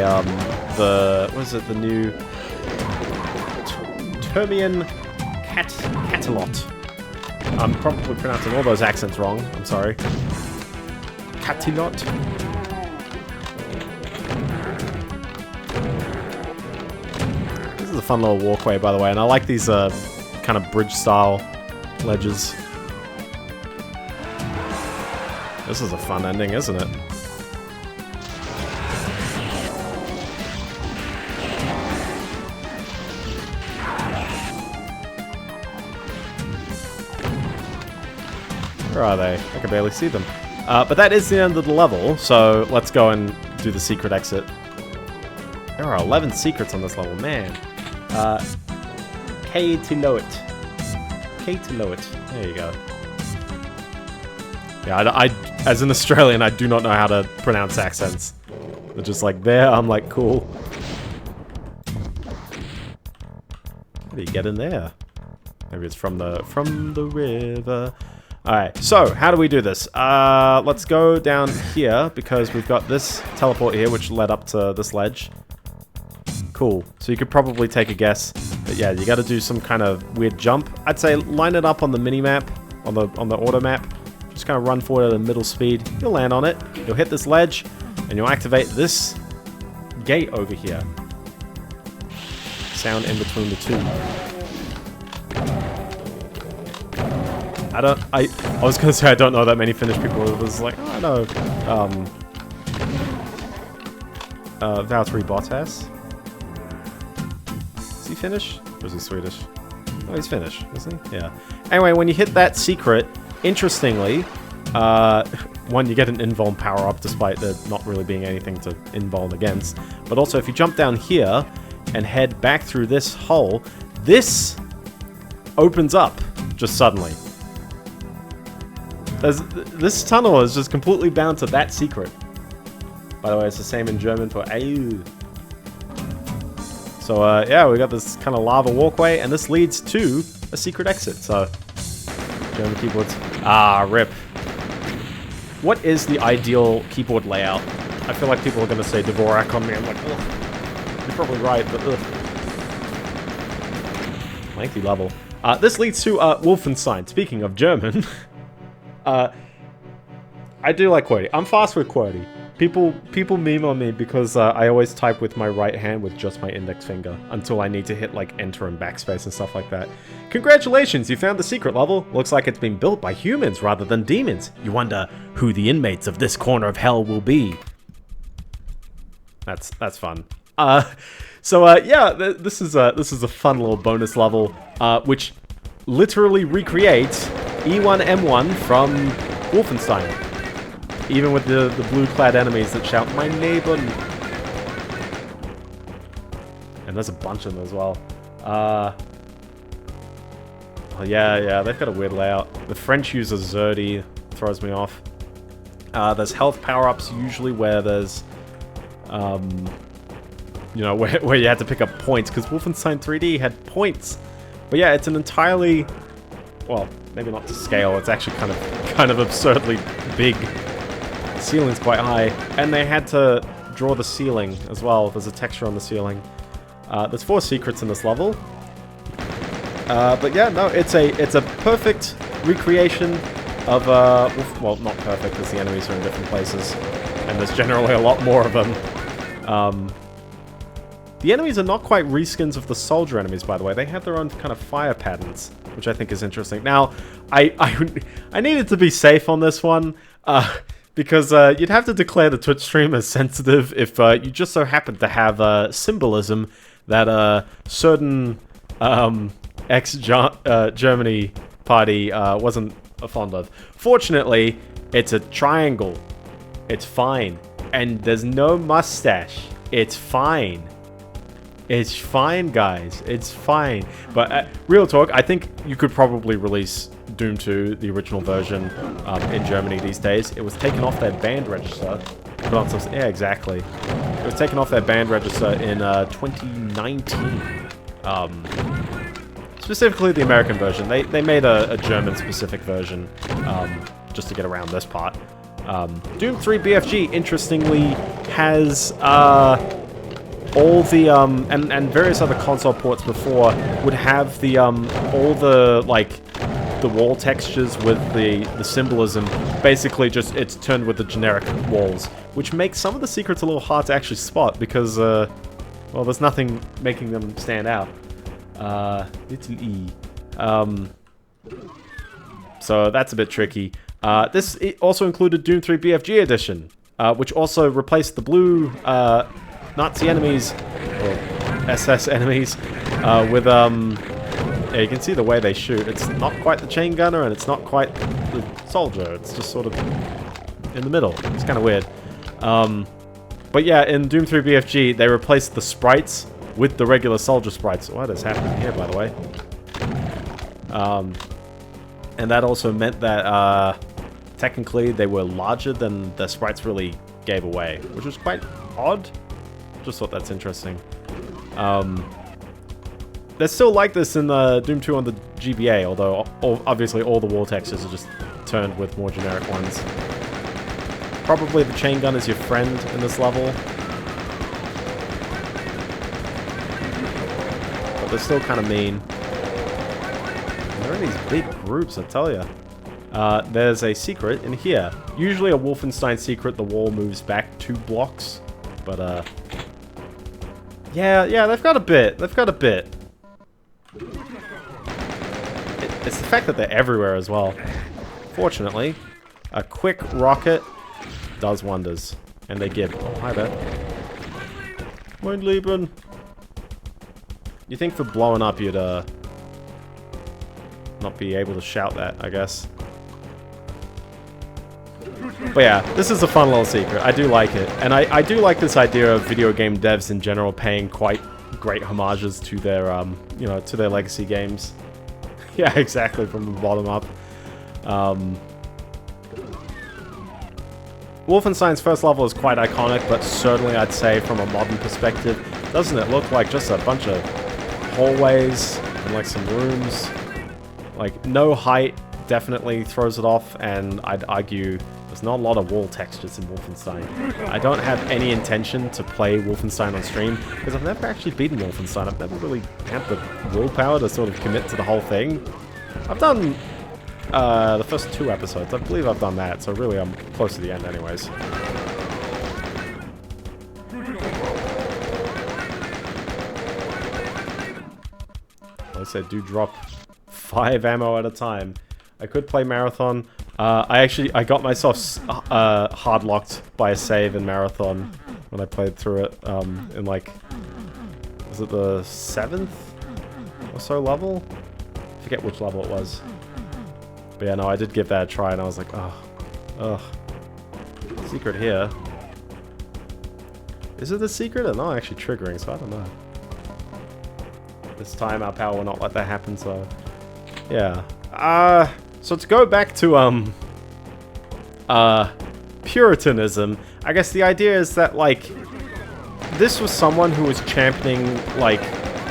the the new Termian Catalot. I'm probably pronouncing all those accents wrong. I'm sorry. Catilot. This is a fun little walkway, by the way, and I like these kind of bridge-style ledges. This is a fun ending, isn't it? Where are they? I can barely see them. But that is the end of the level, so let's go and do the secret exit. There are 11 secrets on this level, man. K to Loet. K to Loet. There you go. Yeah, I, as an Australian, I do not know how to pronounce accents. They're just like, there, I'm like, cool. How do you get in there? Maybe it's from the river. Alright, so how do we do this? Let's go down here because we've got this teleport here which led up to this ledge. Cool. So you could probably take a guess. But yeah, you gotta do some kind of weird jump. I'd say line it up on the mini-map, on the auto map. just kind of run forward at a middle speed. You'll land on it. You'll hit this ledge, and you'll activate this gate over here. Sound in between the two. I was gonna say I don't know that many Finnish people. It was like, oh, I know. Valtteri Bottas. Is he Finnish? Or is he Swedish? Oh, he's Finnish, isn't he? Yeah. Anyway, when you hit that secret, interestingly, one, you get an invuln power-up despite there not really being anything to invuln against. But also, if you jump down here and head back through this hole, this opens up just suddenly. This tunnel is just completely bound to that secret. By the way, it's the same in German for Ayu. So, yeah, we got this kind of lava walkway, and this leads to a secret exit. So, German keyboards. Ah, rip. What is the ideal keyboard layout? I feel like people are going to say Dvorak on me. I'm like, ugh. You're probably right, but ugh. Lengthy level. This leads to Wolfenstein. Speaking of German, I do like QWERTY. I'm fast with QWERTY. People meme on me because I always type with my right hand with just my index finger until I need to hit like enter and backspace and stuff like that. Congratulations, you found the secret level. Looks like it's been built by humans rather than demons. You wonder who the inmates of this corner of hell will be. That's fun. Yeah, this is a fun little bonus level, which literally recreates E1M1 from Wolfenstein. Even with the blue-clad enemies that shout, "My neighbor!" And there's a bunch of them as well. Oh, yeah, they've got a weird layout. The French user Zerdy throws me off. There's health power-ups usually where there's, you know, where you had to pick up points, because Wolfenstein 3D had points. But yeah, it's an entirely, well, maybe not to scale, it's actually kind of absurdly big. The ceiling's quite high, and they had to draw the ceiling as well. There's a texture on the ceiling. There's 4 secrets in this level. But yeah, no, it's a perfect recreation of, well, not perfect, because the enemies are in different places, and there's generally a lot more of them. The enemies are not quite reskins of the soldier enemies, by the way. They have their own kind of fire patterns, which I think is interesting. Now, I needed to be safe on this one, because you'd have to declare the Twitch stream as sensitive if you just so happen to have symbolism that a certain ex-Germany party wasn't fond of. Fortunately, it's a triangle. It's fine. And there's no mustache. It's fine. It's fine, guys. It's fine. But real talk, I think you could probably release Doom 2, the original version, in Germany these days. It was taken off their band register. Put on some, yeah, exactly. It was taken off their band register in 2019. Specifically the American version. They made a German-specific version just to get around this part. Doom 3 BFG, interestingly, has all the and various other console ports before would have the all the like the wall textures with the symbolism. Basically, just it's turned with the generic walls, which makes some of the secrets a little hard to actually spot because well, there's nothing making them stand out. Little E. So that's a bit tricky. This also included Doom 3 BFG edition, which also replaced the blue Nazi enemies, or SS enemies, with, yeah, you can see the way they shoot. It's not quite the chain gunner, and it's not quite the soldier. It's just sort of in the middle. It's kind of weird. But yeah, in Doom 3 BFG, they replaced the sprites with the regular soldier sprites. What is happening here, by the way? And that also meant that, technically, they were larger than the sprites really gave away, which was quite odd. Just thought that's interesting. They're still like this in Doom 2 on the GBA, although obviously all the wall textures are just turned with more generic ones. Probably the chain gun is your friend in this level. But they're still kind of mean. They're in these big groups, I tell ya. there's a secret in here. Usually a Wolfenstein secret, the wall moves back 2 blocks. But, yeah, they've got a bit. They've got a bit. It's the fact that they're everywhere as well. Fortunately, a quick rocket does wonders. And they give. Oh, hi there. Mein Lieben. You think for blowing up you'd, not be able to shout that, I guess. But yeah, this is a fun little secret. I do like it. And I do like this idea of video game devs in general paying quite great homages to their, you know, to their legacy games. Yeah, exactly, from the bottom up. Wolfenstein's first level is quite iconic, but certainly I'd say from a modern perspective, doesn't it look like just a bunch of hallways and like some rooms? Like, no height definitely throws it off, and I'd argue there's not a lot of wall textures in Wolfenstein. I don't have any intention to play Wolfenstein on stream, because I've never actually beaten Wolfenstein. I've never really had the willpower to sort of commit to the whole thing. I've done the first 2 episodes. I believe I've done that, so really I'm close to the end anyways. At least I do drop 5 ammo at a time. I could play Marathon. I got myself hard locked by a save in Marathon when I played through it in like, was it the 7th or so level? I forget which level it was. But yeah, no, I did give that a try and I was like, ugh. Secret here. Is it the secret or not actually triggering? So I don't know. This time our power will not let that happen, so yeah. So to go back to Puritanism, I guess the idea is that like this was someone who was championing like,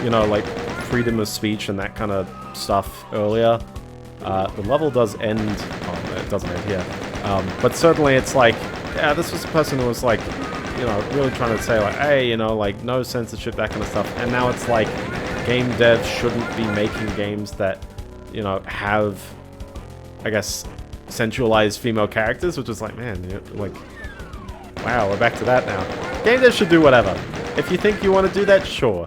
you know, like freedom of speech and that kind of stuff earlier. The level does end. Oh, it doesn't end here. But certainly it's like, yeah, this was a person who was like, you know, really trying to say like, hey, you know, like no censorship, that kind of stuff. And now it's like, game devs shouldn't be making games that, you know, have, I guess, sensualized female characters, which is like, man, you know, like, wow, we're back to that now. Game devs should do whatever. If you think you want to do that, sure.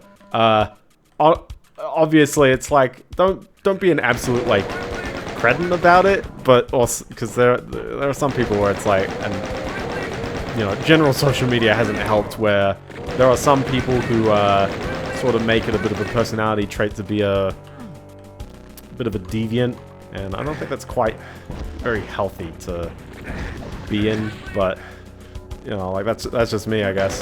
Obviously, it's like, don't be an absolute like cretin about it, but also because there are some people where it's like, and you know, general social media hasn't helped, where there are some people who sort of make it a bit of a personality trait to be a bit of a deviant, and I don't think that's quite very healthy to be in, but you know, like that's just me, I guess.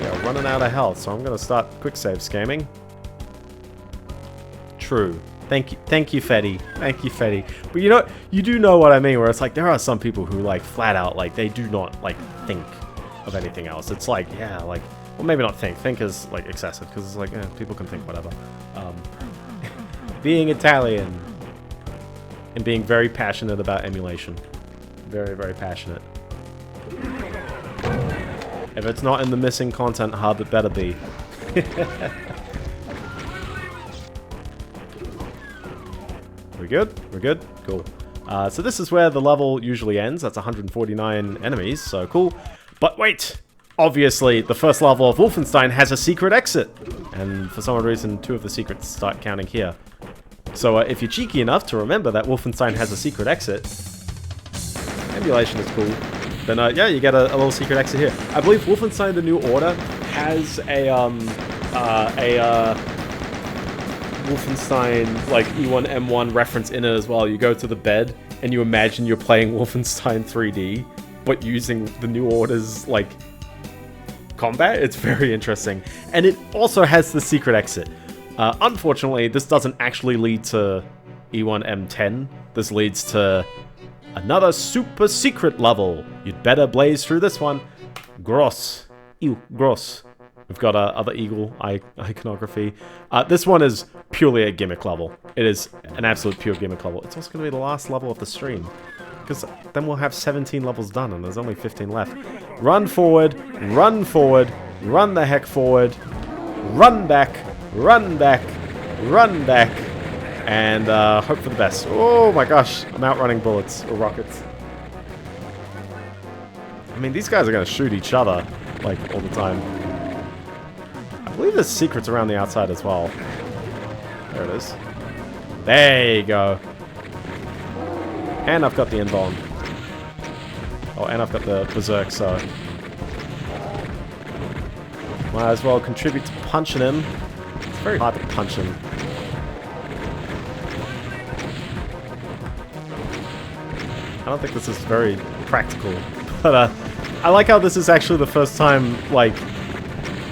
Yeah, running out of health, so I'm gonna start quick save scamming. True. Thank you, Fetty. Thank you, Fetty. But you know, you do know what I mean, where it's like, there are some people who, like, flat out, like, they do not, like, think of anything else. It's like, yeah, like, well, maybe not think. Think is, like, excessive, because it's like, yeah, people can think whatever. Being Italian and being very passionate about emulation. Very, very passionate. If it's not in the missing content hub, it better be. We good? We're good? Cool. So this is where the level usually ends. That's 149 enemies, so cool. But wait! Obviously, the first level of Wolfenstein has a secret exit. And for some reason, 2 of the secrets start counting here. So if you're cheeky enough to remember that Wolfenstein has a secret exit, emulation is cool, then yeah, you get a little secret exit here. I believe Wolfenstein The New Order has a Wolfenstein, like, E1M1 reference in it as well. You go to the bed, and you imagine you're playing Wolfenstein 3D, but using The New Order's, like, combat. It's very interesting. And it also has the secret exit. Unfortunately, this doesn't actually lead to E1M10. This leads to another super secret level. You'd better blaze through this one. Gross. Ew, gross. We've got other eagle iconography. This one is purely a gimmick level. It is an absolute pure gimmick level. It's also going to be the last level of the stream, because then we'll have 17 levels done and there's only 15 left. Run forward, run forward, run the heck forward, run back, run back, run back, and hope for the best. Oh my gosh, I'm outrunning bullets or rockets. I mean, these guys are going to shoot each other, like, all the time. I believe there's secrets around the outside as well. There it is. There you go. And I've got the invuln. Oh, and I've got the berserk, so... might as well contribute to punching him. It's very hard to punch him. I don't think this is very practical. But I like how this is actually the first time, like...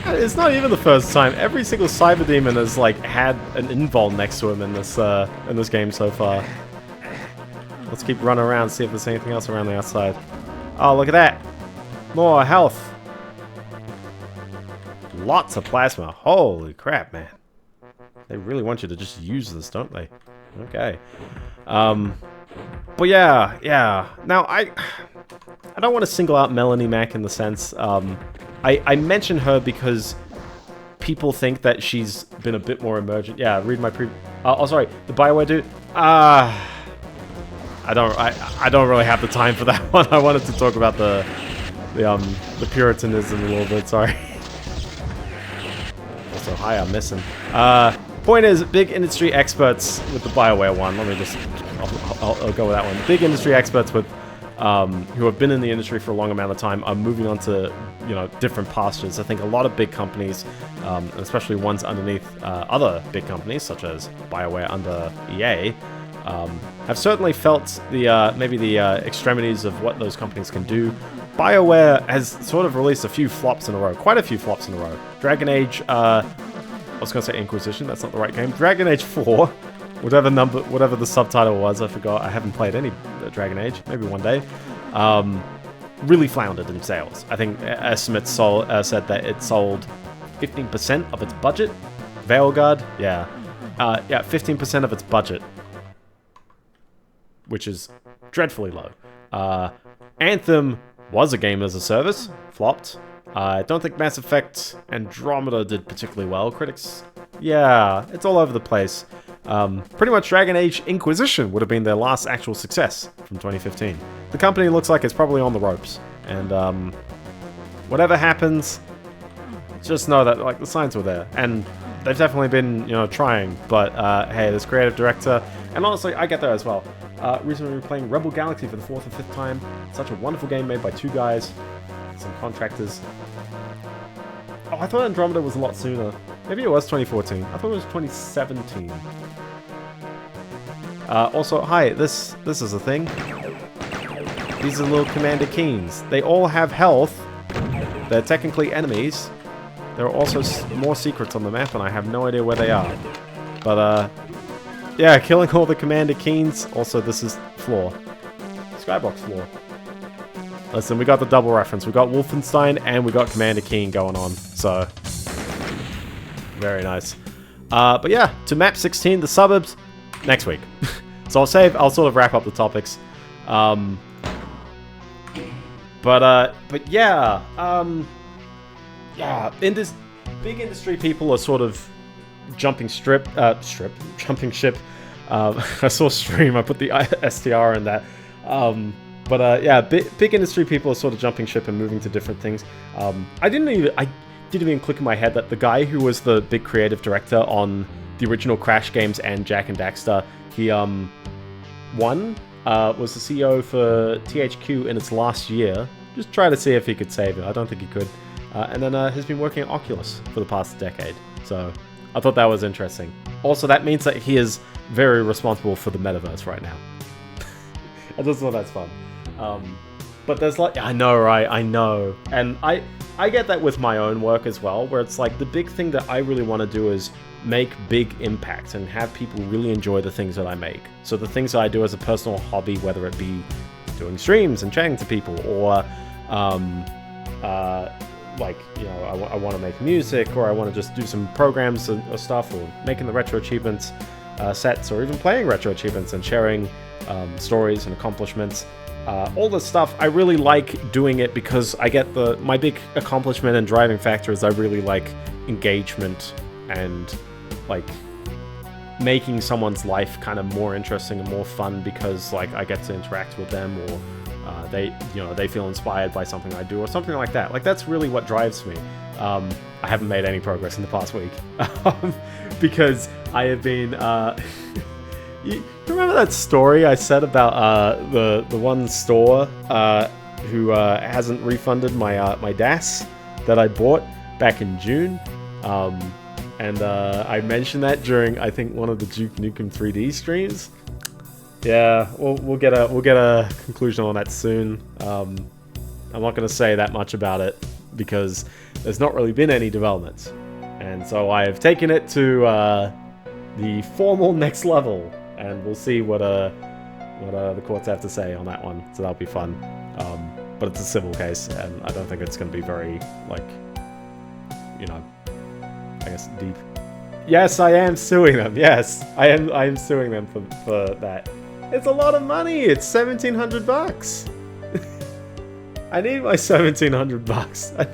it's not even the first time. Every single cyber demon has, like, had an invuln next to him in this game so far. Let's keep running around, see if there's anything else around the outside. Oh, look at that! More health! Lots of plasma. Holy crap, man. They really want you to just use this, don't they? Okay. But yeah. Now, I don't want to single out Melanie Mac in the sense, I mention her because people think that she's been a bit more emergent. Yeah, read my oh, sorry, the Bioware dude. I don't really have the time for that one. I wanted to talk about the Puritanism a little bit. Sorry. Also, hi, I'm missing. Point is, big industry experts with the Bioware one. Let me just, I'll go with that one. Big industry experts with who have been in the industry for a long amount of time are moving on to, you know, different pastures. I think a lot of big companies, especially ones underneath other big companies such as Bioware under EA, have certainly felt the maybe the extremities of what those companies can do. BioWare has sort of released a few flops in a row, quite a few flops in a row. Dragon Age, I was going to say Inquisition, that's not the right game. Dragon Age 4, whatever the subtitle was, I forgot. I haven't played any Dragon Age, maybe one day. Really floundered in sales. I think estimates said that it sold 15% of its budget. Veilguard, yeah, 15% of its budget, which is dreadfully low. Anthem was a game as a service, flopped. I don't think Mass Effect Andromeda did particularly well. Critics, yeah, it's all over the place. Pretty much Dragon Age Inquisition would have been their last actual success from 2015. The company looks like it's probably on the ropes. And whatever happens, just know that, like, the signs were there. And they've definitely been, you know, trying. But hey, this creative director, and honestly, I get there as well. Recently we were playing Rebel Galaxy for the 4th or 5th time. Such a wonderful game made by two guys, some contractors. Oh, I thought Andromeda was a lot sooner. Maybe it was 2014. I thought it was 2017. Also, hi, this is a thing. These are little Commander Keens. They all have health. They're technically enemies. There are also more secrets on the map, and I have no idea where they are. But, yeah, killing all the Commander Keens. Also, this is floor. Skybox floor. Listen, we got the double reference. We got Wolfenstein and we got Commander Keen going on. So, very nice. But yeah, to map 16, the suburbs, next week. So I'll sort of wrap up the topics. But yeah, yeah, in this big industry, people are sort of jumping ship. I saw stream, I put the STR in that. But yeah, big industry people are sort of jumping ship and moving to different things. I didn't even click in my head that the guy who was the big creative director on the original Crash games and Jak and Daxter, he was the CEO for THQ in its last year. Just try to see if he could save it. I don't think he could. And then has been working at Oculus for the past decade. So I thought that was interesting. Also, that means that he is very responsible for the metaverse right now. I just thought that's fun. But there's like, I know, right? I know. And I get that with my own work as well, where it's like the big thing that I really want to do is make big impacts and have people really enjoy the things that I make. So the things that I do as a personal hobby, whether it be doing streams and chatting to people, or like, you know, I want to make music, or I want to just do some programs or stuff, or making the retro achievements sets, or even playing retro achievements and sharing stories and accomplishments. All this stuff, I really like doing it because I get my big accomplishment and driving factor is I really like engagement and like making someone's life kind of more interesting and more fun because like I get to interact with them, or they feel inspired by something I do, or something like that. Like that's really what drives me. I haven't made any progress in the past week because I have been. You remember that story I said about the one store who hasn't refunded my DAS that I bought back in June? And I mentioned that during, I think, one of the Duke Nukem 3D streams. Yeah, we'll get a conclusion on that soon. I'm not going to say that much about it because there's not really been any developments, and so I have taken it to the formal next level, and we'll see what the courts have to say on that one. So that'll be fun. But it's a civil case, and I don't think it's going to be very like, I guess deep. Yes, I am suing them. Yes, I am suing them for that. It's a lot of money. It's $1,700. I need my $1,700,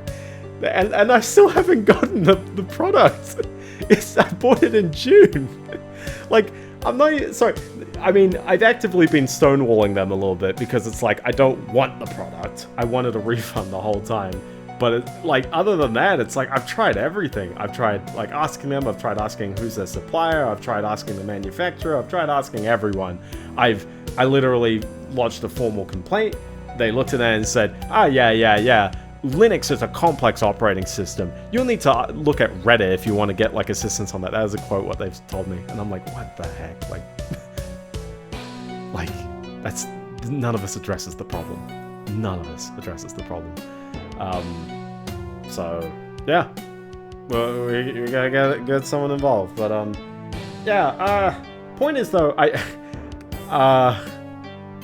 and I still haven't gotten the product. I bought it in June. Like, I'm not sorry. I mean, I've actively been stonewalling them a little bit because it's like I don't want the product. I wanted a refund the whole time. But other than that, it's like I've tried everything. I've tried like asking them. I've tried asking who's their supplier. I've tried asking the manufacturer. I've tried asking everyone. I literally lodged a formal complaint. They looked at it and said, yeah. Linux is a complex operating system. You'll need to look at Reddit if you want to get like assistance on that. That was a quote what they've told me, and I'm like, what the heck? Like that's none of us addresses the problem. None of us addresses the problem. So yeah, well, we gotta get someone involved. But point is though,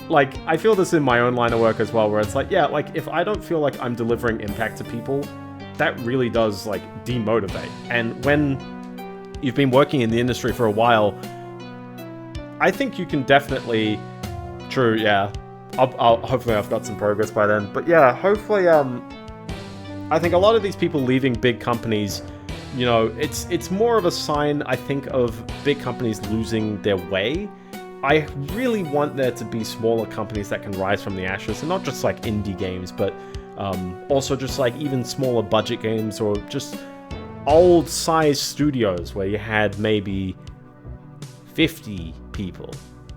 I feel this in my own line of work as well, where it's like, yeah, like if I don't feel like I'm delivering impact to people, that really does like demotivate. And when you've been working in the industry for a while, I think you can definitely, true, yeah. I'll hopefully I've got some progress by then. But yeah, hopefully, I think a lot of these people leaving big companies, it's more of a sign, I think, of big companies losing their way. I really want there to be smaller companies that can rise from the ashes, and not just like indie games, but also just like even smaller budget games, or just old size studios where you had maybe 50 people.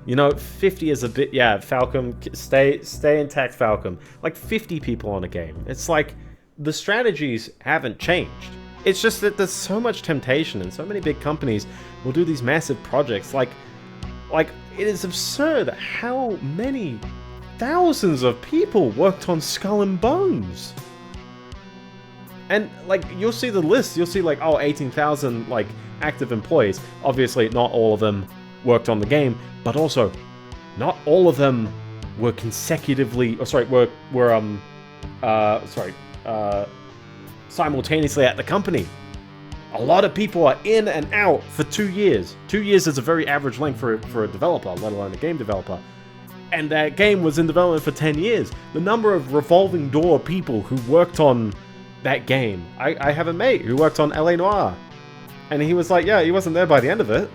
50 is a bit, yeah, Falcom, stay intact, Falcom. Like 50 people on a game. It's like the strategies haven't changed. It's just that there's so much temptation, and so many big companies will do these massive projects. Like it is absurd how many thousands of people worked on Skull and Bones. And like you'll see the list, you'll see like 18,000 like active employees. Obviously not all of them worked on the game, but also not all of them were consecutively simultaneously at the company. A lot of people are in and out for 2 years. 2 years is a very average length for a developer, let alone a game developer. And that game was in development for 10 years. The number of revolving door people who worked on that game. I have a mate who worked on LA Noire. And he was like, yeah, he wasn't there by the end of it.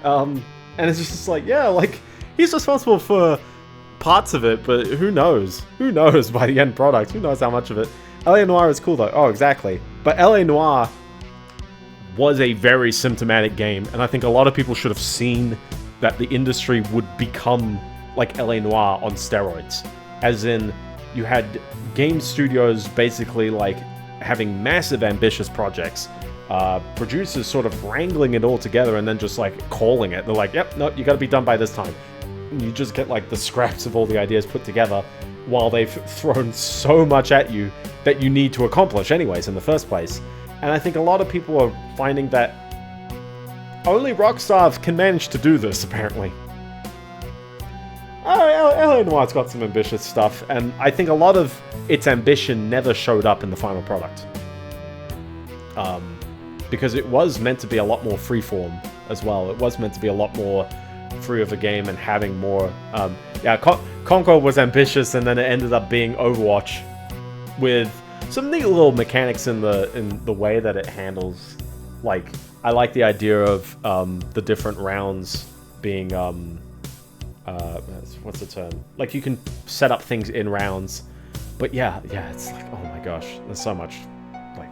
And it's just like, yeah, like, he's responsible for parts of it, but who knows? Who knows by the end product? Who knows how much of it? LA Noire is cool though. Oh, exactly. But LA Noire was a very symptomatic game, and I think a lot of people should have seen that the industry would become like LA Noire on steroids. As in, you had game studios basically like having massive ambitious projects, producers sort of wrangling it all together and then just like calling it. They're like, yep, no, you gotta be done by this time. And you just get like the scraps of all the ideas put together while they've thrown so much at you that you need to accomplish anyways in the first place. And I think a lot of people are finding that only Rockstar can manage to do this, apparently. LA Noire's got some ambitious stuff, and I think a lot of its ambition never showed up in the final product. Because it was meant to be a lot more freeform as well. It was meant to be a lot more free of a game and having more... Concord was ambitious, and then it ended up being Overwatch with some neat little mechanics in the way that it handles, like, I like the idea of the different rounds being what's the term? Like you can set up things in rounds, but yeah, it's like, oh my gosh, there's so much like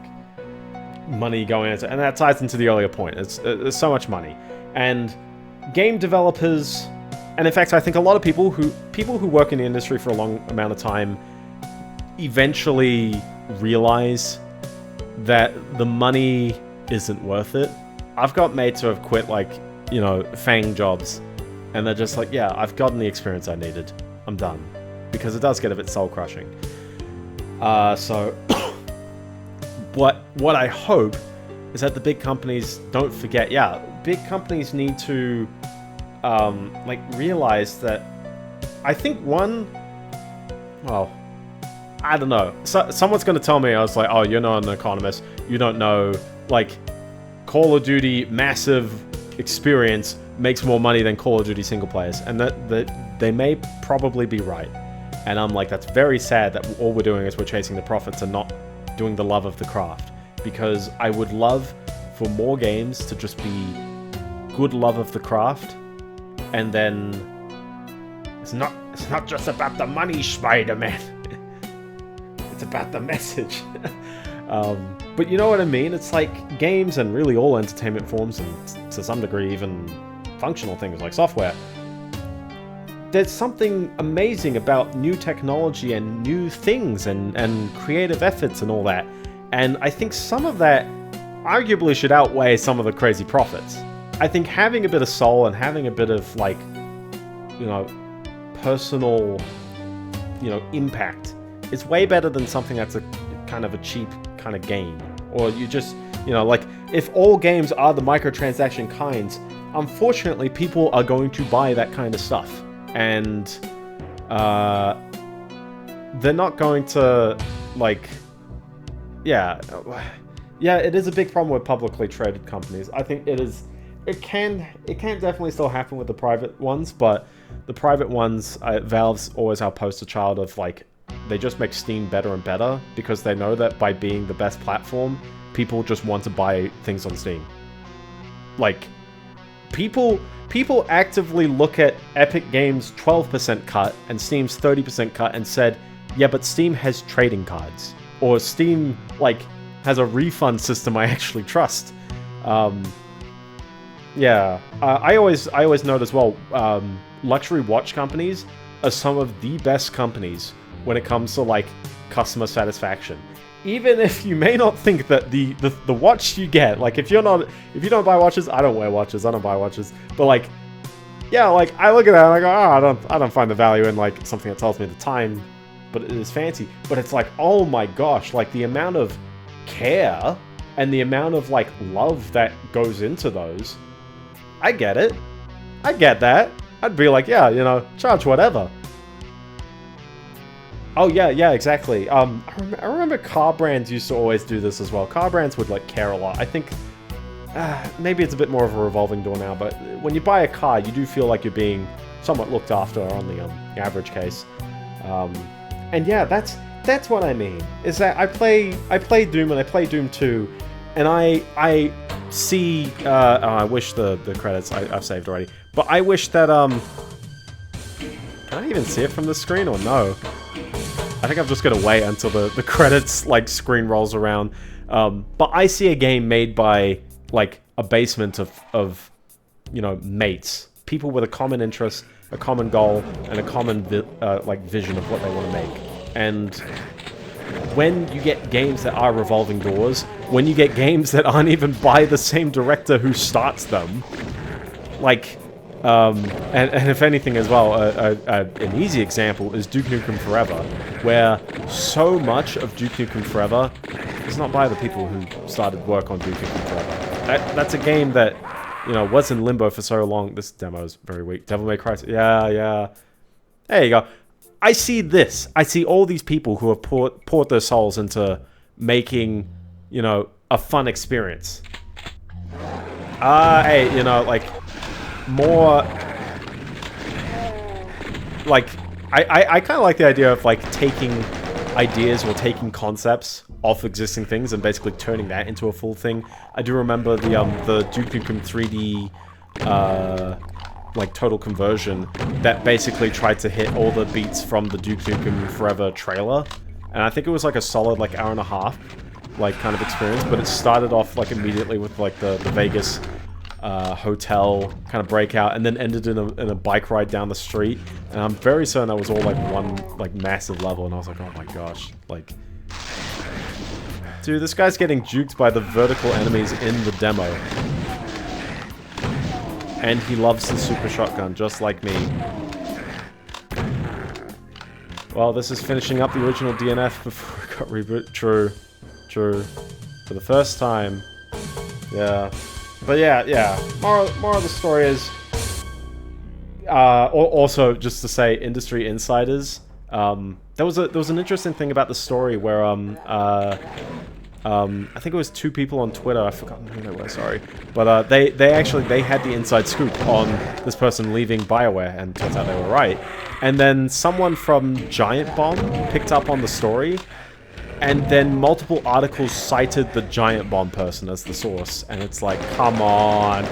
money going into, and that ties into the earlier point. There's so much money, and game developers, and in fact, I think a lot of people who work in the industry for a long amount of time eventually realize that the money isn't worth it. I've got mates who have quit, like, you know, FANG jobs, and they're just like, yeah, I've gotten the experience I needed. I'm done. Because it does get a bit soul-crushing. So, what I hope is that the big companies don't forget, yeah, big companies need to, like, realize that, I think well, I don't know. So, someone's going to tell me, I was like, oh, you're not an economist. You don't know, like, Call of Duty massive experience makes more money than Call of Duty single players. And that they may probably be right. And I'm like, that's very sad that all we're doing is we're chasing the profits and not doing the love of the craft. Because I would love for more games to just be good love of the craft. And then it's not just about the money, Spider-Man. It's about the message. But you know what I mean? It's like games and really all entertainment forms, and to some degree even functional things like software. There's something amazing about new technology and new things and creative efforts and all that. And I think some of that arguably should outweigh some of the crazy profits. I think having a bit of soul and having a bit of, like, you know, personal, you know, impact is way better than something that's a kind of a cheap kind of game. Or you just, you know, like, if all games are the microtransaction kinds, unfortunately people are going to buy that kind of stuff. And they're not going to, like, yeah, it is a big problem with publicly traded companies. I think it can definitely still happen with the private ones, but the private ones, Valve's always our poster child of, like, they just make Steam better and better because they know that by being the best platform, people just want to buy things on Steam. Like, people actively look at Epic Games' 12% cut and Steam's 30% cut and said, yeah, but Steam has trading cards. Or Steam, like, has a refund system I actually trust. Yeah. I always note as well, luxury watch companies are some of the best companies when it comes to, like, customer satisfaction. Even if you may not think that the watch you get, like, if you don't buy watches, I don't wear watches, I don't buy watches, but, like, yeah, like, I look at that and I go, oh, I don't find the value in, like, something that tells me the time, but it is fancy. But it's like, oh my gosh, like, the amount of care and the amount of, like, love that goes into those, I get it. I get that. I'd be like, yeah, you know, charge whatever. Oh, yeah, exactly. I remember car brands used to always do this as well. Car brands would, like, care a lot. I think maybe it's a bit more of a revolving door now, but when you buy a car, you do feel like you're being somewhat looked after on the average case. And yeah, that's what I mean. Is that I play Doom and I play Doom 2, and I see. I wish the credits I've saved already, but I wish that Can I even see it from the screen or no? I think I'm just gonna wait until the credits, like, screen rolls around. But I see a game made by, like, a basement of you know, mates. People with a common interest, a common goal, and a common like, vision of what they want to make. And when you get games that are revolving doors, when you get games that aren't even by the same director who starts them, like, and if anything as well, an easy example is Duke Nukem Forever, where so much of Duke Nukem Forever is not by the people who started work on Duke Nukem Forever. That's a game that, you know, was in limbo for so long. This demo is very weak. Devil May Cry. Yeah. There you go. I see this. I see all these people who have poured their souls into making, you know, a fun experience. Hey, you know, like, more, like, I kind of like the idea of, like, taking ideas or taking concepts off existing things and basically turning that into a full thing. I do remember the Duke Nukem 3D like total conversion that basically tried to hit all the beats from the Duke Nukem Forever trailer, and I think it was like a solid like hour and a half like kind of experience, but it started off like immediately with like the Vegas hotel kind of breakout, and then ended in a bike ride down the street, and I'm very certain that was all like one like massive level, and I was like, oh my gosh, like, dude, this guy's getting juked by the vertical enemies in the demo, and he loves the super shotgun just like me. Well, this is finishing up the original DNF before it got reboot. True, for the first time. Yeah. But yeah. More of the story is, also just to say, industry insiders. There was an interesting thing about the story where I think it was 2 people on Twitter. I've forgotten who they were. Sorry, but they had the inside scoop on this person leaving BioWare, and turns out they were right. And then someone from Giant Bomb picked up on the story. And then multiple articles cited the Giant Bomb person as the source, and it's like, come on,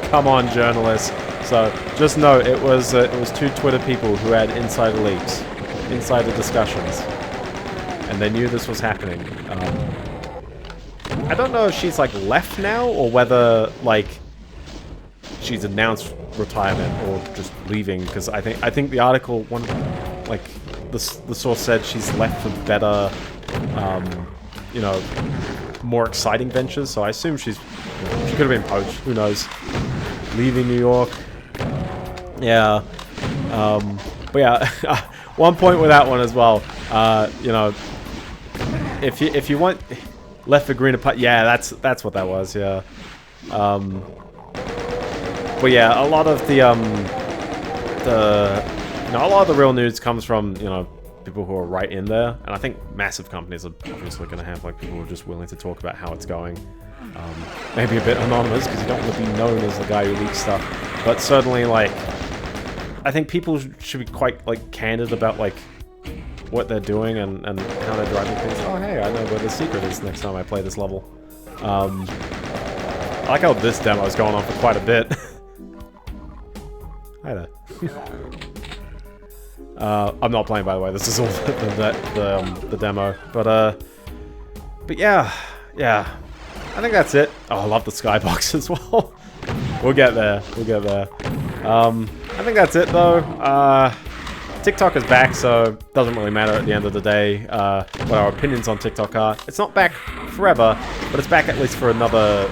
journalists. So just know it was 2 Twitter people who had insider leaks, insider discussions, and they knew this was happening. I don't know if she's like left now or whether like she's announced retirement or just leaving, because I think the article the source said she's left for better. You know, more exciting ventures, so I assume she could have been poached, who knows, leaving New York. Yeah. But yeah, one point with that one as well, you know, if you want left for greener part, yeah, that's what that was, yeah. But yeah, a lot of the a lot of the real news comes from, you know, people who are right in there, and I think massive companies are obviously going to have like people who are just willing to talk about how it's going. Maybe a bit anonymous because you don't want to be known as the guy who leaks stuff, but certainly like I think people should be quite like candid about like what they're doing and how they're driving things. Oh hey, I know where the secret is next time I play this level. I like how this demo is going on for quite a bit. Hi there. I'm not playing, by the way. This is all the demo. But yeah. I think that's it. Oh, I love the skybox as well. We'll get there. I think that's it, though. TikTok is back, so it doesn't really matter at the end of the day what our opinions on TikTok are. It's not back forever, but it's back at least for another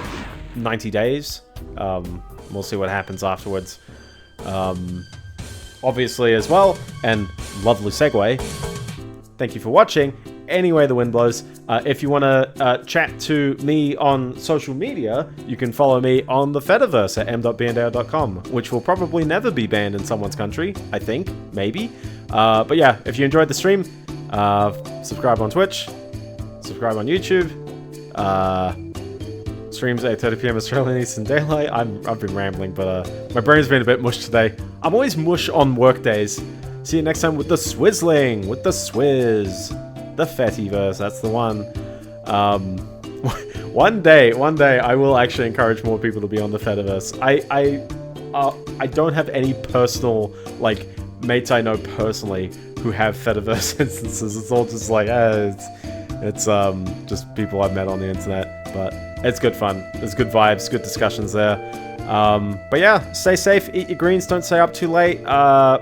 90 days. We'll see what happens afterwards. Obviously as well, and lovely segue, thank you for watching. Anyway, the wind blows. If you want to chat to me on social media, you can follow me on the Fediverse at m.biendeo.com, which will probably never be banned in someone's country, I think, maybe. But yeah, if you enjoyed the stream, subscribe on Twitch, subscribe on YouTube. Streams at 8:30 PM Australian Eastern Daylight. I've been rambling, but my brain's been a bit mush today. I'm always mush on work days. See you next time with the Swizzling, with the Swizz, the Fediverse. That's the one. One day, I will actually encourage more people to be on the Fediverse. I don't have any personal like mates I know personally who have Fediverse instances. It's all just like it's just people I've met on the internet, but. It's good fun. There's good vibes, good discussions there. But yeah, stay safe, eat your greens, don't stay up too late. I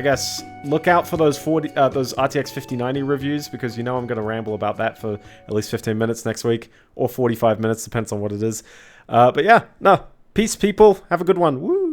guess look out for those RTX 5090 reviews, because you know I'm going to ramble about that for at least 15 minutes next week, or 45 minutes, depends on what it is. But yeah, no, peace people, have a good one. Woo!